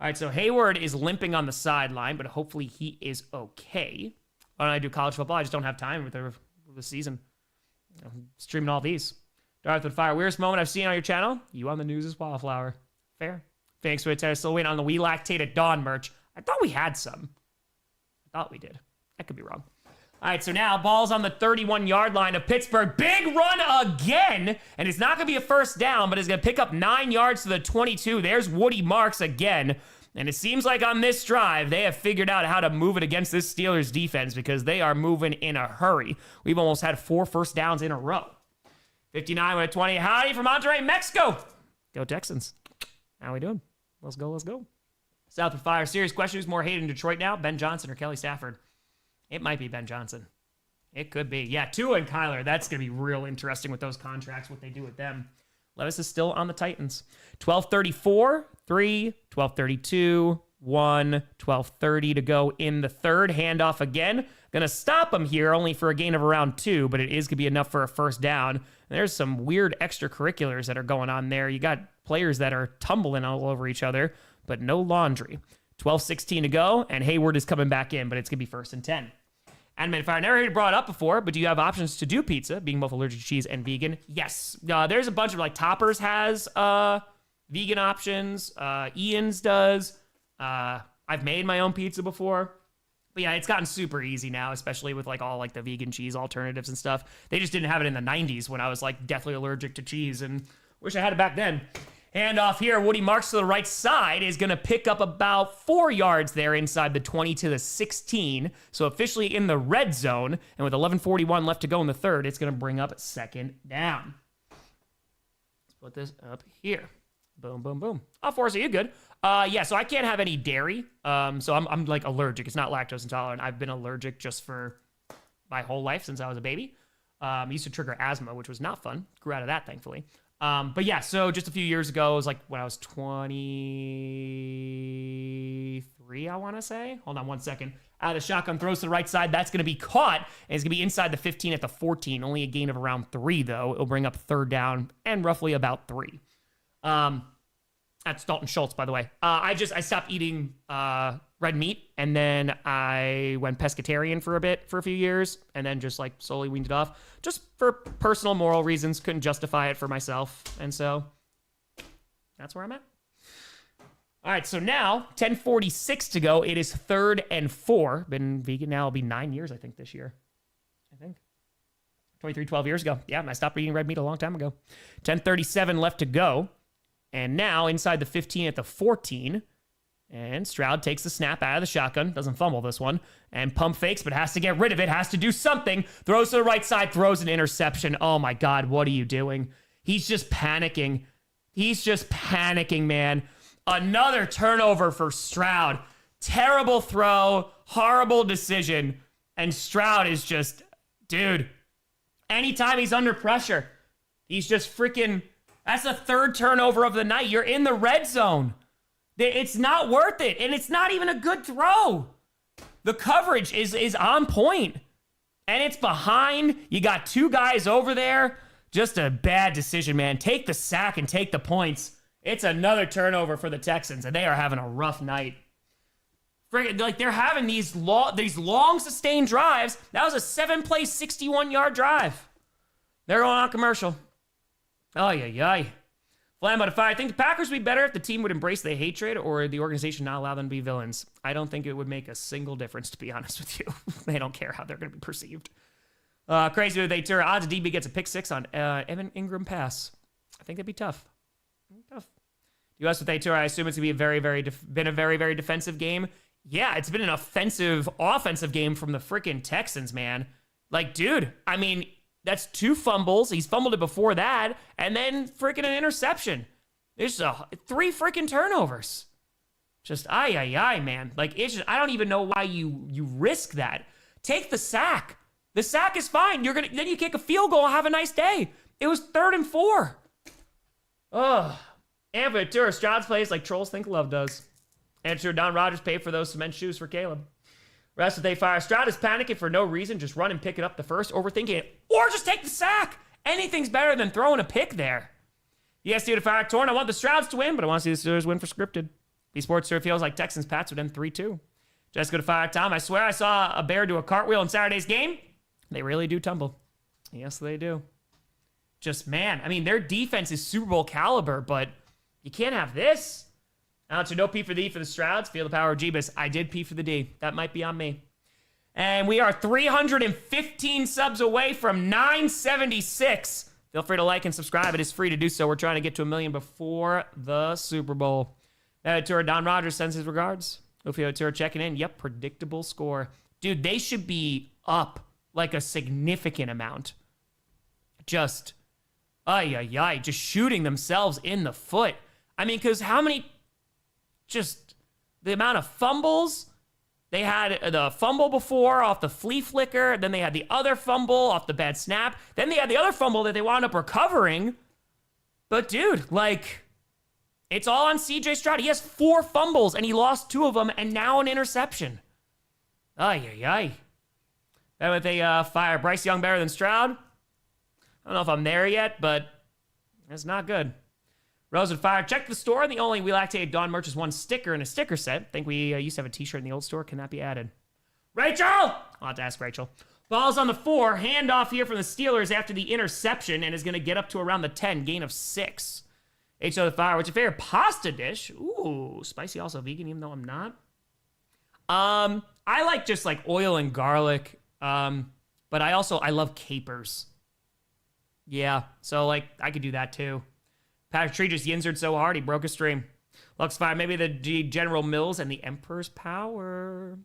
Speaker 2: All right, so Hayward is limping on the sideline, but hopefully he is okay. Why don't I do college football? I just don't have time with the season. I'm streaming all these. Darth with fire. Weirdest moment I've seen on your channel? You on the news as Wildflower. Fair. Thanks for it. Still waiting on the We Lactate at Dawn merch. I thought we had some. I thought we did. I could be wrong. All right, so now ball's on the 31-yard line of Pittsburgh. Big run again, and it's not going to be a first down, but it's going to pick up 9 yards to the 22. There's Woody Marks again, and it seems like on this drive, they have figured out how to move it against this Steelers defense because they are moving in a hurry. We've almost had 4 first downs in a row. 59 with a 20. Howdy from Monterrey, Mexico. Go Texans. How we doing? Let's go. South of Fire. Serious question. Who's more hated in Detroit now, Ben Johnson or Kelly Stafford? It might be Ben Johnson. It could be. Yeah, Tua and Kyler. That's going to be real interesting with those contracts, what they do with them. Levis is still on the Titans. 12:34, 3, 12:32, 1, 12:30 to go in the third. Handoff again. Going to stop him here only for a gain of around 2, but it is going to be enough for a first down. And there's some weird extracurriculars that are going on there. You got players that are tumbling all over each other, but no laundry. 12:16 to go, and Hayward is coming back in, but it's going to be 1st and 10. Animated Fire, never heard it brought up before, but do you have options to do pizza, being both allergic to cheese and vegan? Yes. There's a bunch of, like, Toppers has vegan options. Ian's does. I've made my own pizza before. But yeah, it's gotten super easy now, especially with, like, all, like, the vegan cheese alternatives and stuff. They just didn't have it in the 90s when I was, like, deathly allergic to cheese, and wish I had it back then. Handoff here. Woody marks to the right side, is going to pick up about 4 yards there inside the 20 to the 16. So officially in the red zone. And with 11:41 left to go in the third, it's going to bring up 2nd down. Let's put this up here. Boom, boom, boom. Oh, Forrest, are you good? Yeah, so I can't have any dairy. So I'm like allergic. It's not lactose intolerant. I've been allergic just for my whole life since I was a baby. Used to trigger asthma, which was not fun. Grew out of that, thankfully. But yeah, so just a few years ago, it was like when I was 23, I want to say. Hold on one second. Out of the shotgun, throws to the right side. That's going to be caught, and it's going to be inside the 15 at the 14. Only a gain of around 3, though. It'll bring up 3rd down and roughly about 3. That's Dalton Schultz, by the way. I stopped eating red meat, and then I went pescatarian for a few years, and then just like slowly weaned it off, just for personal moral reasons. Couldn't justify it for myself, and so that's where I'm at. All right, so now 10:46 to go. It is 3rd and 4. Been vegan now. It'll be 9 years, I think, this year. 12 years ago. Yeah, I stopped eating red meat a long time ago. 10:37 left to go. And now inside the 15 at the 14. And Stroud takes the snap out of the shotgun. Doesn't fumble this one. And pump fakes, but has to get rid of it. Has to do something. Throws to the right side. Throws an interception. Oh my God, what are you doing? He's just panicking. He's just panicking, man. Another turnover for Stroud. Terrible throw. Horrible decision. And Stroud is just, dude, anytime he's under pressure, he's just freaking... That's the 3rd turnover of the night. You're in the red zone. It's not worth it, and it's not even a good throw. The coverage is on point, and it's behind. You got 2 guys over there. Just a bad decision, man. Take the sack and take the points. It's another turnover for the Texans, and they are having a rough night. Like, they're having these long sustained drives. That was a 7-play, 61-yard drive. They're going on commercial. Oh, yeah. Flambo to fire. I think the Packers would be better if the team would embrace the hatred or the organization not allow them to be villains. I don't think it would make a single difference, to be honest with you. They don't care how they're going to be perceived. Crazy with Atura. Odds DB gets a pick 6 on Evan Ingram pass. I think that'd be tough. US with Atura, I assume it's going to be a very defensive game. Yeah, it's been an offensive game from the freaking Texans, man. Like, dude, I mean... That's 2 fumbles. He's fumbled it before that. And then freaking an interception. There's 3 freaking turnovers. Just, man. Like, it's just, I don't even know why you risk that. Take the sack. The sack is fine. Then you kick a field goal and have a nice day. It was 3rd and 4. Ugh. And for Ventura, Stroud's plays like trolls think love does. And sure, Don Rodgers paid for those cement shoes for Caleb. Rest of the day fire. Stroud is panicking for no reason. Just run and pick it up the first, overthinking it. Or just take the sack. Anything's better than throwing a pick there. Yes, dude, to fire torn. I want the Strouds to win, but I want to see the Steelers win for scripted. B-Sports sure feels like Texans Pats would end 3-2. Jessica to fire Tom. I swear I saw a bear do a cartwheel in Saturday's game. They really do tumble. Yes, they do. Just, man, I mean, their defense is Super Bowl caliber, but you can't have this. Now, to no P for the D for the Strouds. Feel the power of Jeebus. I did P for the D. That might be on me. And we are 315 subs away from 976. Feel free to like and subscribe. It is free to do so. We're trying to get to 1 million before the Super Bowl. Tour Don Rodgers sends his regards. Ufio Tour checking in. Yep, predictable score. Dude, they should be up like a significant amount. Just, just shooting themselves in the foot. I mean, because how many... Just the amount of fumbles. They had the fumble before off the flea flicker. Then they had the other fumble off the bad snap. Then they had the other fumble that they wound up recovering. But dude, like, it's all on CJ Stroud. He has 4 fumbles and he lost 2 of them and now an interception. Then with a fire Bryce Young better than Stroud. I don't know if I'm there yet, but it's not good. Rose and Fire. Check the store. The only We Lactate Dawn merch is 1 sticker in a sticker set. I think we used to have a t-shirt in the old store. Can that be added? Rachel! I'll have to ask Rachel. Ball's on the 4. Handoff here from the Steelers after the interception and is going to get up to around the 10. Gain of 6. HO the Fire. What's your favorite pasta dish? Ooh, spicy also vegan, even though I'm not. I like just like oil and garlic. But I love capers. Yeah, so like I could do that too. Patrick Tree just yinzered so hard, he broke a stream. Looks fine. Maybe the General Mills and the Emperor's Power.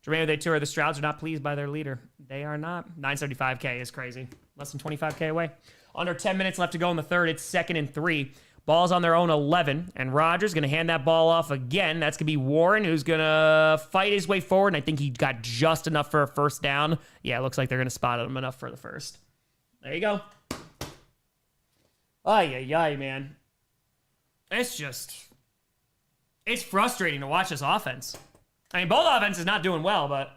Speaker 2: Jermaine, they tour. The Strouds are not pleased by their leader. They are not. 975K is crazy. Less than 25K away. Under 10 minutes left to go in the third. It's 2nd and 3. Ball's on their own 11. And Rodgers going to hand that ball off again. That's going to be Warren, who's going to fight his way forward. And I think he got just enough for a first down. Yeah, it looks like they're going to spot him enough for the first. There you go. Ay, man. It's frustrating to watch this offense. I mean, both offenses not doing well, but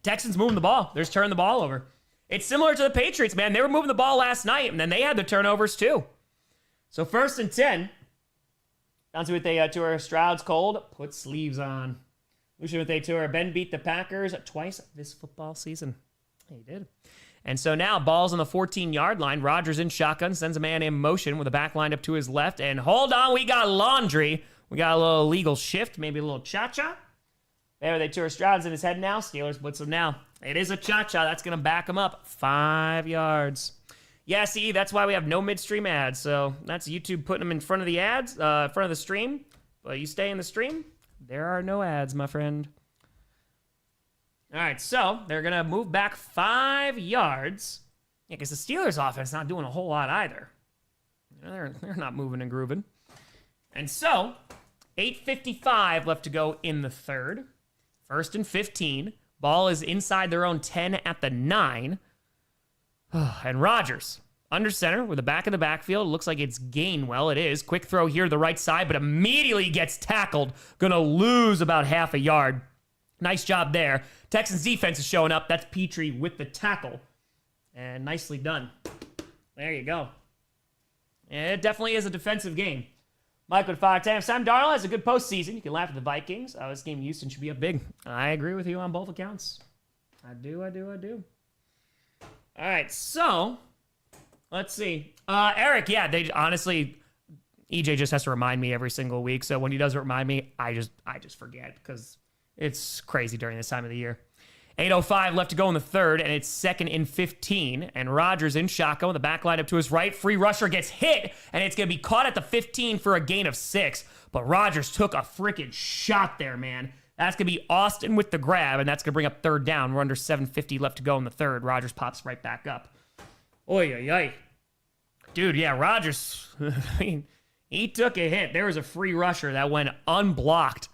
Speaker 2: Texans moving the ball. They're just turning the ball over. It's similar to the Patriots, man. They were moving the ball last night, and then they had the turnovers too. So 1st and 10. Down to it, they tour. Stroud's cold. Put sleeves on. Lucian with a tour. Ben beat the Packers twice this football season. He did. And so now, ball's on the 14-yard line. Rodgers in shotgun, sends a man in motion with a back lined up to his left. And hold on, we got laundry. We got a little illegal shift, maybe a little cha-cha. There, they tour. Stroud's in his head now. Steelers blitz him now. It is a cha-cha. That's going to back him up 5 yards. Yeah, see, that's why we have no midstream ads. So that's YouTube putting them in front of the ads, in front of the stream. But you stay in the stream, there are no ads, my friend. All right, so they're going to move back 5 yards. Yeah, because the Steelers' offense is not doing a whole lot either. They're not moving and grooving. And so, 8:55 left to go in the third. 1st and 15. Ball is inside their own 10 at the 9. And Rodgers, under center with the back of the backfield. Looks like it's Gainwell. It is. Quick throw here to the right side, but immediately gets tackled. Going to lose about half a yard. Nice job there. Texans defense is showing up. That's Petrie with the tackle. And nicely done. There you go. And it definitely is a defensive game. Mike with 510. Sam Darnold has a good postseason. You can laugh at the Vikings. This game, Houston should be up big. I agree with you on both accounts. I do. All right, so let's see. Eric, yeah, they honestly, EJ just has to remind me every single week. So when he doesn't remind me, I just forget because it's crazy during this time of the year. 8:05 left to go in the third, and it's 2nd and 15. And Rodgers in shotgun with the back line up to his right. Free rusher gets hit, and it's going to be caught at the 15 for a gain of 6. But Rodgers took a freaking shot there, man. That's going to be Austin with the grab, and that's going to bring up 3rd down. We're under 7:50 left to go in the third. Rodgers pops right back up. Oy. Dude, yeah, Rodgers, I mean, he took a hit. There was a free rusher that went unblocked.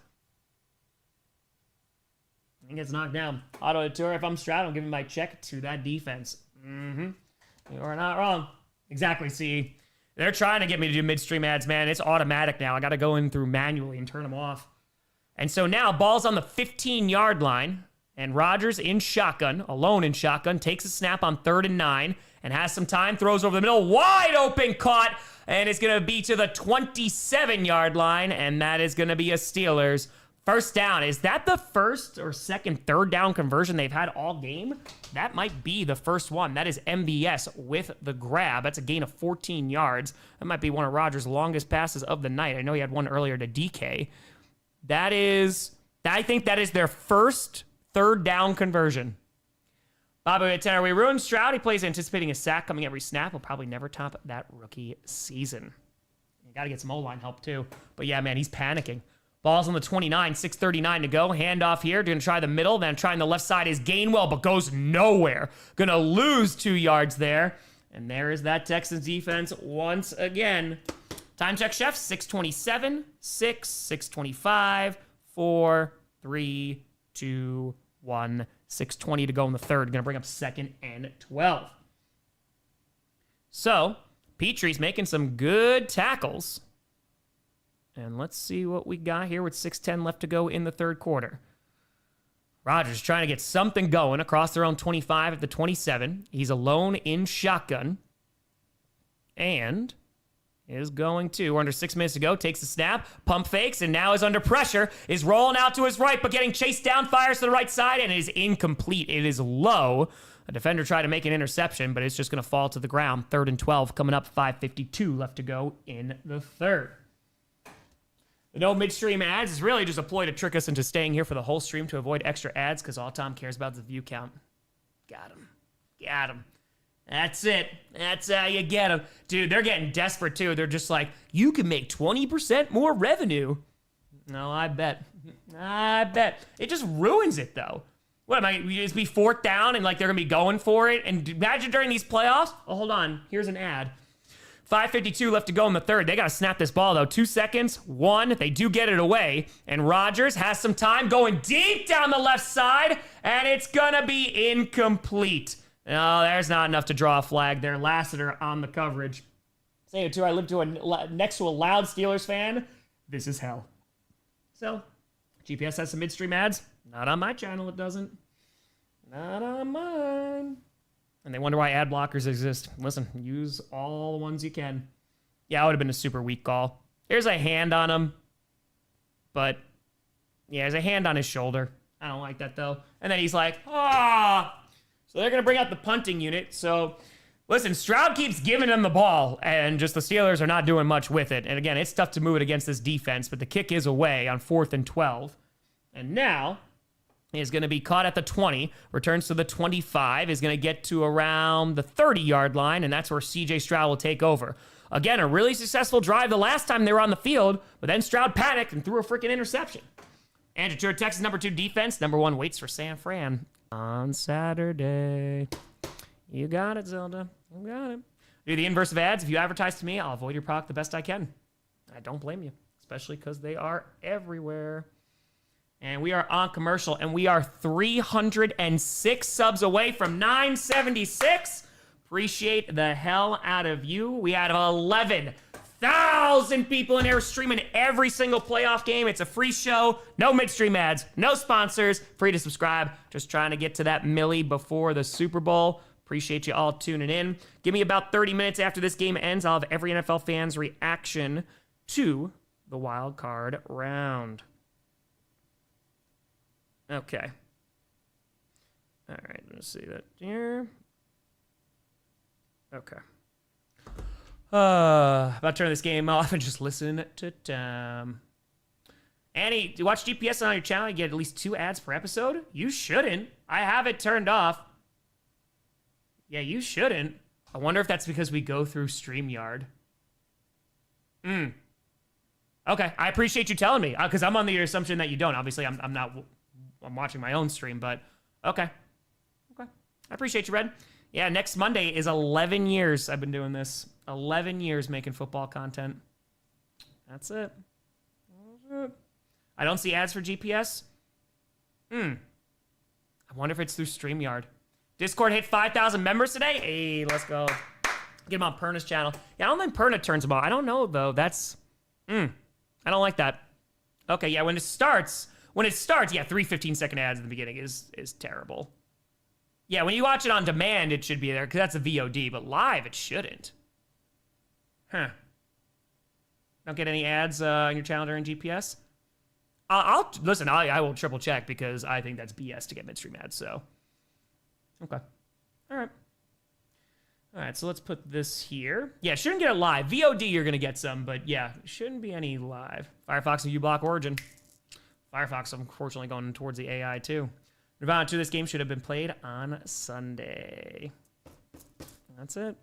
Speaker 2: He gets knocked down. Auto tour. If I'm Stroud, I'm giving my check to that defense. You are not wrong. Exactly, see. They're trying to get me to do midstream ads, man. It's automatic now. I got to go in through manually and turn them off. And so now, ball's on the 15-yard line, and Rodgers in shotgun, alone in shotgun, takes a snap on 3rd and 9, and has some time, throws over the middle, wide open, caught, and it's going to be to the 27-yard line, and that is going to be a Steelers first down. Is that the first or second 3rd down conversion they've had all game? That might be the first one. That is MBS with the grab. That's a gain of 14 yards. That might be one of Rodgers' longest passes of the night. I know he had one earlier to DK. I think that is their first 3rd down conversion. Bobby at 10. We ruined Stroud. He plays anticipating a sack coming every snap. He'll probably never top that rookie season. You got to get some O-line help too. But yeah, man, he's panicking. Ball's on the 29, 6:39 to go. Handoff here. Going to try the middle. Then trying the left side is Gainwell, but goes nowhere. Going to lose 2 yards there. And there is that Texans defense once again. Time check, chef. 6:27, 6:25, 4, 3, 2, 1. 6:20 to go in the third. Going to bring up 2nd and 12. So, Petrie's making some good tackles. And let's see what we got here with 6:10 left to go in the third quarter. Rodgers trying to get something going across their own 25 at the 27. He's alone in shotgun. And is going to, we're under 6 minutes to go, takes the snap, pump fakes, and now is under pressure, is rolling out to his right, but getting chased down, fires to the right side, and it is incomplete. It is low. A defender tried to make an interception, but it's just going to fall to the ground. 3rd and 12 coming up, 5:52 left to go in the third. The no midstream ads is really just a ploy to trick us into staying here for the whole stream to avoid extra ads because all Tom cares about is the view count. Got him. That's it. That's how you get them. Dude, they're getting desperate too. They're just like, you can make 20% more revenue. No, I bet. It just ruins it though. What am I, you just be fourth down and like they're gonna be going for it? And imagine during these playoffs. Oh, hold on. Here's an ad. 5:52 left to go in the third. They got to snap this ball, though. 2 seconds. 1. They do get it away. And Rodgers has some time going deep down the left side. And it's going to be incomplete. No, there's not enough to draw a flag there. Lassiter on the coverage. Say it too. I live next to a loud Steelers fan. This is hell. So, GPS has some midstream ads. Not on my channel, it doesn't. Not on mine. And they wonder why ad blockers exist. Listen, use all the ones you can. Yeah, it would have been a super weak call. Here's a hand on him. But, yeah, there's a hand on his shoulder. I don't like that, though. And then he's like, ah! So they're going to bring out the punting unit. So, listen, Stroud keeps giving them the ball, and just the Steelers are not doing much with it. And again, it's tough to move it against this defense, but the kick is away on 4th and 12. And now is going to be caught at the 20, returns to the 25, is going to get to around the 30-yard line, and that's where C.J. Stroud will take over. Again, a really successful drive the last time they were on the field, but then Stroud panicked and threw a freaking interception. And Texas number 2 defense, number 1 waits for San Fran on Saturday. You got it, Zelda. You got it. Do the inverse of ads. If you advertise to me, I'll avoid your product the best I can. I don't blame you, especially because they are everywhere. And we are on commercial, and we are 306 subs away from 976. Appreciate the hell out of you. We had 11,000 people in here streaming every single playoff game. It's a free show. No midstream ads. No sponsors. Free to subscribe. Just trying to get to that milli before the Super Bowl. Appreciate you all tuning in. Give me about 30 minutes after this game ends. I'll have every NFL fan's reaction to the wild card round. Okay. All right, let's see that here. Okay. About to turn this game off and just listen to Tom. Annie, do you watch GPS on your channel? You get at least 2 ads per episode? You shouldn't. I have it turned off. Yeah, you shouldn't. I wonder if that's because we go through StreamYard. Okay, I appreciate you telling me, because I'm on the assumption that you don't. Obviously, I'm watching my own stream, but okay. I appreciate you, Red. Yeah, next Monday is 11 years I've been doing this. 11 years making football content. That's it. I don't see ads for GPS. I wonder if it's through StreamYard. Discord hit 5,000 members today. Hey, let's go. Get him on Perna's channel. Yeah, I don't think Perna turns them on. I don't know, though. That's... I don't like that. Okay, yeah, when it starts, yeah, 3 15-second ads in the beginning is terrible. Yeah, when you watch it on demand, it should be there, because that's a VOD, but live, it shouldn't. Don't get any ads on your channel during GPS? Listen, I will triple check, because I think that's BS to get midstream ads, so. Okay. All right, so let's put this here. Yeah, shouldn't get it live. VOD, you're going to get some, but yeah, shouldn't be any live. Firefox and uBlock Origin. Firefox, unfortunately, going towards the AI, too. Nirvana 2, this game should have been played on Sunday. That's it.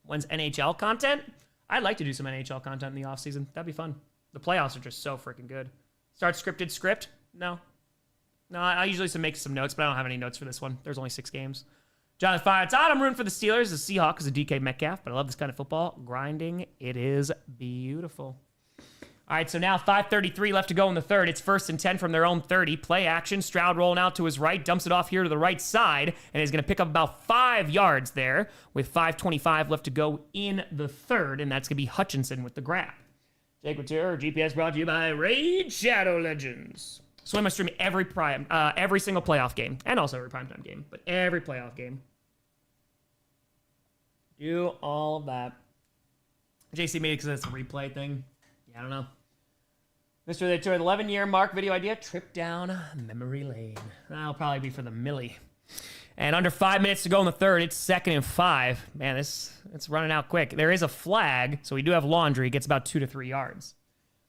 Speaker 2: When's NHL content? I'd like to do some NHL content in the offseason. That'd be fun. The playoffs are just so freaking good. Start scripted script? No. No, I usually make some notes, but I don't have any notes for this one. There's only 6 games. Jonathan Fire, it's odd. I'm rooting for the Steelers. The Seahawks is a DK Metcalf, but I love this kind of football. Grinding, it is beautiful. All right, so now 5:33 left to go in the third. It's 1st and 10 from their own 30. Play action. Stroud rolling out to his right, dumps it off here to the right side, and is going to pick up about 5 yards there with 5:25 left to go in the third, and that's going to be Hutchinson with the grab. Jake Couture, GPS brought to you by Raid Shadow Legends. So I'm going to stream every single playoff game, and also every primetime game, but every playoff game. Do all of that. JC made it because it's a replay thing. I don't know. Mr. They took 11-year mark video idea. Trip down memory lane. That'll probably be for the millie. And under 5 minutes to go in the third, it's 2nd and 5. Man, it's running out quick. There is a flag, so we do have laundry. It gets about 2 to 3 yards.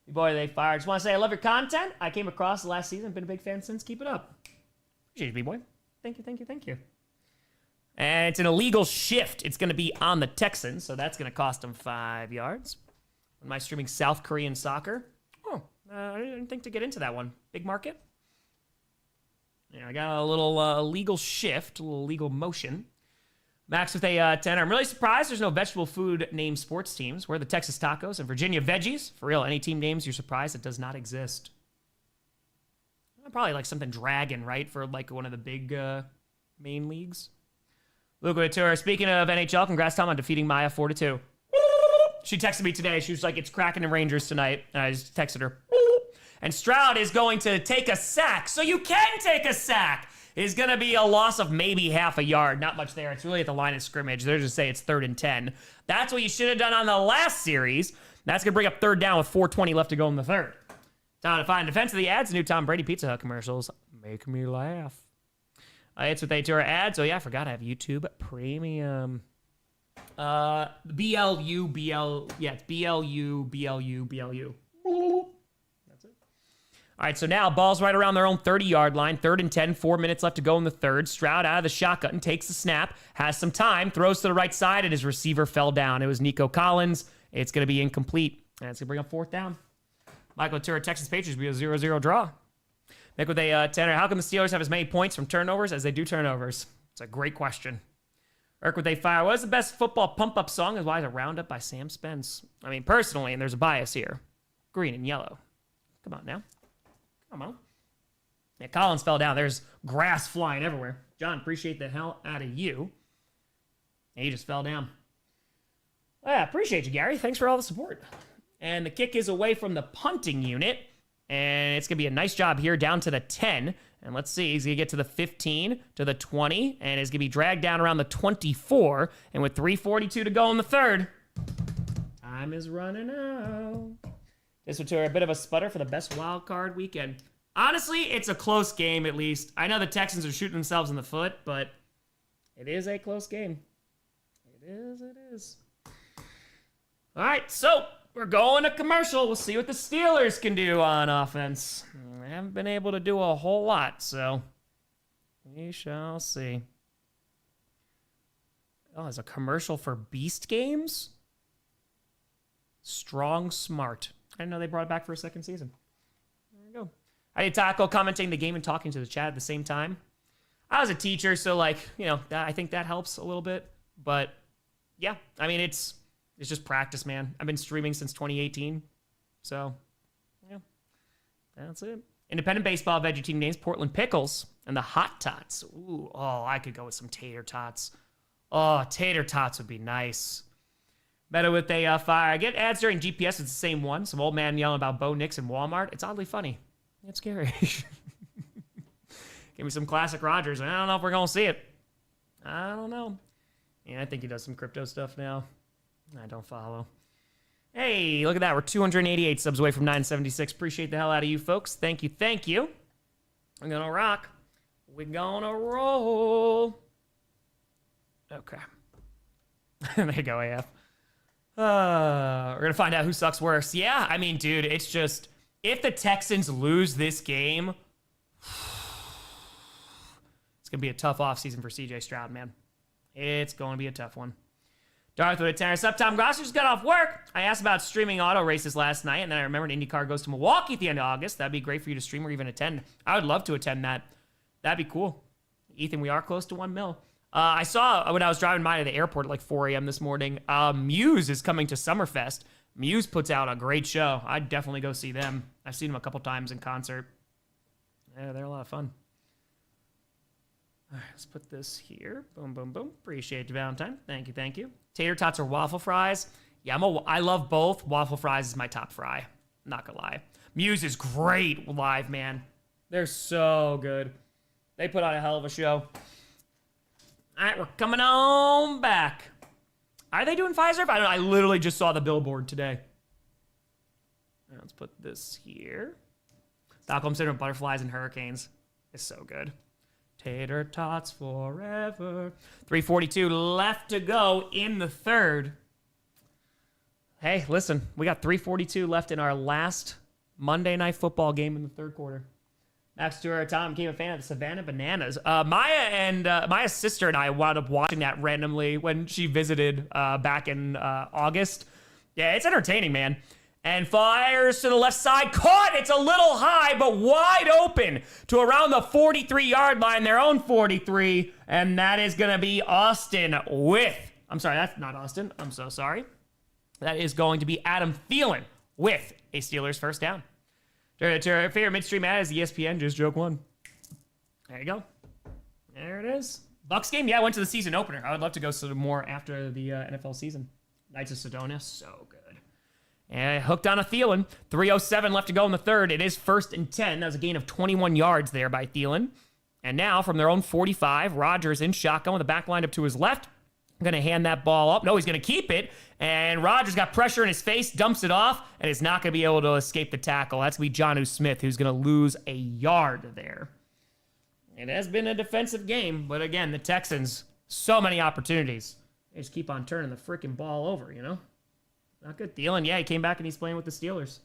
Speaker 2: Boy, they fired. Just want to say I love your content. I came across last season. Been a big fan since. Keep it up. Appreciate you, B-boy. Thank you. And it's an illegal shift. It's going to be on the Texans, so that's going to cost them 5 yards. Am I streaming South Korean soccer? Oh, I didn't think to get into that one. Big market? Yeah, I got a little illegal shift, a little illegal motion. Max with a 10. I'm really surprised there's no vegetable food named sports teams. We're the Texas Tacos and Virginia Veggies. For real, any team names you're surprised it does not exist. Probably like something Dragon, right? For like one of the big main leagues. Luca Tour. Speaking of NHL, congrats Tom on defeating Maya 4-2. She texted me today. She was like, it's Kraken and Rangers tonight. And I just texted her. And Stroud is going to take a sack. So you can take a sack. It's going to be a loss of maybe half a yard. Not much there. It's really at the line of scrimmage. They're just say it's 3rd and 10. That's what you should have done on the last series. That's going to bring up 3rd down with 4:20 left to go in the 3rd. Time to find defense of the ads. New Tom Brady Pizza Hut commercials. Make me laugh. It's with a tour ad. So yeah, I forgot I have YouTube Premium. BLU. Yeah, it's BLU. That's it. All right, so now ball's right around their own 30-yard line. 3rd and 10, 4 minutes left to go in the 3rd. Stroud out of the shotgun, takes the snap, has some time, throws to the right side, and his receiver fell down. It was Nico Collins. It's going to be incomplete. And it's going to bring up 4th down. Michael Tura, Texas Patriots be a 0-0 draw. Nick with a 10. How come the Steelers have as many points from turnovers as they do turnovers? It's a great question. Irk with a fire. What is the best football pump-up song? Is why is it Roundup by Sam Spence? I mean, personally, and there's a bias here. Green and yellow. Come on now. Come on. Yeah, Collins fell down. There's grass flying everywhere. John, appreciate the hell out of you. And he just fell down. Yeah, appreciate you, Gary. Thanks for all the support. And the kick is away from the punting unit. And it's going to be a nice job here down to the 10. And let's see, he's going to get to the 15, to the 20, and is going to be dragged down around the 24. And with 3:42 to go in the 3rd, time is running out. This would a bit of a sputter for the best wild card weekend. Honestly, it's a close game at least. I know the Texans are shooting themselves in the foot, but it is a close game. It is. All right, so we're going to commercial. We'll see what the Steelers can do on offense. They haven't been able to do a whole lot, so we shall see. Oh, there's a commercial for Beast Games? Strong Smart. I didn't know they brought it back for a 2nd season. There we go. I did Taco commenting the game and talking to the chat at the same time. I was a teacher, so I think that helps a little bit. But yeah, I mean, it's just practice, man. I've been streaming since 2018. So, yeah, that's it. Independent baseball veggie team names, Portland Pickles and the Hot Tots. Ooh, I could go with some tater tots. Oh, tater tots would be nice. Better with a fire. I get ads during GPS. It's the same one. Some old man yelling about Bo Nix in Walmart. It's oddly funny. It's scary. Give me some classic Rodgers. I don't know if we're going to see it. I don't know. Yeah, I think he does some crypto stuff now. I don't follow. Hey, look at that. We're 288 subs away from 976. Appreciate the hell out of you folks. Thank you. I'm going to rock. We're going to roll. Okay. There you go, AF. We're going to find out who sucks worse. Yeah, I mean, dude, it's just, if the Texans lose this game, it's going to be a tough offseason for CJ Stroud, man. It's going to be a tough one. Darth with a 10. Sup, Tom Grossi just got off work. I asked about streaming auto races last night, and then I remembered IndyCar goes to Milwaukee at the end of August. That'd be great for you to stream or even attend. I would love to attend that. That'd be cool. Ethan, we are close to 1 mil. I saw when I was driving by to the airport at like 4 a.m. this morning, Muse is coming to Summerfest. Muse puts out a great show. I'd definitely go see them. I've seen them a couple times in concert. Yeah, they're a lot of fun. All right, let's put this here. Boom, boom, boom. Appreciate you, Valentine. Thank you. Tater tots or waffle fries? Yeah, I love both. Waffle fries is my top fry. Not gonna lie. Muse is great live, man. They're so good. They put on a hell of a show. All right, we're coming on back. Are they doing Pfizer? I literally just saw the billboard today. All right, let's put this here. Stockholm Syndrome, butterflies, and hurricanes. It's so good. Tater tots forever. 3:42 left to go in the 3rd. Hey, listen, we got 3:42 left in our last Monday Night Football game in the 3rd quarter. Max Stewart, Tom became a fan of the Savannah Bananas. Maya's sister and I wound up watching that randomly when she visited back in August. Yeah, it's entertaining, man. And fires to the left side. Caught! It's a little high, but wide open to around the 43-yard line, their own 43. And that is going to be Austin with... I'm sorry, that's not Austin. I'm so sorry. That is going to be Adam Thielen with a Steelers first down. To our favorite midstream ad is ESPN, just joke one. There you go. There it is. Bucks game? Yeah, I went to the season opener. I would love to go some more after the NFL season. Knights of Sedona, so good. And hooked on a Thielen. 3:07 left to go in the third. It is 1st and 10. That was a gain of 21 yards there by Thielen. And now from their own 45, Rodgers in shotgun with the back line up to his left. Going to hand that ball up. No, he's going to keep it. And Rodgers got pressure in his face, dumps it off, and is not going to be able to escape the tackle. That's going to be Jonnu Smith, who's going to lose a yard there. It has been a defensive game, but again, the Texans, so many opportunities. They just keep on turning the freaking ball over, you know? Not good. Thielen, yeah, he came back and he's playing with the Steelers.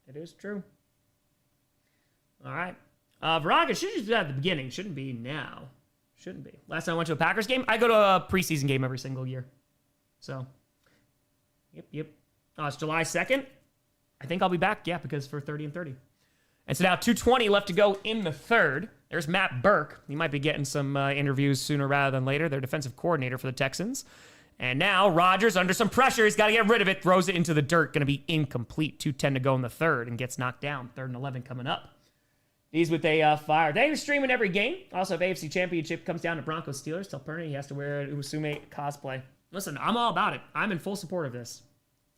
Speaker 2: It is true. All right. Veraga should just be at the beginning. Shouldn't be now. Shouldn't be. Last time I went to a Packers game, I go to a preseason game every single year. So, yep. Oh, it's July 2nd. I think I'll be back, yeah, because for 30 and 30. And so now 2:20 left to go in the third. There's Matt Burke. He might be getting some interviews sooner rather than later. Their defensive coordinator for the Texans. And now Rodgers, under some pressure, he's got to get rid of it, throws it into the dirt. Going to be incomplete. 2:10 to go in the third and gets knocked down. 3rd and 11 coming up. These with a fire. They are streaming every game. Also, if AFC Championship comes down to Broncos Steelers, tell Perny he has to wear an Usume cosplay. Listen, I'm all about it. I'm in full support of this.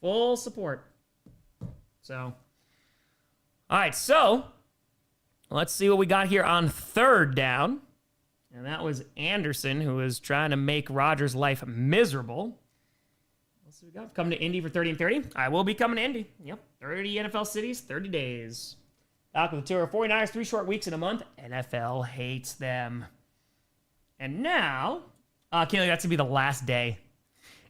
Speaker 2: Full support. So, all right, so let's see what we got here on 3rd down. And that was Anderson, who was trying to make Rodgers' life miserable. Let's see what we got. Coming to Indy for 30 and 30. I will be coming to Indy. Yep, 30 NFL cities, 30 days. Back with the tour. 49ers, 3 short weeks in a month. NFL hates them. And now, Kaylee, that's going to be the last day.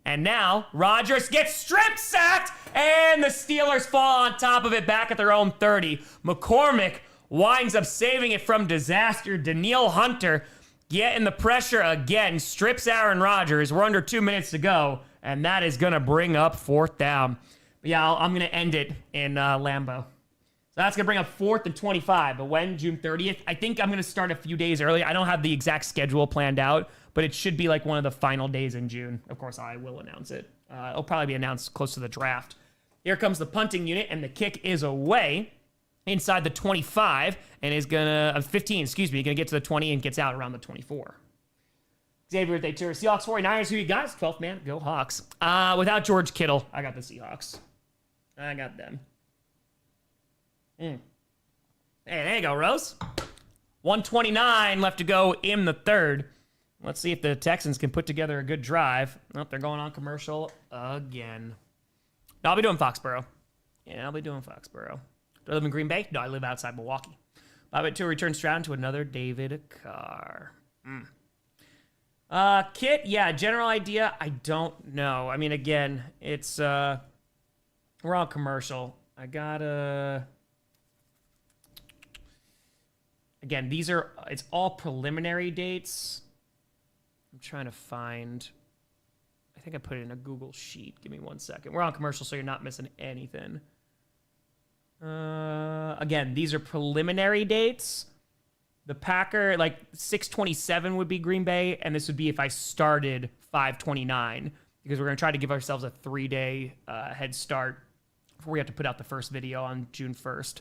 Speaker 2: And now, Rodgers gets strip sacked, and the Steelers fall on top of it back at their own 30. McCormick winds up saving it from disaster. Danielle Hunter getting the pressure again, strips Aaron Rodgers. We're under 2 minutes to go, and that is going to bring up 4th down. But yeah, I'm going to end it in Lambeau. So that's going to bring up 4th and 25. But when? June 30th? I think I'm going to start a few days early. I don't have the exact schedule planned out, but it should be like one of the final days in June. Of course, I will announce it. It'll probably be announced close to the draft. Here comes the punting unit, and the kick is away inside the 25, and is going to, 15, excuse me, going to get to the 20 and gets out around the 24. Xavier, they tour Seahawks 49ers. Who you got? 12th man. Go Hawks. Without George Kittle, I got the Seahawks. I got them. Hey, there you go, Rose. 1:29 left to go in the third. Let's see if the Texans can put together a good drive. Nope, they're going on commercial again. No, I'll be doing Foxborough. Yeah, I'll be doing Foxborough. Do I live in Green Bay? No, I live outside Milwaukee. Bobby to return Stroud to another David Carr. Kit, yeah, general idea, I don't know. I mean, again, it's, we're on commercial. I gotta... Again, it's all preliminary dates. I'm trying to find, I think I put it in a Google Sheet. Give me 1 second. We're on commercial, so you're not missing anything. Again, these are preliminary dates. The Packer, like 6:27 would be Green Bay, and this would be if I started 5:29, because we're going to try to give ourselves a 3-day head start before we have to put out the first video on June 1st.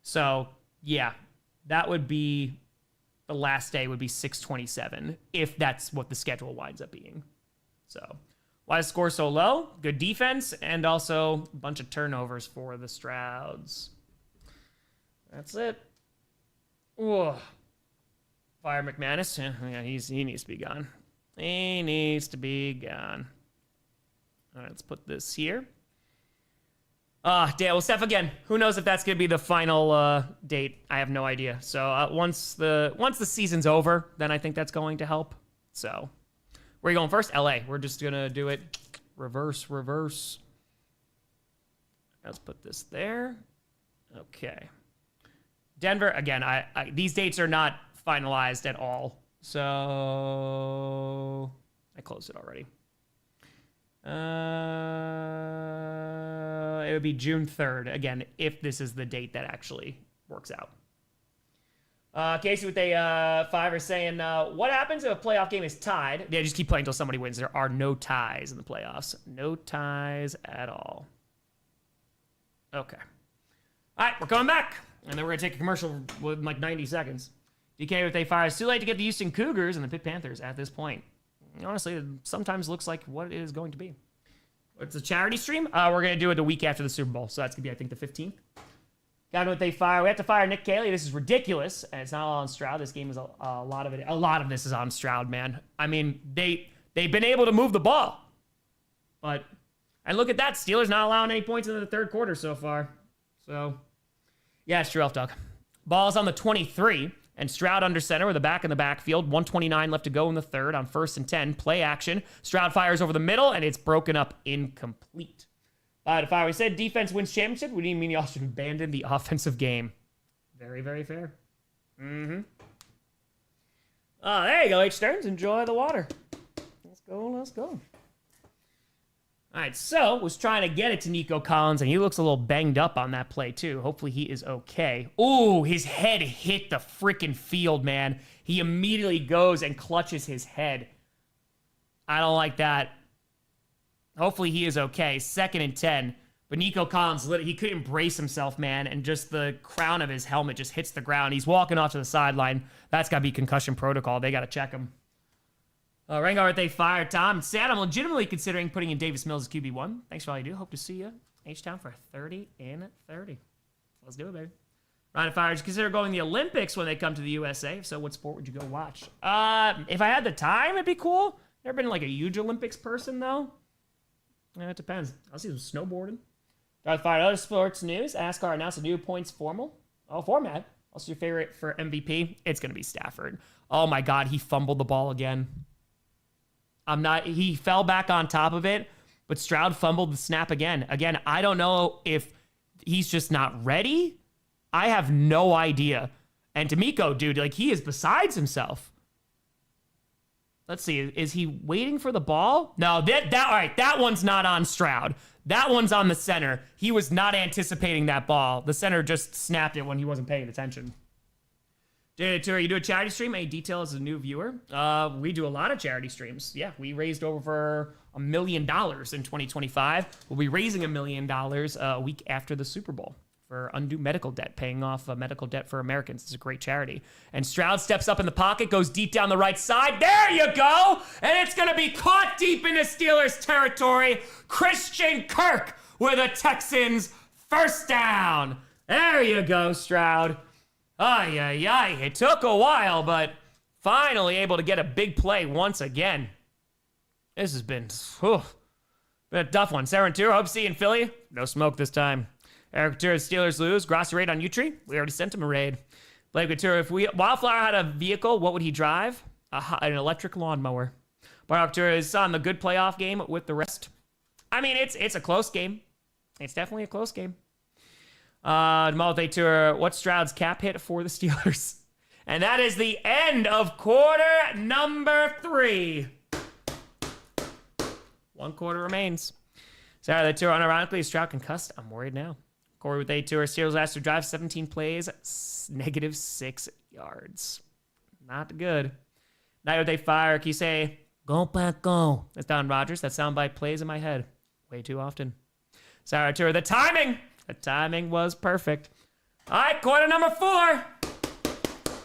Speaker 2: So, yeah. That would be, the last day would be 6:27, if that's what the schedule winds up being. So, why is the score so low? Good defense, and also a bunch of turnovers for the Strouds. That's it. Whoa. Fire McManus. Yeah, he needs to be gone. He needs to be gone. All right, let's put this here. Well, Steph, again, who knows if that's going to be the final date. I have no idea. So once the season's over, then I think that's going to help. So where are you going first? LA. We're just going to do it reverse. Let's put this there. Okay. Denver, again, these dates are not finalized at all. So I closed it already. It would be June 3rd, again, if this is the date that actually works out. Casey with a 5 are saying, what happens if a playoff game is tied? Yeah, just keep playing until somebody wins. There are no ties in the playoffs. No ties at all. Okay. All right, we're coming back. And then we're going to take a commercial within like 90 seconds. DK with a 5. It's too late to get the Houston Cougars and the Pitt Panthers at this point. Honestly, it sometimes looks like what it is going to be. It's a charity stream. We're going to do it the week after the Super Bowl. So that's going to be, I think, the 15th. Got what they fire. We have to fire Nick Caley. This is ridiculous. And it's not all on Stroud. This game is a lot of it. A lot of this is on Stroud, man. I mean, they've been able to move the ball. And look at that. Steelers not allowing any points in the third quarter so far. So, yeah, it's true, Elf Dog. Ball's on the 23. And Stroud under center with a back in the backfield. 1:29 left to go in the third on 1st and 10. Play action. Stroud fires over the middle, and it's broken up incomplete. To fire, we said defense wins championship. We didn't mean y'all should abandon the offensive game. Very, very fair. Mm-hmm. Oh, there you go, H. Stearns. Enjoy the water. Let's go, let's go. All right, so was trying to get it to Nico Collins, and he looks a little banged up on that play, too. Hopefully he is okay. Ooh, his head hit the freaking field, man. He immediately goes and clutches his head. I don't like that. Hopefully he is okay. 2nd and 10. But Nico Collins, he couldn't brace himself, man, and just the crown of his helmet just hits the ground. He's walking off to the sideline. That's got to be concussion protocol. They got to check him. Rangard, they fired Tom. Sad, I'm legitimately considering putting in Davis Mills as QB1. Thanks for all you do. Hope to see you H-Town for 30 and 30. Let's do it, baby. Ryan Fires, consider going to the Olympics when they come to the USA. If so, what sport would you go watch? If I had the time, it'd be cool. Never been like a huge Olympics person, though. It depends. I'll see some snowboarding. Darth Fire, other sports news. NASCAR announced a new points format. What's your favorite for MVP? It's going to be Stafford. Oh, my God. He fumbled the ball again. He fell back on top of it, but Stroud fumbled the snap again. Again, I don't know if he's just not ready. I have no idea. And D'Amico, dude, like he is besides himself. Let's see. Is he waiting for the ball? No, all right. That one's not on Stroud. That one's on the center. He was not anticipating that ball. The center just snapped it when he wasn't paying attention. Jada Tour, you do a charity stream? Any detail as a new viewer? We do a lot of charity streams. Yeah, we raised over $1 million in 2025. We'll be raising $1 million a week after the Super Bowl for undue medical debt, paying off medical debt for Americans. It's a great charity. And Stroud steps up in the pocket, goes deep down the right side. There you go! And it's going to be caught deep into Steelers territory. Christian Kirk with the Texans first down. There you go, Stroud. Ay. It took a while, but finally able to get a big play once again. This has been a tough one. Saranturo, hope to see you in Philly. No smoke this time. Eric Couture, Steelers lose. Grossi raid on Utri. We already sent him a raid. Blake Couture, if Wildflower had a vehicle, what would he drive? An electric lawnmower. Bart Couture is on the good playoff game with the rest. I mean, it's a close game. It's definitely a close game. Tour, what's Stroud's cap hit for the Steelers? And that is the end of quarter number 3. 1 quarter remains. Sarah, the tour, unironically, is Stroud concussed? I'm worried now. Corey with a tour, Steelers last to drive 17 plays, -6 yards. Not good. Night with a fire, can you say, go back, go? That's Don Rodgers. That soundbite plays in my head way too often. Sarah tour, the timing was perfect. All right, quarter number 4.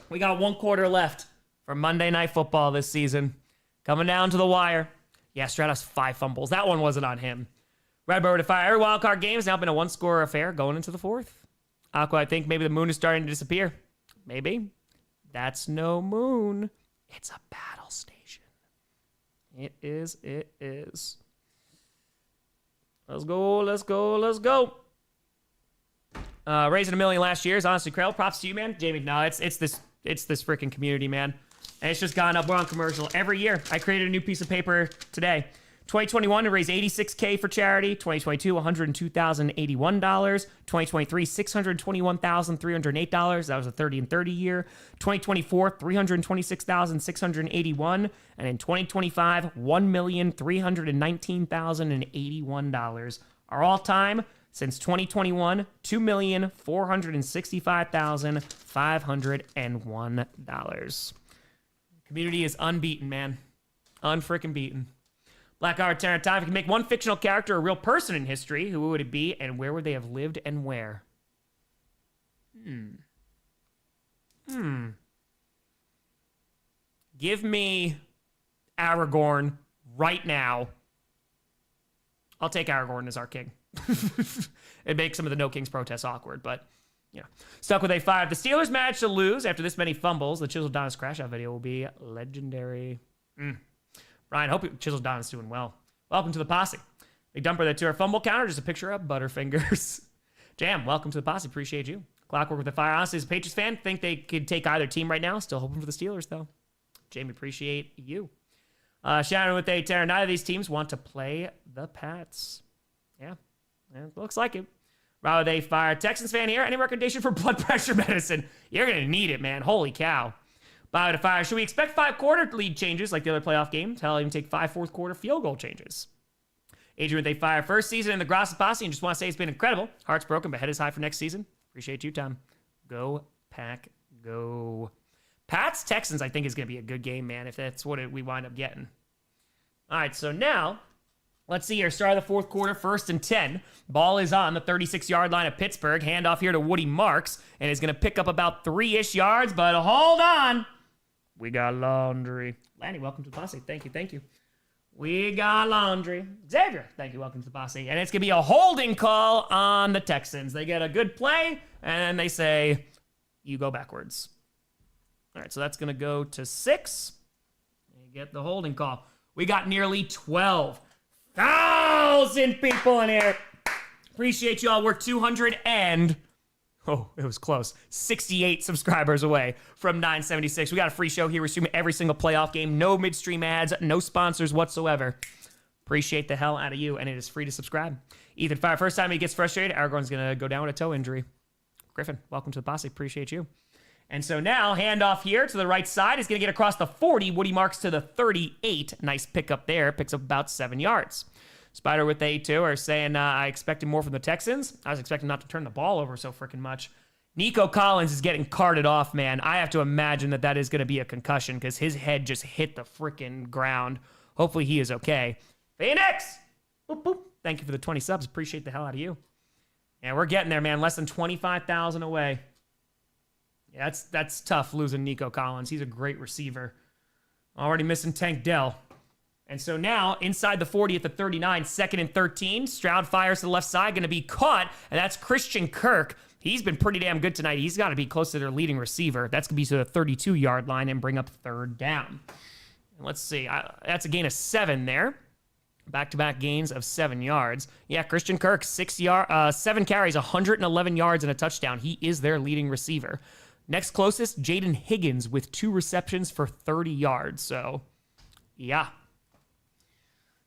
Speaker 2: We got 1 quarter left for Monday Night Football this season. Coming down to the wire. Yeah, Stroud has 5 fumbles. That one wasn't on him. Redbird to fire. Every wildcard game has now been a 1-score affair going into the 4th. Aqua, I think maybe the moon is starting to disappear. Maybe. That's no moon. It's a battle station. It is. Let's go. Raising $1 million last year is honestly incredible. Props to you, man. Jamie, no, it's this freaking community, man. And it's just gone up. We're on commercial every year. I created a new piece of paper today. 2021 to raise $86K for charity. 2022, $102,081. 2023, $621,308. That was a 30 and 30 year. 2024, $326,681. And in 2025, $1,319,081. Our all-time since 2021, $2,465,501. Community is unbeaten, man. Unfreaking beaten. Black Art Terror Time. If you can make one fictional character a real person in history, who would it be and where would they have lived and where? Give me Aragorn right now. I'll take Aragorn as our king. It makes some of the No Kings protests awkward, but yeah. Stuck with A5. The Steelers managed to lose after this many fumbles. The Chisel Donis crash out video will be legendary. Ryan, hope Chisel Donis doing well. Welcome to the posse. Big dumper that to our fumble counter. Just a picture of Butterfingers. Jam, welcome to the posse. Appreciate you. Clockwork with the Fire. Honestly, as a Patriots fan, think they could take either team right now. Still hoping for the Steelers, though. Jamie, appreciate you. Shannon with a Terror. Neither of these teams want to play the Pats. Yeah, it looks like it. Rob with a Fire. Texans fan here. Any recommendation for blood pressure medicine? You're going to need it, man. Holy cow. Bio to Fire. Should we expect 5 quarter lead changes like the other playoff games? Hell, even take 5 fourth quarter field goal changes. Adrian with a Fire. First season in the Grossi posse and just want to say it's been incredible. Heart's broken, but head is high for next season. Appreciate you, Tom. Go, Pack, go. Pats Texans, I think, is going to be a good game, man, if that's what we wind up getting. All right, so now, let's see here. Start of the fourth quarter, 1st and 10. Ball is on the 36-yard line of Pittsburgh. Handoff here to Woody Marks, and is going to pick up about 3-ish yards, but hold on. We got laundry. Lanny, welcome to the posse. Thank you. We got laundry. Xavier, thank you. Welcome to the posse. And it's going to be a holding call on the Texans. They get a good play, and then they say, you go backwards. All right, so that's going to go to 6. You get the holding call. We got nearly 12,000 people in here. Appreciate you all. We're 200 and... Oh, it was close. 68 subscribers away from 976. We got a free show here. We're streaming every single playoff game. No midstream ads. No sponsors whatsoever. Appreciate the hell out of you, and it is free to subscribe. Ethan Fire. First time he gets frustrated, Aragorn's going to go down with a toe injury. Griffin, welcome to the posse. Appreciate you. And so now, handoff here to the right side. Is going to get across the 40. Woody Marks to the 38. Nice pickup there. Picks up about 7 yards. Spider with A2 are saying, I expected more from the Texans. I was expecting not to turn the ball over so freaking much. Nico Collins is getting carted off, man. I have to imagine that is going to be a concussion because his head just hit the freaking ground. Hopefully he is okay. Phoenix! Boop, boop. Thank you for the 20 subs. Appreciate the hell out of you. And we're getting there, man. Less than 25,000 away. Yeah, that's tough losing Nico Collins. He's a great receiver. Already missing Tank Dell. And so now, inside the 40 at the 39, 2nd and 13. Stroud fires to the left side, going to be caught, and that's Christian Kirk. He's been pretty damn good tonight. He's got to be close to their leading receiver. That's going to be to the 32-yard line and bring up 3rd down. And let's see. That's a gain of 7 there. Back-to-back gains of 7 yards. Yeah, Christian Kirk, 7 carries, 111 yards and a touchdown. He is their leading receiver. Next closest, Jaden Higgins with 2 receptions for 30 yards. So, yeah.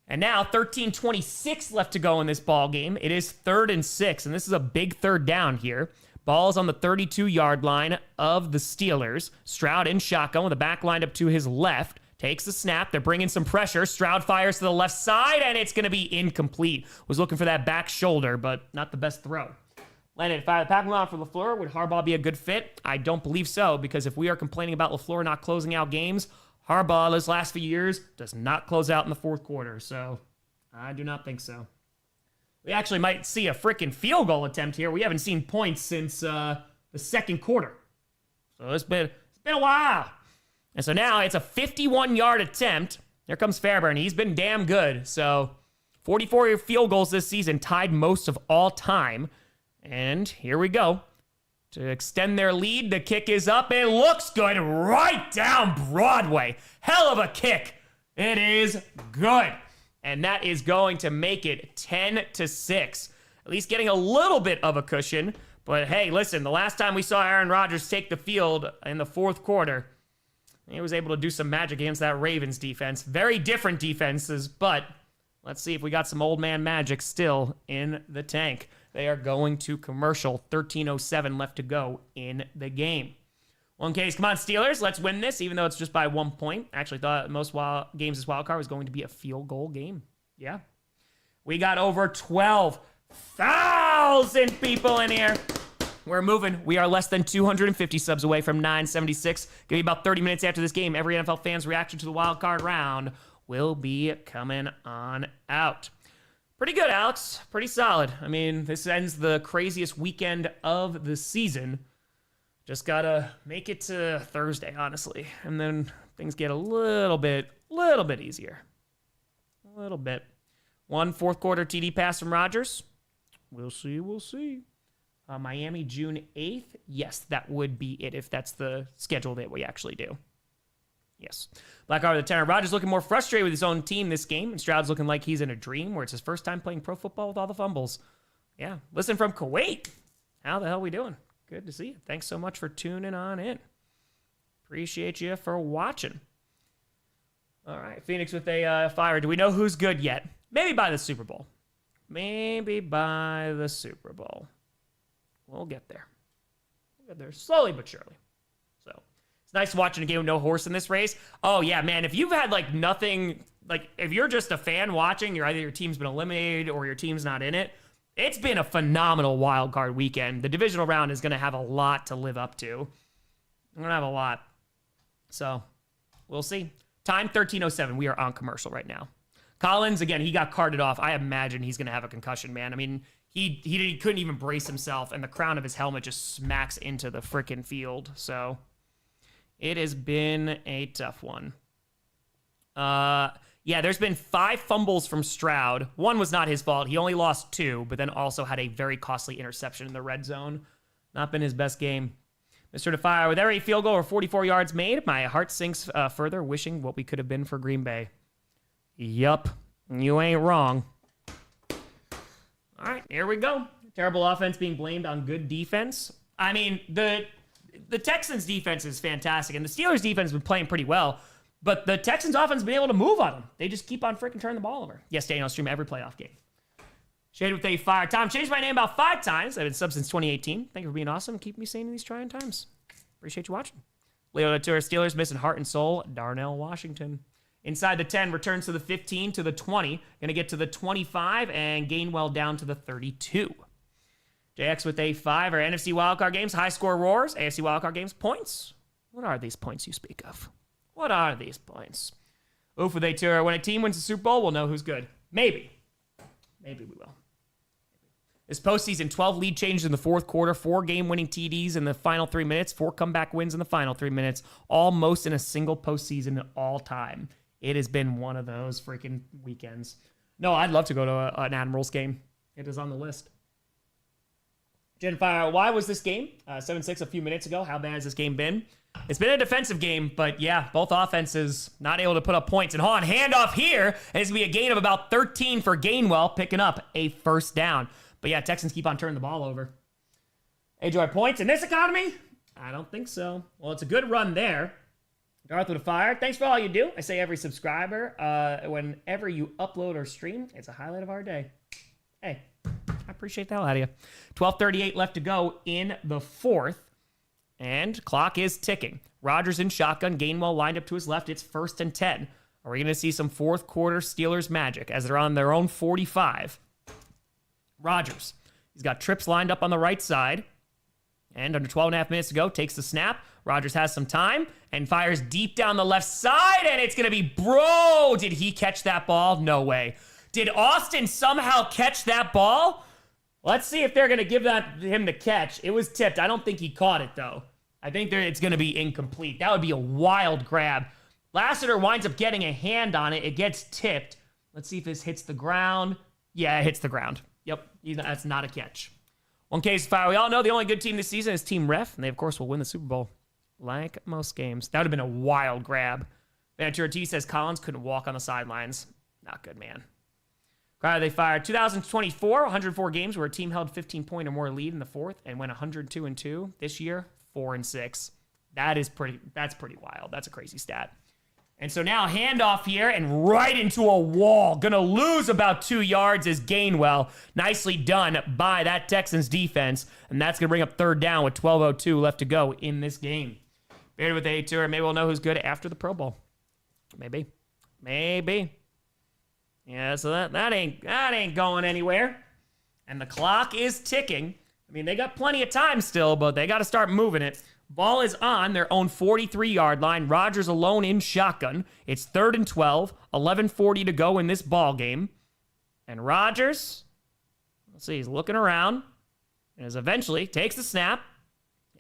Speaker 2: And now 13:26 left to go in this ball game. It is 3rd and 6, and this is a big 3rd down here. Ball's on the 32-yard line of the Steelers. Stroud in shotgun with the back lined up to his left. Takes the snap. They're bringing some pressure. Stroud fires to the left side, and it's going to be incomplete. Was looking for that back shoulder, but not the best throw. Landed fire the pack on for LaFleur. Would Harbaugh be a good fit? I don't believe so, because if we are complaining about LaFleur not closing out games, Harbaugh, those last few years, does not close out in the 4th quarter, so I do not think so. We actually might see a freaking field goal attempt here. We haven't seen points since the 2nd quarter. So it's been a while. And so now it's a 51-yard attempt. Here comes Fairbairn. He's been damn good. So 44 field goals this season, tied most of all time. And here we go. To extend their lead, the kick is up. It looks good right down Broadway. Hell of a kick. It is good. And that is going to make it 10-6. At least getting a little bit of a cushion. But hey, listen, the last time we saw Aaron Rodgers take the field in the 4th quarter, he was able to do some magic against that Ravens defense. Very different defenses, but Let's see if we got some old man magic still in the tank. They are going to commercial. 13:07 left to go in the game. 1Ks, come on, Steelers. Let's win this, even though it's just by 1 point. I actually thought most games this wild card was going to be a field goal game. Yeah. We got over 12,000 people in here. We're moving. We are less than 250 subs away from 976. Give me about 30 minutes after this game. Every NFL fan's reaction to the wild card round will be coming on out. Pretty good, Alex. Pretty solid. I mean, this ends the craziest weekend of the season. Just gotta make it to Thursday, honestly. And then things get a little bit easier. A little bit. 1 fourth quarter TD pass from Rodgers. We'll see. Miami, June 8th. Yes, that would be it if that's the schedule that we actually do. Yes. Blackheart the tenor. Rodgers looking more frustrated with his own team this game, and Stroud's looking like he's in a dream where it's his first time playing pro football with all the fumbles. Yeah. Listen from Kuwait. How the hell we doing? Good to see you. Thanks so much for tuning on in. Appreciate you for watching. All right. Phoenix with a fire. Do we know who's good yet? Maybe by the Super Bowl. We'll get there. Slowly but surely. So it's nice watching a game with no horse in this race. Oh, yeah, man. If you've had, like, nothing, like, if you're just a fan watching, either your team's been eliminated or your team's not in it, it's been a phenomenal wild card weekend. The divisional round is going to have a lot to live up to. We're going to have a lot. So we'll see. Time 13:07. We are on commercial right now. Collins, again, he got carted off. I imagine he's going to have a concussion, man. I mean, he couldn't even brace himself, and the crown of his helmet just smacks into the frickin' field. So it has been a tough one. Yeah, there's been 5 fumbles from Stroud. 1 was not his fault. He only lost 2, but then also had a very costly interception in the red zone. Not been his best game. Mr. DeFire, with every field goal or 44 yards made, my heart sinks further, wishing what we could have been for Green Bay. Yup, you ain't wrong. All right, here we go. Terrible offense being blamed on good defense. I mean, the Texans' defense is fantastic, and the Steelers' defense has been playing pretty well. But the Texans' offense has been able to move on them. They just keep on freaking turning the ball over. Yes, Daniel, I'll stream every playoff game. Shade with a fire. Tom, changed my name about 5 times. I've been sub since 2018. Thank you for being awesome. Keep me sane in these trying times. Appreciate you watching. Leo the Tour, Steelers missing heart and soul. Darnell Washington. Inside the 10, returns to the 15, to the 20. Going to get to the 25, and Gainwell down to the 32. JX with a 5. Our NFC wildcard games, high score roars. AFC wildcard games, points. What are these points you speak of? What are these points? Oof with a tour. When a team wins the Super Bowl, we'll know who's good. Maybe. Maybe we will. This postseason, 12 lead changes in the fourth quarter, 4 game-winning TDs in the final 3 minutes, 4 comeback wins in the final 3 minutes, almost in a single postseason all time. It has been one of those freaking weekends. No, I'd love to go to an Admirals game. It is on the list. Genfire, why was this game 7-6 a few minutes ago? How bad has this game been? It's been a defensive game, but yeah, both offenses not able to put up points. And hold on, handoff here, and it's going to be a gain of about 13 for Gainwell, picking up a first down. But yeah, Texans keep on turning the ball over. Joy, points in this economy? I don't think so. Well, it's a good run there. Darth with a fire. Thanks for all you do. I say every subscriber, whenever you upload or stream, it's a highlight of our day. Hey, I appreciate the hell out of you. 12:38 left to go in the fourth. And clock is ticking. Rodgers in shotgun. Gainwell lined up to his left. It's 1st and 10. Are we going to see some fourth quarter Steelers magic as they're on their own 45? Rodgers. He's got trips lined up on the right side. And under 12 and a half minutes to go, takes the snap. Rodgers has some time and fires deep down the left side. And it's going to be, bro, did he catch that ball? No way. Did Austin somehow catch that ball? Let's see if they're going to give him the catch. It was tipped. I don't think he caught it, though. I think it's going to be incomplete. That would be a wild grab. Lassiter winds up getting a hand on it. It gets tipped. Let's see if this hits the ground. Yeah, it hits the ground. Yep, that's not a catch. 1K's fire. We all know the only good team this season is Team Ref, and they, of course, will win the Super Bowl. Like most games. That would have been a wild grab. Ventura T says Collins couldn't walk on the sidelines. Not good, man. Crowd they fired. 2024, 104 games where a team held 15-point or more lead in the fourth and went 102-2. This year, 4-6. That's pretty wild. That's a crazy stat. And so now handoff here and right into a wall. Gonna lose about 2 yards is Gainwell. Nicely done by that Texans defense. And that's gonna bring up third down with 12:02 left to go in this game. Bearded with a tour. Maybe we'll know who's good after the Pro Bowl. Maybe. Yeah, so that ain't going anywhere. And the clock is ticking. I mean, they got plenty of time still, but they got to start moving it. Ball is on their own 43-yard line. Rodgers alone in shotgun. It's 3rd and 12, 11:40 to go in this ball game. And Rodgers, let's see, he's looking around and is eventually takes the snap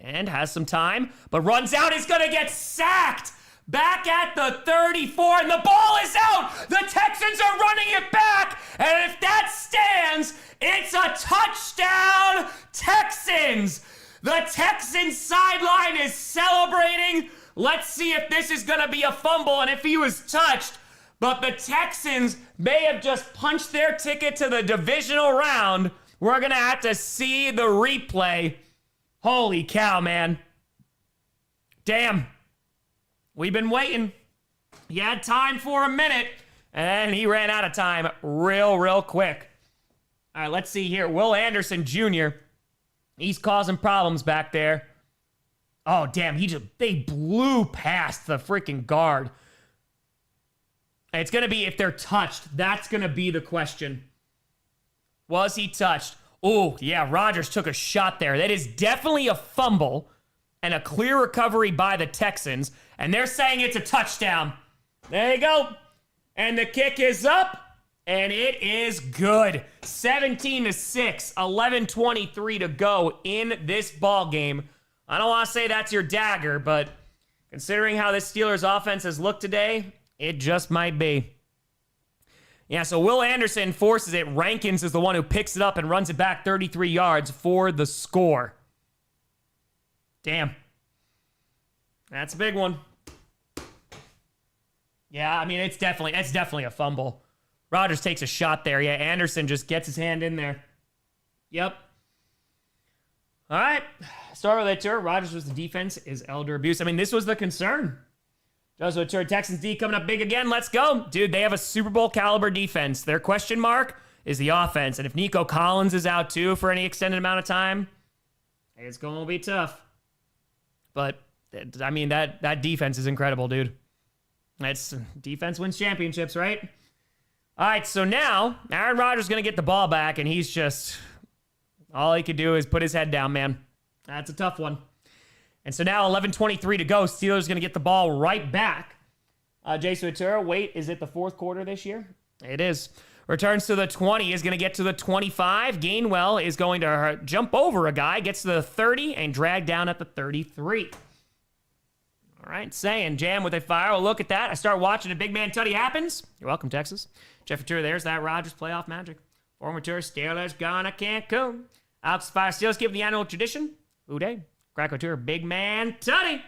Speaker 2: and has some time, but runs out. He's going to get sacked. Back at the 34, and the ball is out. The Texans are running it back, and if that stands, it's a touchdown, Texans. The Texans sideline is celebrating. Let's see if this is going to be a fumble and if he was touched. But the Texans may have just punched their ticket to the divisional round. We're going to have to see the replay. Holy cow, man. Damn. We've been waiting. He had time for a minute, and he ran out of time real quick. All right, let's see here. Will Anderson Jr., he's causing problems back there. Oh, damn, they blew past the freaking guard. It's going to be if they're touched. That's going to be the question. Was he touched? Oh, yeah, Rodgers took a shot there. That is definitely a fumble and a clear recovery by the Texans. And they're saying it's a touchdown. There you go. And the kick is up. And it is good. 17-6, 11:23 to go in this ball game. I don't want to say that's your dagger, but considering how this Steelers offense has looked today, it just might be. Yeah, so Will Anderson forces it. Rankins is the one who picks it up and runs it back 33 yards for the score. Damn. That's a big one. Yeah, I mean, it's definitely a fumble. Rodgers takes a shot there. Yeah, Anderson just gets his hand in there. Yep. All right. Start with that tour. Rodgers was the defense is elder abuse. I mean, this was the concern. Joshua Tour, Texans D coming up big again. Let's go. Dude, they have a Super Bowl caliber defense. Their question mark is the offense. And if Nico Collins is out too for any extended amount of time, it's going to be tough. But, I mean, that defense is incredible, dude. That's defense wins championships, right? All right, so now Aaron Rodgers is going to get the ball back, and he's just, all he could do is put his head down, man. That's a tough one. And so now 11:23 to go. Steelers going to get the ball right back. Jason Ventura, wait, is it the fourth quarter this year? It is. Returns to the 20, is going to get to the 25. Gainwell is going to jump over a guy, gets to the 30, and drag down at the 33. All right, saying jam with a fire. Well, look at that. I start watching a big man tutty happens. You're welcome, Texas. Jeffrey Tour, there's that Rodgers playoff magic. Former Tour, Steelers gone to Cancun. Alex Fire, Steelers give the annual tradition. Who day? Cracker Tour, big man tutty.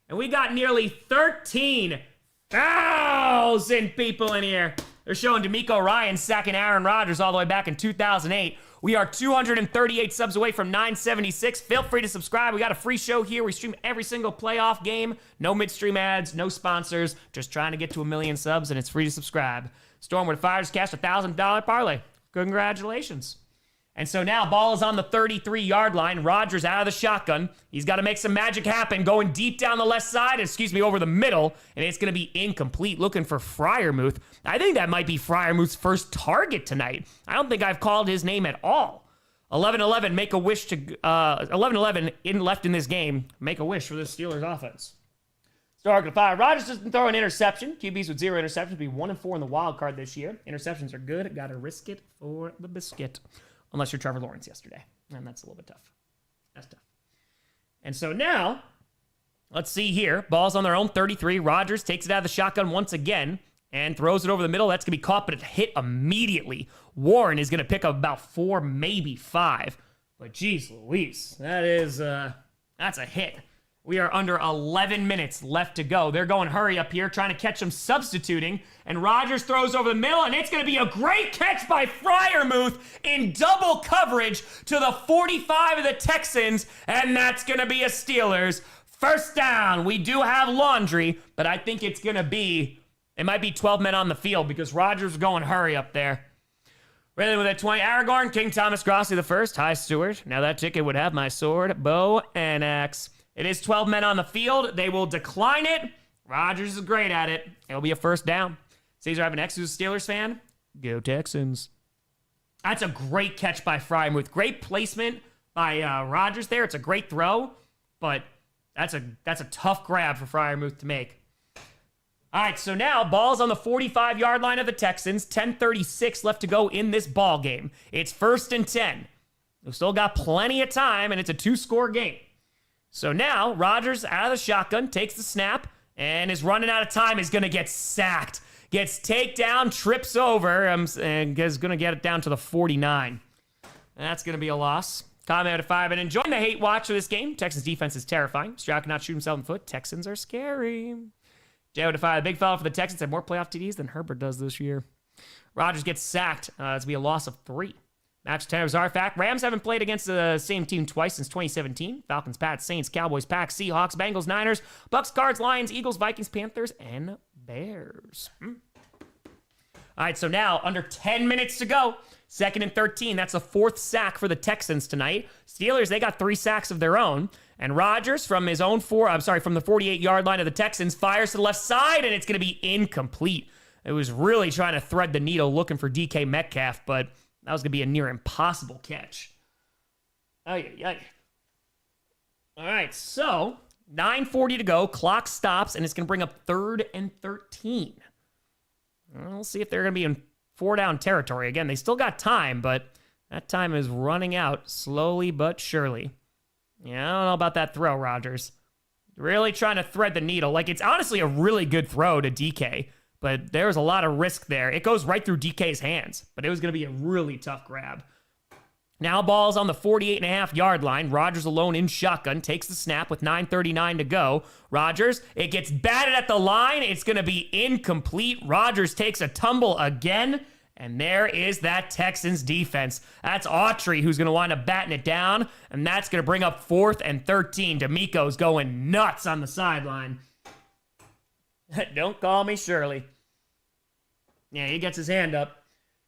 Speaker 2: And we got nearly 13,000 people in here. They're showing D'Amico Ryan sacking Aaron Rodgers all the way back in 2008. We are 238 subs away from 976. Feel free to subscribe. We got a free show here. We stream every single playoff game. No midstream ads, no sponsors. Just trying to get to 1 million subs, and it's free to subscribe. Storm with Fires cashed a $1,000 parlay. Congratulations. And so now ball is on the 33-yard line. Rodgers out of the shotgun. He's got to make some magic happen. Going deep down the left side, over the middle. And it's going to be incomplete. Looking for Freiermuth. I think that might be Freiermuth's first target tonight. I don't think I've called his name at all. 11-11, make a wish to... 11-11 left in this game. Make a wish for the Steelers offense. Stark to 5. Rodgers doesn't throw an interception. QBs with 0 interceptions be 1-4 in the wild card this year. Interceptions are good. Got to risk it for the biscuit. Unless you're Trevor Lawrence yesterday. And that's a little bit tough. That's tough. And so now, let's see here. Ball's on their own 33. Rodgers takes it out of the shotgun once again and throws it over the middle. That's going to be caught, but it hit immediately. Warren is going to pick up about 4, maybe 5. But geez Louise, that's a hit. We are under 11 minutes left to go. They're going hurry up here, trying to catch them substituting. And Rodgers throws over the middle, and it's going to be a great catch by Freiermuth in double coverage to the 45 of the Texans. And that's going to be a Steelers First down. We do have laundry, but I think it's going to be, it might be 12 men on the field because Rodgers is going hurry up there. Really with a 20, Aragorn, King Thomas Grossi the first. Hi, Stewart. Now that ticket would have my sword, bow, and axe. It is 12 men on the field. They will decline it. Rodgers is great at it. It'll be a first down. Caesar, I have an ex who's a Steelers fan. Go Texans. That's a great catch by Freiermuth. Great placement by Rodgers there. It's a great throw, but that's a tough grab for Freiermuth to make. All right, so now ball's on the 45-yard line of the Texans. 10:36 left to go in this ball game. It's 1st and 10. We've still got plenty of time, and it's a 2-score game. So now Rodgers out of the shotgun, takes the snap, and is running out of time. Is going to get sacked. Gets takedown, trips over, and is going to get it down to the 49. That's going to be a loss. Comment out of 5 and enjoying the hate watch of this game. Texans defense is terrifying. Stroud cannot shoot himself in the foot. Texans are scary. J out of 5. The big fella for the Texans had more playoff TDs than Herbert does this year. Rodgers gets sacked. It's going to be a loss of 3. Match 10 of Zarfak. Rams haven't played against the same team twice since 2017. Falcons, Pats, Saints, Cowboys, Packs, Seahawks, Bengals, Niners, Bucks, Cards, Lions, Eagles, Vikings, Panthers, and Bears. All right, so now under 10 minutes to go. 2nd and 13. That's the 4th sack for the Texans tonight. Steelers, they got 3 sacks of their own. And Rodgers from his own from the 48-yard line of the Texans fires to the left side, and it's going to be incomplete. It was really trying to thread the needle looking for DK Metcalf, but that was going to be a near impossible catch. All right, so 9:40 to go. Clock stops, and it's going to bring up 3rd and 13. We'll see if they're going to be in 4-down territory. Again, they still got time, but that time is running out slowly but surely. Yeah, I don't know about that throw, Rodgers. Really trying to thread the needle. Like, it's honestly a really good throw to DK, but there's a lot of risk there. It goes right through DK's hands, but it was going to be a really tough grab. Now ball's on the 48.5-yard line. Rodgers alone in shotgun. Takes the snap with 9:39 to go. Rodgers, it gets batted at the line. It's going to be incomplete. Rodgers takes a tumble again. And there is that Texans defense. That's Autry who's going to wind up batting it down. And that's going to bring up 4th and 13. D'Amico's going nuts on the sideline. Don't call me Shirley. Yeah, he gets his hand up.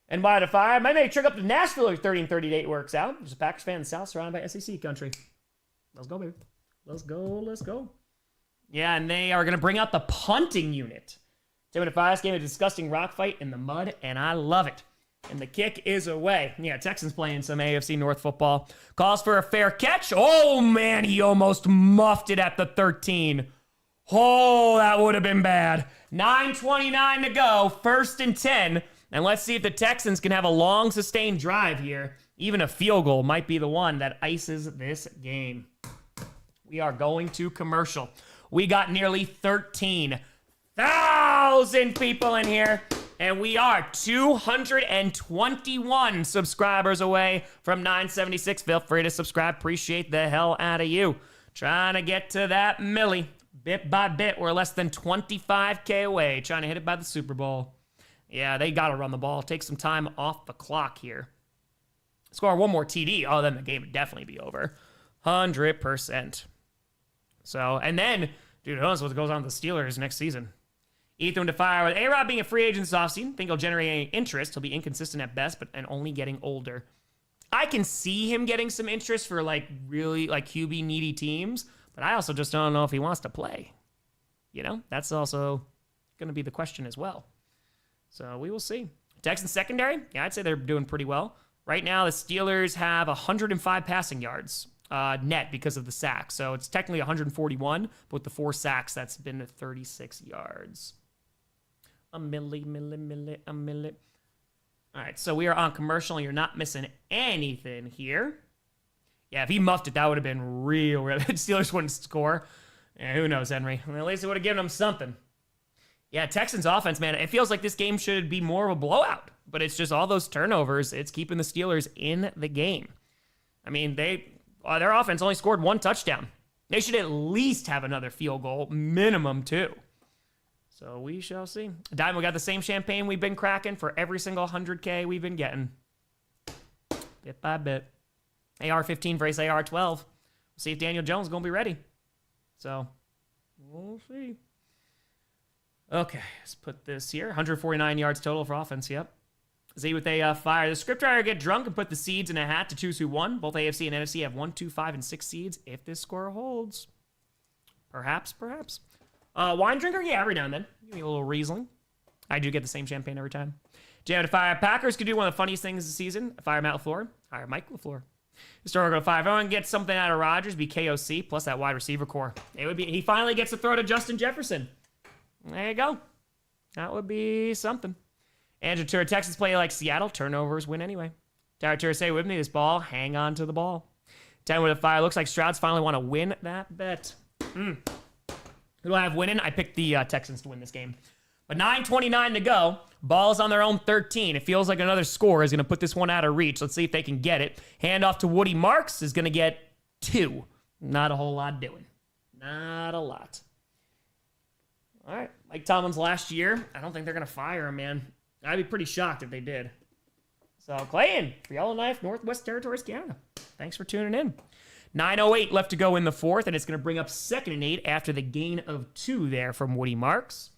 Speaker 2: And by the 5, I may trick up to Nashville if 30 and 38 works out. There's a Packers fan in the South surrounded by SEC country. Let's go, baby. Let's go. Yeah, and they are going to bring out the punting unit. 10-5 game, a disgusting rock fight in the mud, and I love it. And the kick is away. Yeah, Texans playing some AFC North football. Calls for a fair catch. Oh, man, he almost muffed it at the 13. Oh, that would have been bad. 9:29 to go, 1st and 10. And let's see if the Texans can have a long, sustained drive here. Even a field goal might be the one that ices this game. We are going to commercial. We got nearly 13,000 people in here. And we are 221 subscribers away from 976. Feel free to subscribe. Appreciate the hell out of you. Trying to get to that milli. Bit by bit, we're less than 25K away. Trying to hit it by the Super Bowl. Yeah, they got to run the ball. Take some time off the clock here. Score one more TD. Oh, then the game would definitely be over. 100%. So, and then, dude, who knows what goes on with the Steelers next season. Ethan to fire with A-Rod being a free agent this offseason. Think he'll generate any interest. He'll be inconsistent at best, and only getting older. I can see him getting some interest for, really, QB needy teams, but I also just don't know if he wants to play. You know, that's also going to be the question as well. So we will see. Texans secondary, yeah, I'd say they're doing pretty well. Right now, the Steelers have 105 passing yards net because of the sacks. So it's technically 141, but with the 4 sacks, that's been 36 yards. A milli. All right, so we are on commercial, and you're not missing anything here. Yeah, if he muffed it, that would have been real. Steelers wouldn't score. Yeah, who knows, Henry? Well, at least it would have given them something. Yeah, Texans offense, man, it feels like this game should be more of a blowout, but it's just all those turnovers. It's keeping the Steelers in the game. I mean, their offense only scored 1 touchdown. They should at least have another field goal, minimum 2. So we shall see. Diamond got the same champagne we've been cracking for every single 100K we've been getting. Bit by bit. AR-15 versus AR-12. We'll see if Daniel Jones is going to be ready. So we'll see. Okay, let's put this here. 149 yards total for offense, yep. Z with a fire. The scriptwriter get drunk and put the seeds in a hat to choose who won. Both AFC and NFC have 1, 2, 5, and 6 seeds if this score holds. Perhaps. Wine drinker? Yeah, every now and then. Give me a little Riesling. I do get the same champagne every time. Jam to fire. Packers could do one of the funniest things this season. Fire Matt LaFleur. Hire Mike LaFleur. Historical 5. If I want to get something out of Rodgers, be KOC plus that wide receiver core. It would be. He finally gets to throw to Justin Jefferson. There you go. That would be something. Andrew Tour, Texans play like Seattle. Turnovers win anyway. Tyler Tour, say with me, this ball, hang on to the ball. 10 with a fire. Looks like Stroud's finally want to win that bet. Who do I have winning? I picked the Texans to win this game. But 9:29 to go. Ball's on their own 13. It feels like another score is going to put this one out of reach. Let's see if they can get it. Hand off to Woody Marks is going to get 2. Not a whole lot doing. Not a lot. All right. Mike Tomlin's last year. I don't think they're going to fire him, man. I'd be pretty shocked if they did. So, Clayton for Yellowknife, Northwest Territories, Canada. Thanks for tuning in. 9:08 left to go in the fourth, and it's going to bring up 2nd and 8 after the gain of 2 there from Woody Marks.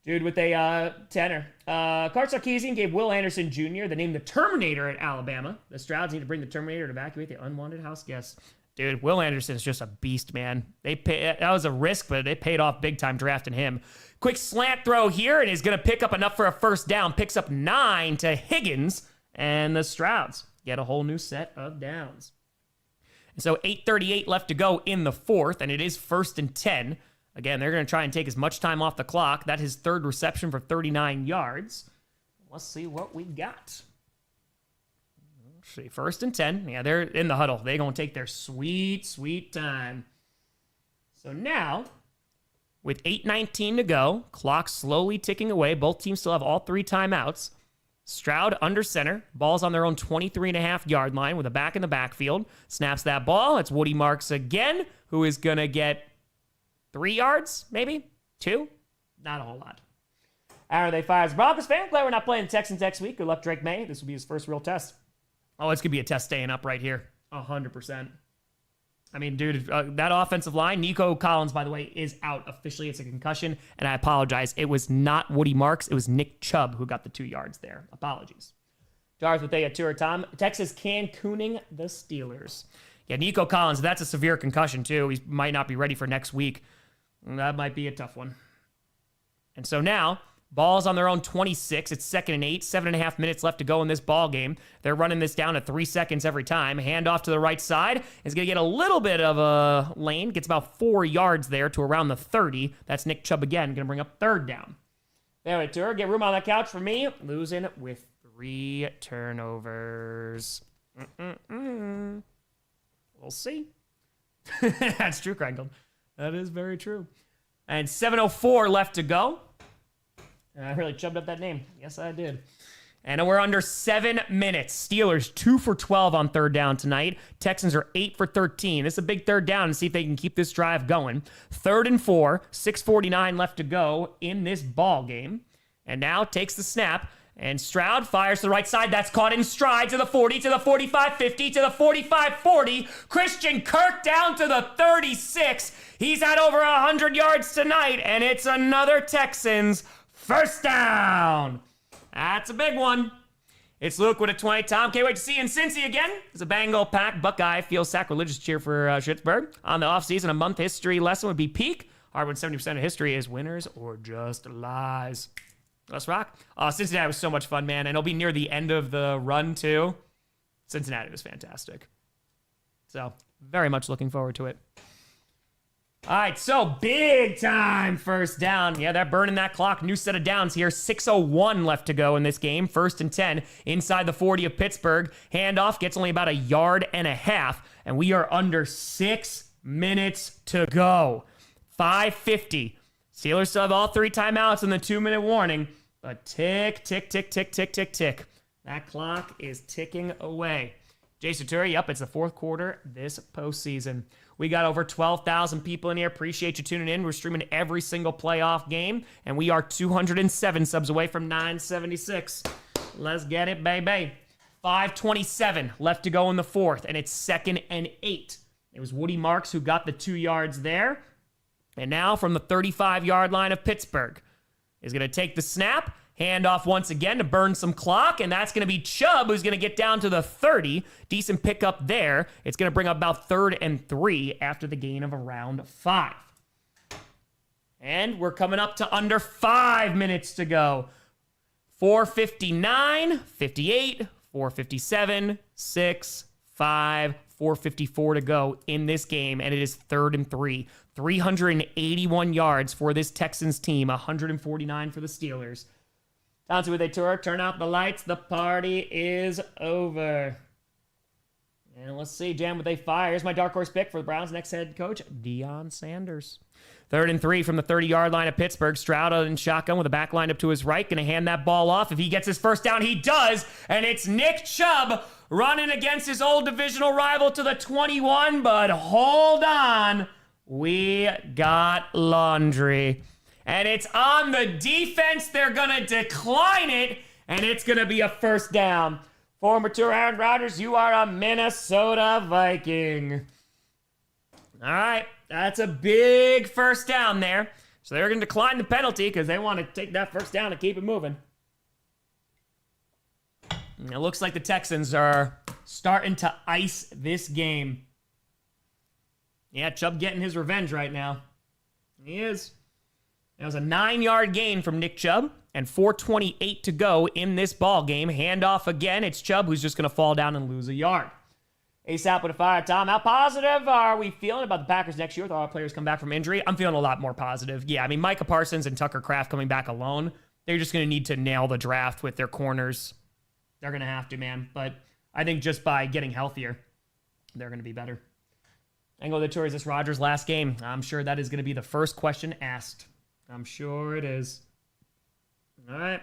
Speaker 2: Dude with a tenor. Cart Sarkisian gave Will Anderson Jr. the name the Terminator at Alabama. The Strouds need to bring the Terminator to evacuate the unwanted house guests. Dude, Will Anderson's just a beast, man. That was a risk, but they paid off big time drafting him. Quick slant throw here, and he's going to pick up enough for a first down. Picks up 9 to Higgins, and the Strouds get a whole new set of downs. And so 8:38 left to go in the fourth, and it is 1st and 10. Again, they're going to try and take as much time off the clock. That is 3rd reception for 39 yards. Let's see what we got. Let's see, 1st and 10. Yeah, they're in the huddle. They're going to take their sweet, sweet time. So now, with 8:19 to go, clock slowly ticking away. Both teams still have all 3 timeouts. Stroud under center. Ball's on their own 23.5-yard line with a back in the backfield. Snaps that ball. It's Woody Marks again, who is going to get 3 yards, maybe? 2? Not a whole lot. Aaron, they fires Broncos fan. Glad we're not playing the Texans next week. Good luck, Drake May. This will be his first real test. Oh, it's going to be a test staying up right here. 100%. I mean, dude, that offensive line, Nico Collins, by the way, is out officially. It's a concussion, and I apologize. It was not Woody Marks. It was Nick Chubb who got the 2 yards there. Apologies. Darth with a tour time. Texas Cancooning the Steelers. Yeah, Nico Collins, that's a severe concussion, too. He might not be ready for next week. That might be a tough one. And so now, ball's on their own 26. It's 2nd and 8. 7.5 minutes left to go in this ball game. They're running this down to 3 seconds every time. Hand off to the right side. Is going to get a little bit of a lane. Gets about 4 yards there to around the 30. That's Nick Chubb again. Going to bring up 3rd down. Anyway, Tour, get room on that couch for me. Losing with 3 turnovers. We'll see. That's true, Krangle. That is very true. And 7:04 left to go. I really chubbed up that name. Yes, I did. And we're under 7 minutes. Steelers 2 for 12 on 3rd down tonight. Texans are 8 for 13. This is a big 3rd down and see if they can keep this drive going. 3rd and 4. 6:49 left to go in this ball game. And now takes the snap. And Stroud fires to the right side. That's caught in stride to the 40, to the 45-50, to the 45-40. Christian Kirk down to the 36. He's at over 100 yards tonight, and it's another Texans first down. That's a big one. It's Luke with a 20. Tom, can't wait to see you in Cincy again. It's a Bengal pack. Buckeye feels sacrilegious cheer for Schittsburg. On the offseason, a month history lesson would be peak. Hard when 70% of history is winners or just lies. Let's rock. Cincinnati was so much fun, man. And it'll be near the end of the run, too. Cincinnati was fantastic. So, very much looking forward to it. All right, so big time first down. Yeah, they're burning that clock. New set of downs here. 6:01 left to go in this game. 1st and 10 inside the 40 of Pittsburgh. Handoff gets only about 1.5 yards. And we are under 6 minutes to go. 5:50. Steelers still have all 3 timeouts and the 2-minute warning. But tick, tick, tick, tick, tick, tick, tick. That clock is ticking away. Jason Turi, yep, it's the 4th quarter this postseason. We got over 12,000 people in here. Appreciate you tuning in. We're streaming every single playoff game. And we are 207 subs away from 976. Let's get it, baby. 5:27 left to go in the 4th. And it's 2nd and 8. It was Woody Marks who got the 2 yards there. And now from the 35-yard line of Pittsburgh is going to take the snap, hand off once again to burn some clock, and that's going to be Chubb who's going to get down to the 30. Decent pickup there. It's going to bring up about 3rd and 3 after the gain of around 5. And we're coming up to under 5 minutes to go. 4:59, 58, 4:57, 6, 5, 4:54 to go in this game, and it is 3rd and 3. 381 yards for this Texans team, 149 for the Steelers. Down to they tour, turn out the lights, the party is over. And let's see, jam what they fire. Here's my dark horse pick for the Browns' next head coach, Deion Sanders. 3rd and 3 from the 30-yard line of Pittsburgh. Stroud in shotgun with a back line up to his right. Going to hand that ball off. If he gets his first down, he does. And it's Nick Chubb running against his old divisional rival to the 21. But hold on. We got laundry. And it's on the defense. They're going to decline it. And it's going to be a first down. Former tour Aaron Rodgers, you are a Minnesota Viking. All right. That's a big first down there. So they're going to decline the penalty because they want to take that first down and keep it moving. And it looks like the Texans are starting to ice this game. Yeah, Chubb getting his revenge right now. He is. That was a 9-yard gain from Nick Chubb and 4:28 to go in this ball game. Handoff again. It's Chubb who's just going to fall down and lose a yard. ASAP with a fire. Tom, how positive are we feeling about the Packers next year with all our players come back from injury? I'm feeling a lot more positive. Yeah, I mean, Micah Parsons and Tucker Kraft coming back alone, they're just going to need to nail the draft with their corners. They're going to have to, man. But I think just by getting healthier, they're going to be better. Angle the tour, is this Rodgers' last game? I'm sure that is going to be the first question asked. I'm sure it is. All right.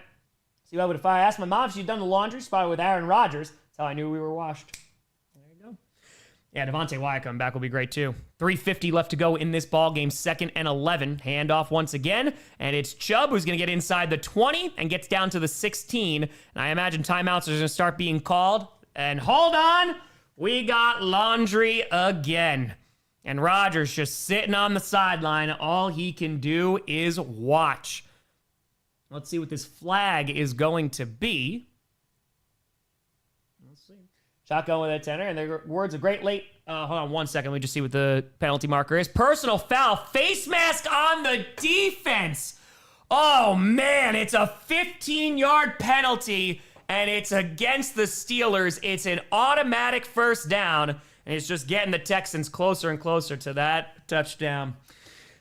Speaker 2: See what if I asked my mom if she'd done the laundry spotted with Aaron Rodgers. That's how I knew we were washed. Yeah, Devontae Wyatt coming back will be great too. 3:50 left to go in this ball game. 2nd and 11. Handoff once again. And it's Chubb who's going to get inside the 20 and gets down to the 16. And I imagine timeouts are going to start being called. And hold on. We got laundry again. And Rodgers just sitting on the sideline. All he can do is watch. Let's see what this flag is going to be. Shotgun with a tenor, and the words of great late. Hold on 1 second. Let me just see what the penalty marker is. Personal foul. Face mask on the defense. Oh, man. It's a 15-yard penalty, and it's against the Steelers. It's an automatic first down, and it's just getting the Texans closer and closer to that touchdown.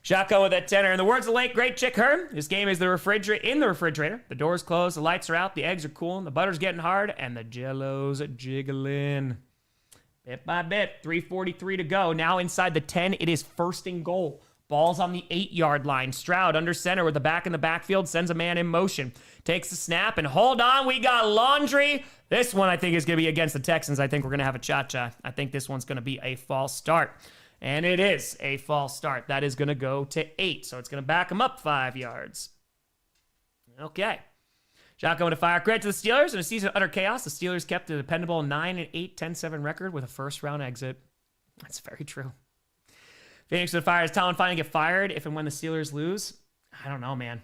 Speaker 2: Shotgun with that tenor. In the words of the late, great Chick Hearn, this game is in the refrigerator. The door's closed, the lights are out, the eggs are cooling, the butter's getting hard, and the Jell-O's jiggling. Bit by bit, 3:43 to go. Now inside the 10, it is 1st and goal. Ball's on the 8-yard line. Stroud under center with the back in the backfield, sends a man in motion. Takes the snap, and hold on, we got laundry. This one I think is going to be against the Texans. I think we're going to have a cha-cha. I think this one's going to be a false start. And it is a false start. That is going to go to 8. So it's going to back them up 5 yards. Okay. Shotgun to fire. Credit to the Steelers. In a season of utter chaos, the Steelers kept a dependable 9-8, 10-7 record with a first-round exit. That's very true. Phoenix to the fire. Is Talon finally get fired if and when the Steelers lose? I don't know, man.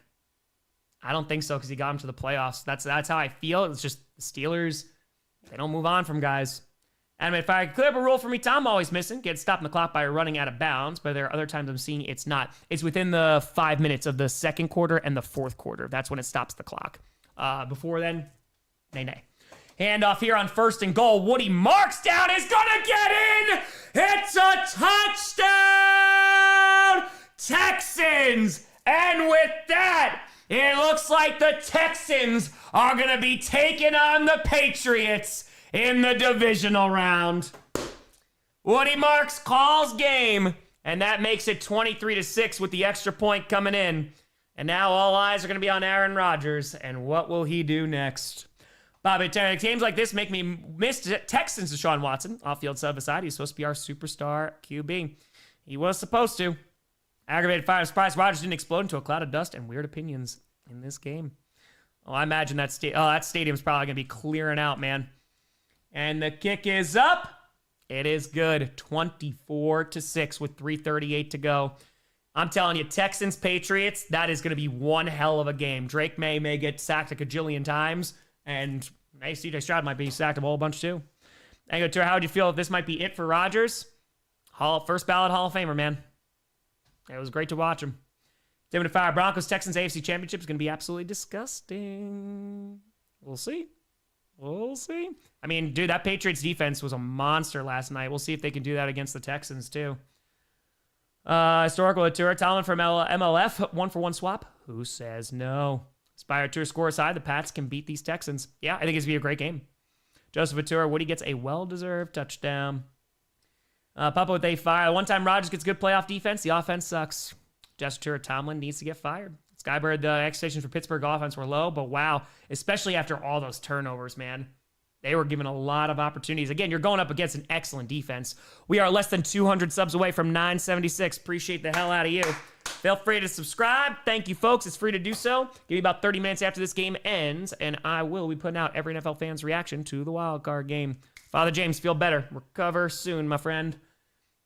Speaker 2: I don't think so because he got him to the playoffs. That's how I feel. It's just the Steelers, they don't move on from guys. Animated fire, clear up a rule for me, Tom. Always missing. Get stopped in the clock by running out of bounds, but there are other times I'm seeing it's not. It's within the 5 minutes of the 2nd quarter and the 4th quarter. That's when it stops the clock. Before then, nay. Handoff here on 1st and goal. Woody Marks down is gonna get in. It's a touchdown, Texans. And with that, it looks like the Texans are gonna be taking on the Patriots in the divisional round. Woody Marks calls game, and that makes it 23-6 with the extra point coming in. And now all eyes are going to be on Aaron Rodgers, and what will he do next? Bobby Terry, teams like this make me miss Texans Deshaun Watson. Off-field sub aside, he's supposed to be our superstar QB. He was supposed to. Aggravated fire. Surprise Rodgers didn't explode into a cloud of dust and weird opinions in this game. Oh, I imagine that stadium's probably going to be clearing out, man. And the kick is up, It is good. 24-6 with 3:38 to go. I'm telling you, Texans, Patriots, that is going to be one hell of a game. Drake may get sacked a cajillion times, and hey, CJ Stroud might be sacked a whole bunch too. Ango Tour, how would you feel if this might be it for Rodgers? First ballot Hall of Famer, man. It was great to watch him. Tim to Fire, Broncos, Texans, AFC Championship is going to be absolutely disgusting. We'll see. We'll see. I mean, dude, that Patriots defense was a monster last night. We'll see if they can do that against the Texans, too. Historical Tour, Talon from MLF, 1-for-1 swap. Who says no? Aspire Tour score aside, the Pats can beat these Texans. Yeah, I think it's going to be a great game. Joseph Atura, Woody gets a well-deserved touchdown. Papa with a fire. One time Rodgers gets good playoff defense, the offense sucks. Jester Tomlin needs to get fired. Skybird, the expectations for Pittsburgh offense were low, but wow, especially after all those turnovers, man. They were given a lot of opportunities. Again, you're going up against an excellent defense. We are less than 200 subs away from 976. Appreciate the hell out of you. Feel free to subscribe. Thank you, folks. It's free to do so. Give me about 30 minutes after this game ends, and I will be putting out every NFL fan's reaction to the wild card game. Father James, feel better. Recover soon, my friend.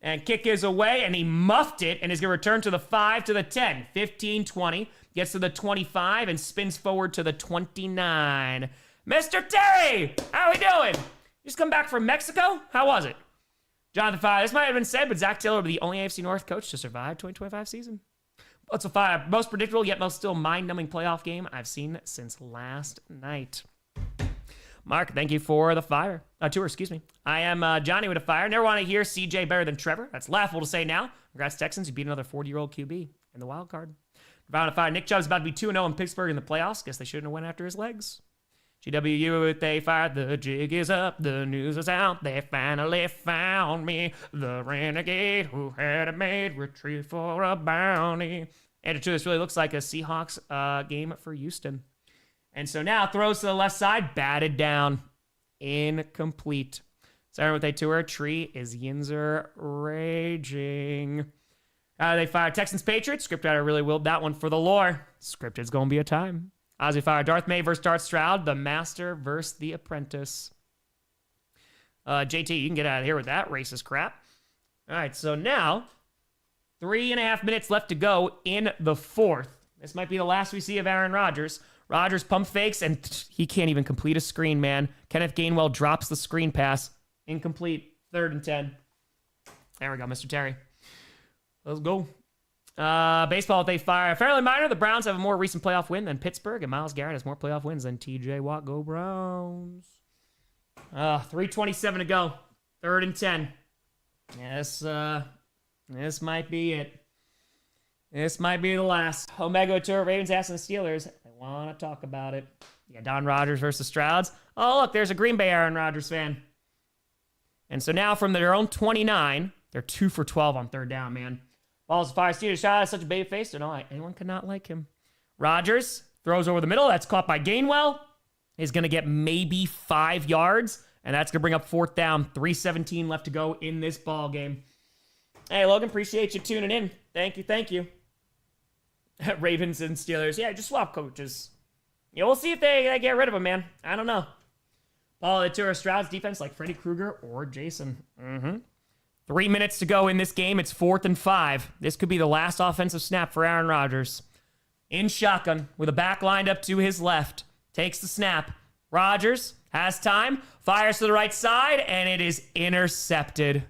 Speaker 2: And kick is away, and he muffed it, and is going to return to the 5 to the 10. 15-20. Gets to the 25 and spins forward to the 29. Mr. Terry, how we doing? You just come back from Mexico? How was it? Jonathan Fire, this might have been said, but Zach Taylor will be the only AFC North coach to survive 2025 season. What's a fire? Most predictable, yet most still mind-numbing playoff game I've seen since last night. Mark, thank you for the fire. Tour, excuse me. I am Johnny with a fire. Never want to hear CJ better than Trevor. That's laughable to say now. Congrats, Texans. You beat another 40-year-old QB in the wild card. Fire. Nick Chubb's about to be 2-0 in Pittsburgh in the playoffs. Guess they shouldn't have went after his legs. GWU with a fire. The jig is up. The news is out. They finally found me. The renegade who had it made. Retrieved for a bounty. And this really looks like a Seahawks game for Houston. And so now throws to the left side. Batted down. Incomplete. Siren with a tour. Tree is Yinzer raging. They fire Texans Patriots. Script writer really willed that one for the lore. Scripted's going to be a time. Ozzy fire Darth May versus Darth Stroud. The master versus the apprentice. JT, you can get out of here with that racist crap. All right, so now 3.5 minutes left to go in the fourth. This might be the last we see of Aaron Rodgers. Rodgers pump fakes, and he can't even complete a screen, man. Kenneth Gainwell drops the screen pass. Incomplete. 3rd and 10. There we go, Mr. Terry. Let's go. Baseball, they fire. Fairly minor. The Browns have a more recent playoff win than Pittsburgh, and Myles Garrett has more playoff wins than TJ Watt. Go Browns. 3:27 to go. 3rd and 10. This might be it. This might be the last. Omega Tour, Ravens asking the Steelers. They want to talk about it. Yeah, Don Rodgers versus Strouds. Oh, look, there's a Green Bay Aaron Rodgers fan. And so now from their own 29, they're 2 for 12 on 3rd down, man. Balls fire. Steelers shot. Such a baby face. Anyone could not like him. Rodgers throws over the middle. That's caught by Gainwell. He's going to get maybe 5 yards, and that's going to bring up 4th down. 3:17 left to go in this ball game. Hey, Logan, appreciate you tuning in. Thank you. Ravens and Steelers. Yeah, just swap coaches. Yeah, we'll see if they get rid of him, man. I don't know. Paul Atura, Stroud's defense like Freddy Krueger or Jason. 3 minutes to go in this game. It's 4th and 5. This could be the last offensive snap for Aaron Rodgers. In shotgun, with a back lined up to his left. Takes the snap. Rodgers has time. Fires to the right side, and it is intercepted.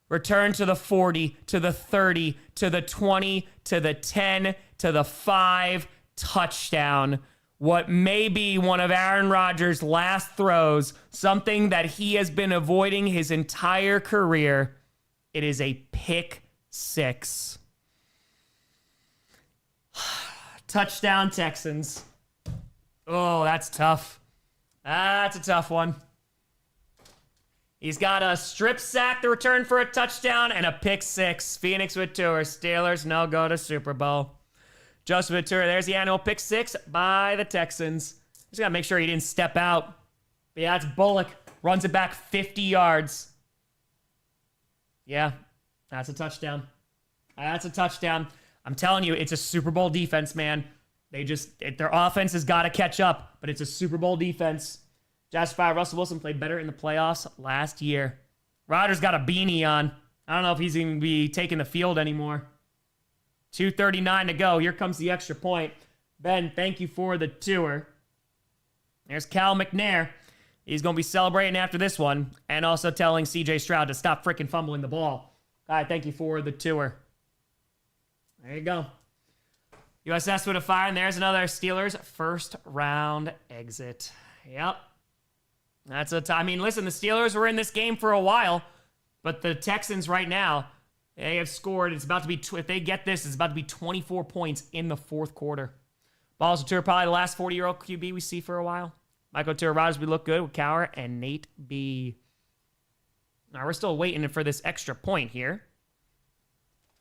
Speaker 2: Return to the 40, to the 30, to the 20, to the 10, to the 5. Touchdown. What may be one of Aaron Rodgers' last throws. Something that he has been avoiding his entire career. It is a pick 6. Touchdown, Texans. Oh, that's tough. That's a tough one. He's got a strip sack to return for a touchdown and a pick 6. Phoenix with tour. Steelers no go to Super Bowl. Joseph Ventura, there's the annual pick 6 by the Texans. Just got to make sure he didn't step out. But yeah, it's Bullock. Runs it back 50 yards. Yeah, that's a touchdown. That's a touchdown. I'm telling you, it's a Super Bowl defense, man. Their offense has got to catch up, but it's a Super Bowl defense. Jasper Russell Wilson played better in the playoffs last year. Rodgers got a beanie on. I don't know if he's even be taking the field anymore. 2:39 to go. Here comes the extra point. Ben, thank you for the tour. There's Cal McNair. He's going to be celebrating after this one and also telling CJ Stroud to stop freaking fumbling the ball. All right, thank you for the tour. There you go. USS with a fire, and there's another Steelers first round exit. Yep. That's a I mean, listen, the Steelers were in this game for a while, but the Texans right now, they have scored. It's about to be, if they get this, it's about to be 24 points in the fourth quarter. Balls Tour, probably the last 40-year-old QB we see for a while. Michael Tour, Rodgers, we look good with Cower and Nate B. Now, we're still waiting for this extra point here.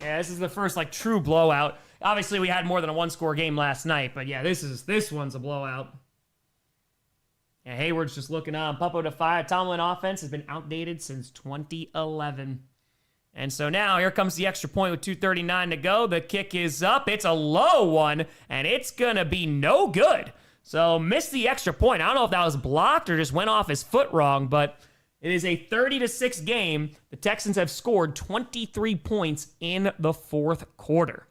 Speaker 2: Yeah, this is the first, like, true blowout. Obviously, we had more than a one-score game last night, but yeah, this one's a blowout. Yeah, Hayward's just looking on. Puppo to fire. Tomlin offense has been outdated since 2011. And so now here comes the extra point with 2:39 to go. The kick is up. It's a low one, and it's going to be no good. So missed the extra point. I don't know if that was blocked or just went off his foot wrong, but it is a 30-6 game. The Texans have scored 23 points in the fourth quarter.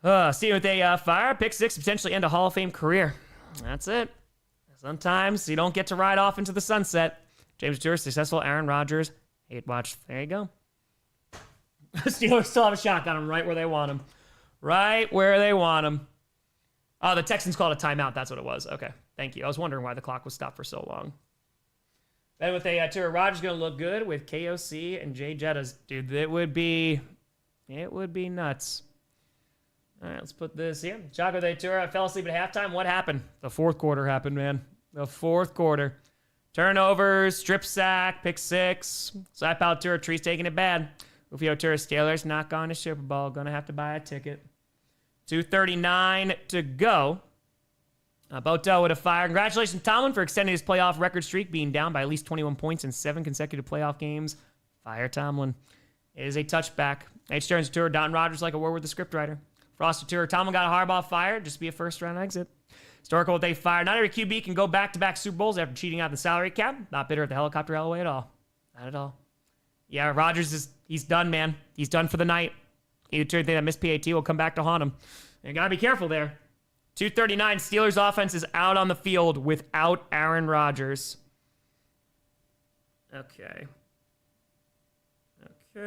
Speaker 2: See what they fire. Pick six, potentially end a Hall of Fame career. That's it. Sometimes you don't get to ride off into the sunset. James Stewart, successful Aaron Rodgers. Hate watch. There you go. Steelers still have a shot on him right where they want him. Right where they want him. Oh, the Texans called a timeout. That's what it was. Okay. Thank you. I was wondering why the clock was stopped for so long. Then with a tour, Rodgers going to look good with KOC and Jay Jettas. Dude, it would be nuts. All right, let's put this here. Chaco de Tour, I fell asleep at halftime. What happened? The fourth quarter happened, man. The fourth quarter. Turnovers, strip sack, pick six. Saipow Tour, Tree's taking it bad. Ufio Tour, Steelers not going to Super Bowl. Going to have to buy a ticket. 2:39 to go. Boto with a fire. Congratulations, Tomlin, for extending his playoff record streak, being down by at least 21 points in 7 consecutive playoff games. Fire Tomlin. It is a touchback. H. Stearns Tour, Don Rodgers like a word with the scriptwriter. Frost Tour, Tomlin got a Harbaugh fired. Just be a first-round exit. Historical they fire. Not every QB can go back-to-back Super Bowls after cheating out the salary cap. Not bitter at the helicopter Elway at all. Not at all. Yeah, Rodgers he's done, man. He's done for the night. Either thing that missed PAT will come back to haunt him. You gotta be careful there. 2:39, Steelers offense is out on the field without Aaron Rodgers. Okay. All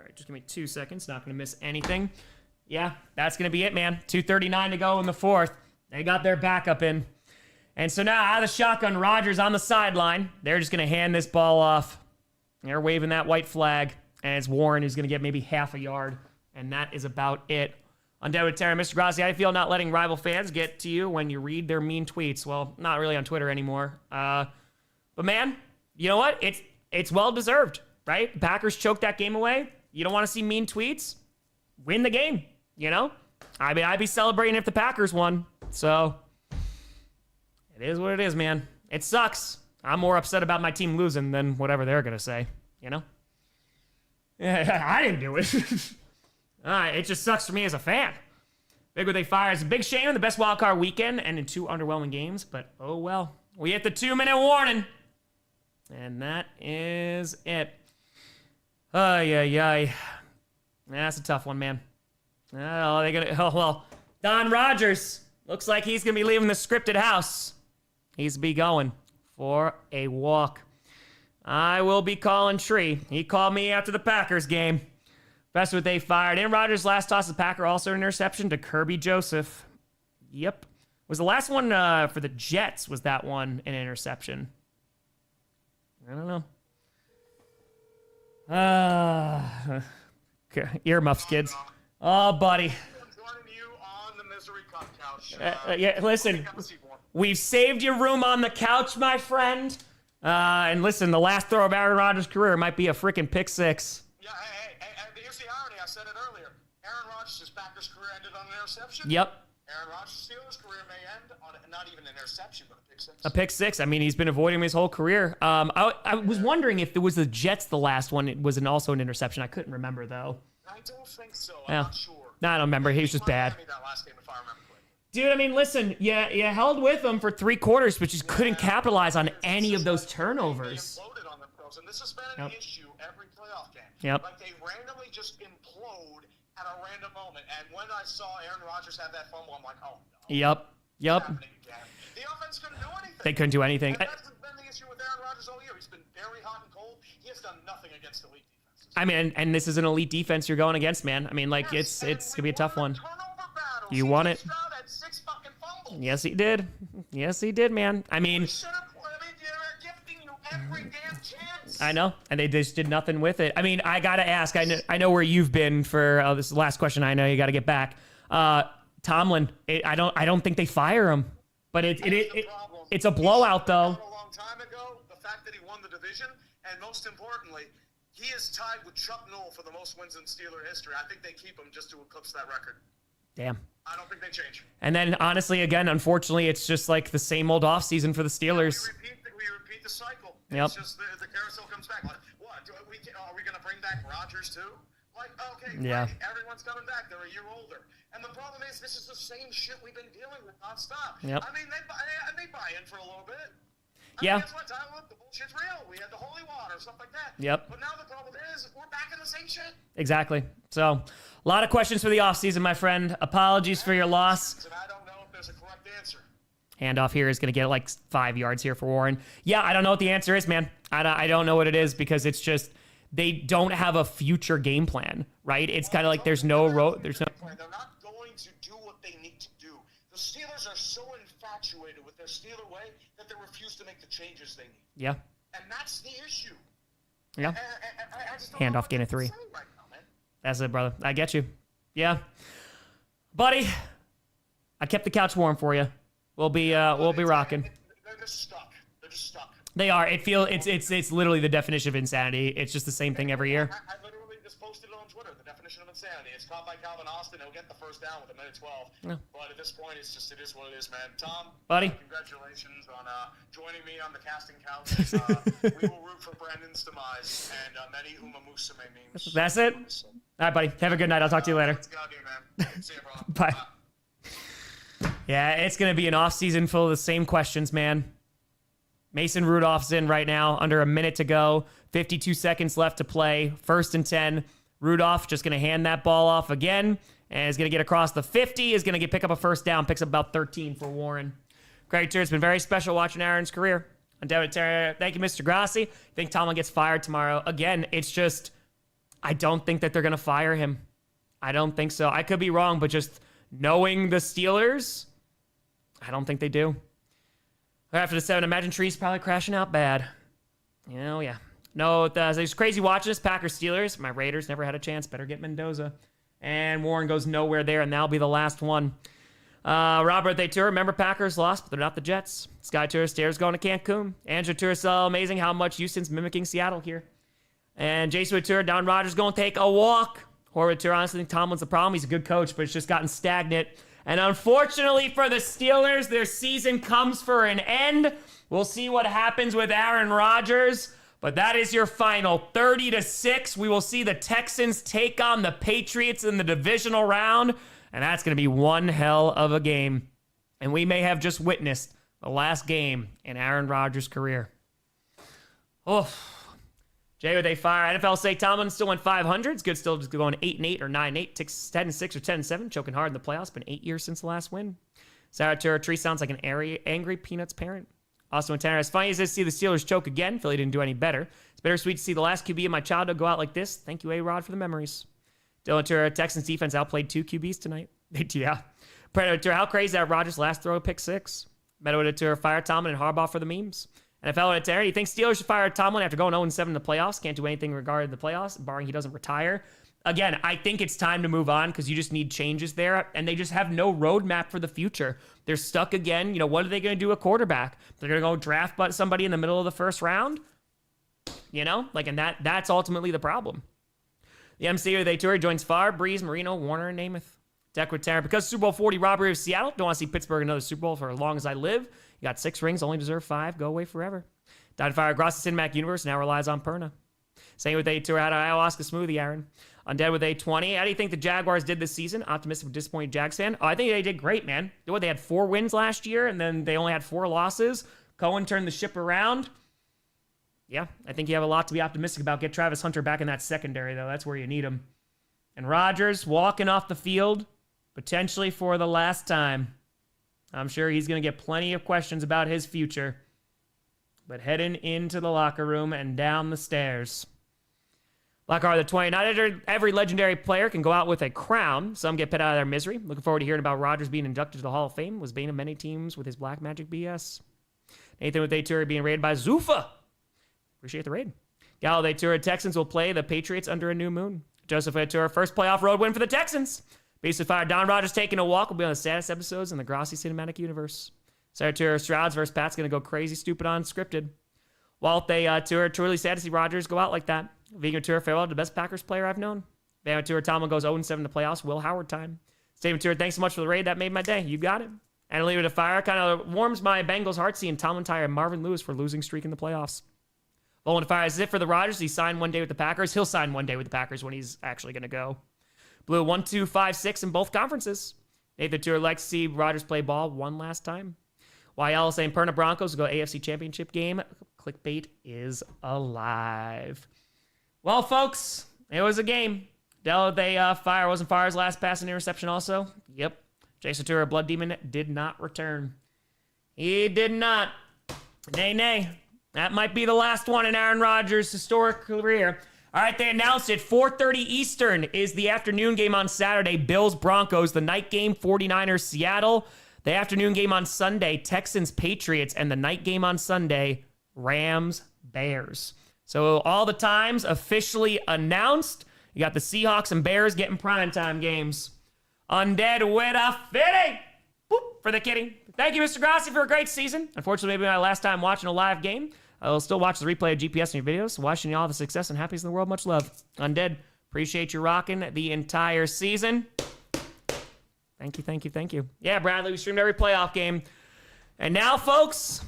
Speaker 2: right, just give me 2 seconds. Not going to miss anything. Yeah, that's going to be it, man. 2:39 to go in the fourth. They got their backup in. And so now out of the shotgun, Rodgers on the sideline. They're just going to hand this ball off. They're waving that white flag. And it's Warren who's going to get maybe half a yard. And that is about it. On Dead with Terra, Mr. Grossi, how do you feel not letting rival fans get to you when you read their mean tweets? Well, not really on Twitter anymore. But man, you know what? It's well-deserved, right? The Packers choked that game away. You don't want to see mean tweets? Win the game, you know? I mean, I'd be celebrating if the Packers won. So, it is what it is, man. It sucks. I'm more upset about my team losing than whatever they're going to say, you know? Yeah, I didn't do it. It just sucks for me as a fan. Big what they fire. It's a big shame in the best wildcard weekend and in 2 underwhelming games, but oh well. We hit the 2-minute warning. And that is it. That's a tough one, man. Don Rodgers. Looks like he's going to be leaving the scripted house. He's be going for a walk. I will be calling Tree. He called me after the Packers game. Best what they fired. Aaron Rodgers' last toss of Packer also an interception to Kirby Joseph. Yep. Was the last one for the Jets, was that one an interception? I don't know. Earmuffs, kids. Oh, buddy.
Speaker 3: I'm joining you on the Misery Cup couch.
Speaker 2: Yeah, listen. We've saved your room on the couch, my friend. And listen, the last throw of Aaron Rodgers' career might be a freaking pick six.
Speaker 3: Yeah, here's the irony. I said it earlier. Aaron Rodgers' Packers' career ended on an interception.
Speaker 2: Yep.
Speaker 3: Aaron Rodgers' Steelers' career may end on not even an interception, but a pick six.
Speaker 2: A pick six. I mean, he's been avoiding him his whole career. I was wondering if it was the Jets, the last one, it was also an interception. I couldn't remember, though.
Speaker 3: I don't think so. I'm not sure.
Speaker 2: No, I don't remember. He was just bad.
Speaker 3: That last game, if I remember correctly.
Speaker 2: Dude, I mean, listen, you held with them for 3 quarters, but just couldn't capitalize on any of those turnovers.
Speaker 3: They imploded on themselves, and this has been an issue every playoff game.
Speaker 2: Yep.
Speaker 3: Like, they randomly just implode at a random moment. And when I saw Aaron Rodgers have that fumble, I'm like, oh, no.
Speaker 2: Yep.
Speaker 3: It's happening again. The offense couldn't do anything.
Speaker 2: They couldn't do anything.
Speaker 3: And that's been the issue with Aaron Rodgers all year. He's been very hot and cold. He has done nothing against elite defenses.
Speaker 2: I mean, and this is an elite defense you're going against, man. I mean, like, it's going to be a tough one. You won it.
Speaker 3: Stroud had 6 fucking fumbles.
Speaker 2: Yes, he did. Yes, he did, man. I mean,
Speaker 3: They're gifting you every damn chance.
Speaker 2: I know, and they just did nothing with it. I mean, I gotta ask. I know where you've been for this is the last question. I know you got to get back. Tomlin. I don't think they fire him, but it's a blowout though.
Speaker 3: A long time ago, the fact that he won the division, and most importantly, he is tied with Chuck Noll for the most wins in Steeler history. I think they keep him just to eclipse that record.
Speaker 2: Damn.
Speaker 3: I don't think they change.
Speaker 2: And then, honestly, again, unfortunately, it's just like the same old offseason for the Steelers.
Speaker 3: Yeah, we repeat the cycle.
Speaker 2: Yep.
Speaker 3: It's just the carousel comes back. Like, what? Are we going to bring back Rodgers too? Like, okay,
Speaker 2: yeah.
Speaker 3: Great. Everyone's coming back. They're a year older. And the problem is, this is the same shit we've been dealing with nonstop.
Speaker 2: Yep.
Speaker 3: I mean, they buy in for a little bit.
Speaker 2: Yeah.
Speaker 3: Guess what, Tyler? Look, the bullshit's real. We had the holy water, stuff like that.
Speaker 2: Yep.
Speaker 3: But now the problem is, we're back in the same shit.
Speaker 2: Exactly. So, a lot of questions for the offseason, my friend. Apologies for your loss.
Speaker 3: And I don't know if there's a correct answer.
Speaker 2: Handoff here is going to get like 5 yards here for Warren. Yeah, I don't know what the answer is, man. I don't know what it is because it's just they don't have a future game plan, right? It's kind of like there's no road. There's no.
Speaker 3: They're not going to do what they need to do. The Steelers are so infatuated with their Steeler way that they refuse to make the changes they need.
Speaker 2: Yeah.
Speaker 3: And that's the issue.
Speaker 2: Yeah.
Speaker 3: And I just don't know
Speaker 2: Handoff
Speaker 3: what
Speaker 2: gain of
Speaker 3: to
Speaker 2: 3.
Speaker 3: say right now, man.
Speaker 2: That's it, brother. I get you. Yeah. Buddy, I kept the couch warm for you. We'll be rocking.
Speaker 3: They're just stuck. They're just stuck.
Speaker 2: They are. It's literally the definition of insanity. It's just the same thing every year.
Speaker 3: I literally just posted it on Twitter. The definition of insanity. It's caught by Calvin Austin. He'll get the first down with 1:12.
Speaker 2: Yeah.
Speaker 3: But at this point, it is what it is, man. Tom,
Speaker 2: Buddy.
Speaker 3: Congratulations on joining me on the casting couch. We will root for Brandon's demise and many Uma Musume memes.
Speaker 2: That's it. All right, buddy. Have a good night. I'll talk to you later.
Speaker 3: Let's go, dude, man. See you, bro.
Speaker 2: Bye. Yeah, it's going to be an offseason full of the same questions, man. Mason Rudolph's in right now, under a minute to go. 52 seconds left to play. 1st and 10. Rudolph just going to hand that ball off again, and is going to get across the 50, is going to pick up a first down, picks up about 13 for Warren. Great, it's been very special watching Aaron's career. Thank you, Mr. Grossi. I think Tomlin gets fired tomorrow. Again, it's just, I don't think that they're going to fire him. I don't think so. I could be wrong, but just knowing the Steelers, I don't think they do. After the 7, imagine Tree's probably crashing out bad. Yeah. No, it's crazy watching this. Packers Steelers. My Raiders never had a chance. Better get Mendoza. And Warren goes nowhere there, and that'll be the last one. Robert, they tour. Remember, Packers lost, but they're not the Jets. Sky Tour Stairs going to Cancun. Andrew Tour, so amazing how much Houston's mimicking Seattle here. And Jason would tour. Don Rodgers going to take a walk. Horwood tour. Honestly, I think Tomlin's the problem. He's a good coach, but it's just gotten stagnant. And unfortunately for the Steelers, their season comes for an end. We'll see what happens with Aaron Rodgers. But that is your final 30-6. We will see the Texans take on the Patriots in the divisional round. And that's going to be one hell of a game. And we may have just witnessed the last game in Aaron Rodgers' career. Oh, Jay, would they fire? NFL say Tomlin still went 500. It's good still just going 8-8 or 9-8. Takes 10-6 or 10-7. Choking hard in the playoffs. Been 8 years since the last win. Sarah Tree sounds like an angry Peanuts parent. Austin Tanner, as funny as it is to see the Steelers choke again, Philly didn't do any better. It's bittersweet to see the last QB of my childhood go out like this. Thank you, A-Rod, for the memories. Dylan Tura, Texans defense outplayed 2 QBs tonight. Yeah. Predator Tura, how crazy is that Rodgers last throw pick 6? Meadow Tura, fire Tomlin and Harbaugh for the memes. NFL Terry, you think Steelers should fire Tomlin after going 0-7 in the playoffs? Can't do anything regarding the playoffs, barring he doesn't retire. Again, I think it's time to move on because you just need changes there, and they just have no roadmap for the future. They're stuck again. What are they going to do at quarterback? They're going to go draft somebody in the middle of the first round? And that's ultimately the problem. The MCU, they tour, joins Favre, Breeze, Marino, Warner, and Namath. Deck with Terry. Because Super Bowl 40 robbery of Seattle, don't want to see Pittsburgh another Super Bowl for as long as I live. You got 6 rings, only deserve 5. Go away forever. Died fire Grossi Cinemac Universe, now relies on Perna. Saying with they tour out of ayahuasca smoothie, Aaron. Undead with 820. How do you think the Jaguars did this season? Optimistic, disappointed Jags fan. Oh, I think they did great, man. They had 4 wins last year, and then they only had 4 losses. Cohen turned the ship around. Yeah, I think you have a lot to be optimistic about. Get Travis Hunter back in that secondary, though. That's where you need him. And Rodgers walking off the field, potentially for the last time. I'm sure he's going to get plenty of questions about his future. But heading into the locker room and down the stairs. Blackheart the 20. Not every legendary player can go out with a crown. Some get put out of their misery. Looking forward to hearing about Rodgers being inducted to the Hall of Fame. Was bane of many teams with his black magic BS. Nathan with A-Tour being raided by Zuffa. Appreciate the raid. Gallaudet Tour Texans will play the Patriots under a new moon. Joseph Tour, first playoff road win for the Texans. Beast of Fire, Don Rodgers taking a walk will be on the status episodes in the Grossi cinematic universe. Sarah Tour, Stroud's versus Pat's going to go crazy stupid on scripted. Walt Tour, truly sad to see Rodgers go out like that. Vegan Tour, farewell to the best Packers player I've known. Bama Tour, Tomlin goes 0-7 in the playoffs. Will Howard time. Statement Tour, thanks so much for the raid. That made my day. You got it. And leave it to fire. Kind of warms my Bengals heart seeing Tomlin tire Marvin Lewis for losing streak in the playoffs. Volin Fire, is it for the Rodgers? He signed one day with the Packers. He'll sign one day with the Packers when he's actually going to go. Blue 1-2-5-6 in both conferences. Nathan Tour likes to see Rodgers play ball one last time. YL saying Perna Broncos will go AFC Championship game. Clickbait is alive. Well, folks, it was a game. Fire wasn't Fire's last pass and interception also. Yep. Jason Tour, Blood Demon, did not return. He did not. Nay. That might be the last one in Aaron Rodgers' historic career. All right, they announced it. 4:30 Eastern is the afternoon game on Saturday. Bills-Broncos. The night game, 49ers-Seattle. The afternoon game on Sunday, Texans-Patriots. And the night game on Sunday, Rams-Bears. So all the times officially announced. You got the Seahawks and Bears getting primetime games. Undead with a fitty. Boop for the kitty. Thank you, Mr. Grossi, for a great season. Unfortunately, maybe my last time watching a live game. I will still watch the replay of GPS in your videos. Wishing you all the success and happiness in the world. Much love. Undead, appreciate you rocking the entire season. Thank you. Yeah, Bradley, we streamed every playoff game. And now, folks,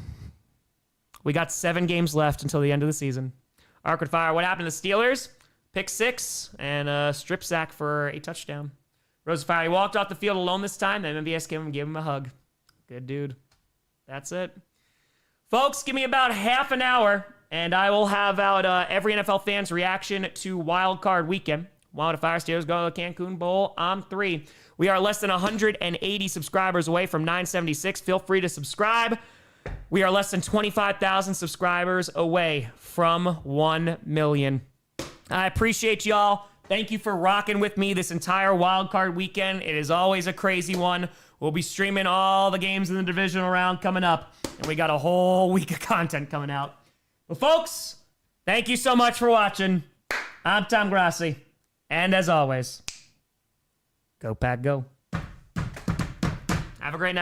Speaker 2: we got 7 games left until the end of the season. Arcwood Fire, what happened to the Steelers? Pick 6 and a strip sack for a touchdown. Rose of Fire, he walked off the field alone this time. The MVS came and gave him a hug. Good dude. That's it. Folks, give me about half an hour, and I will have out every NFL fan's reaction to Wild Card Weekend. Wild Fire Steelers go to the Cancun Bowl on 3. We are less than 180 subscribers away from 976. Feel free to subscribe. We are less than 25,000 subscribers away from 1 million. I appreciate y'all. Thank you for rocking with me this entire Wild Card Weekend. It is always a crazy one. We'll be streaming all the games in the divisional round coming up. And we got a whole week of content coming out. But folks, thank you so much for watching. I'm Tom Grossi. And as always, go Pack, go. Have a great night.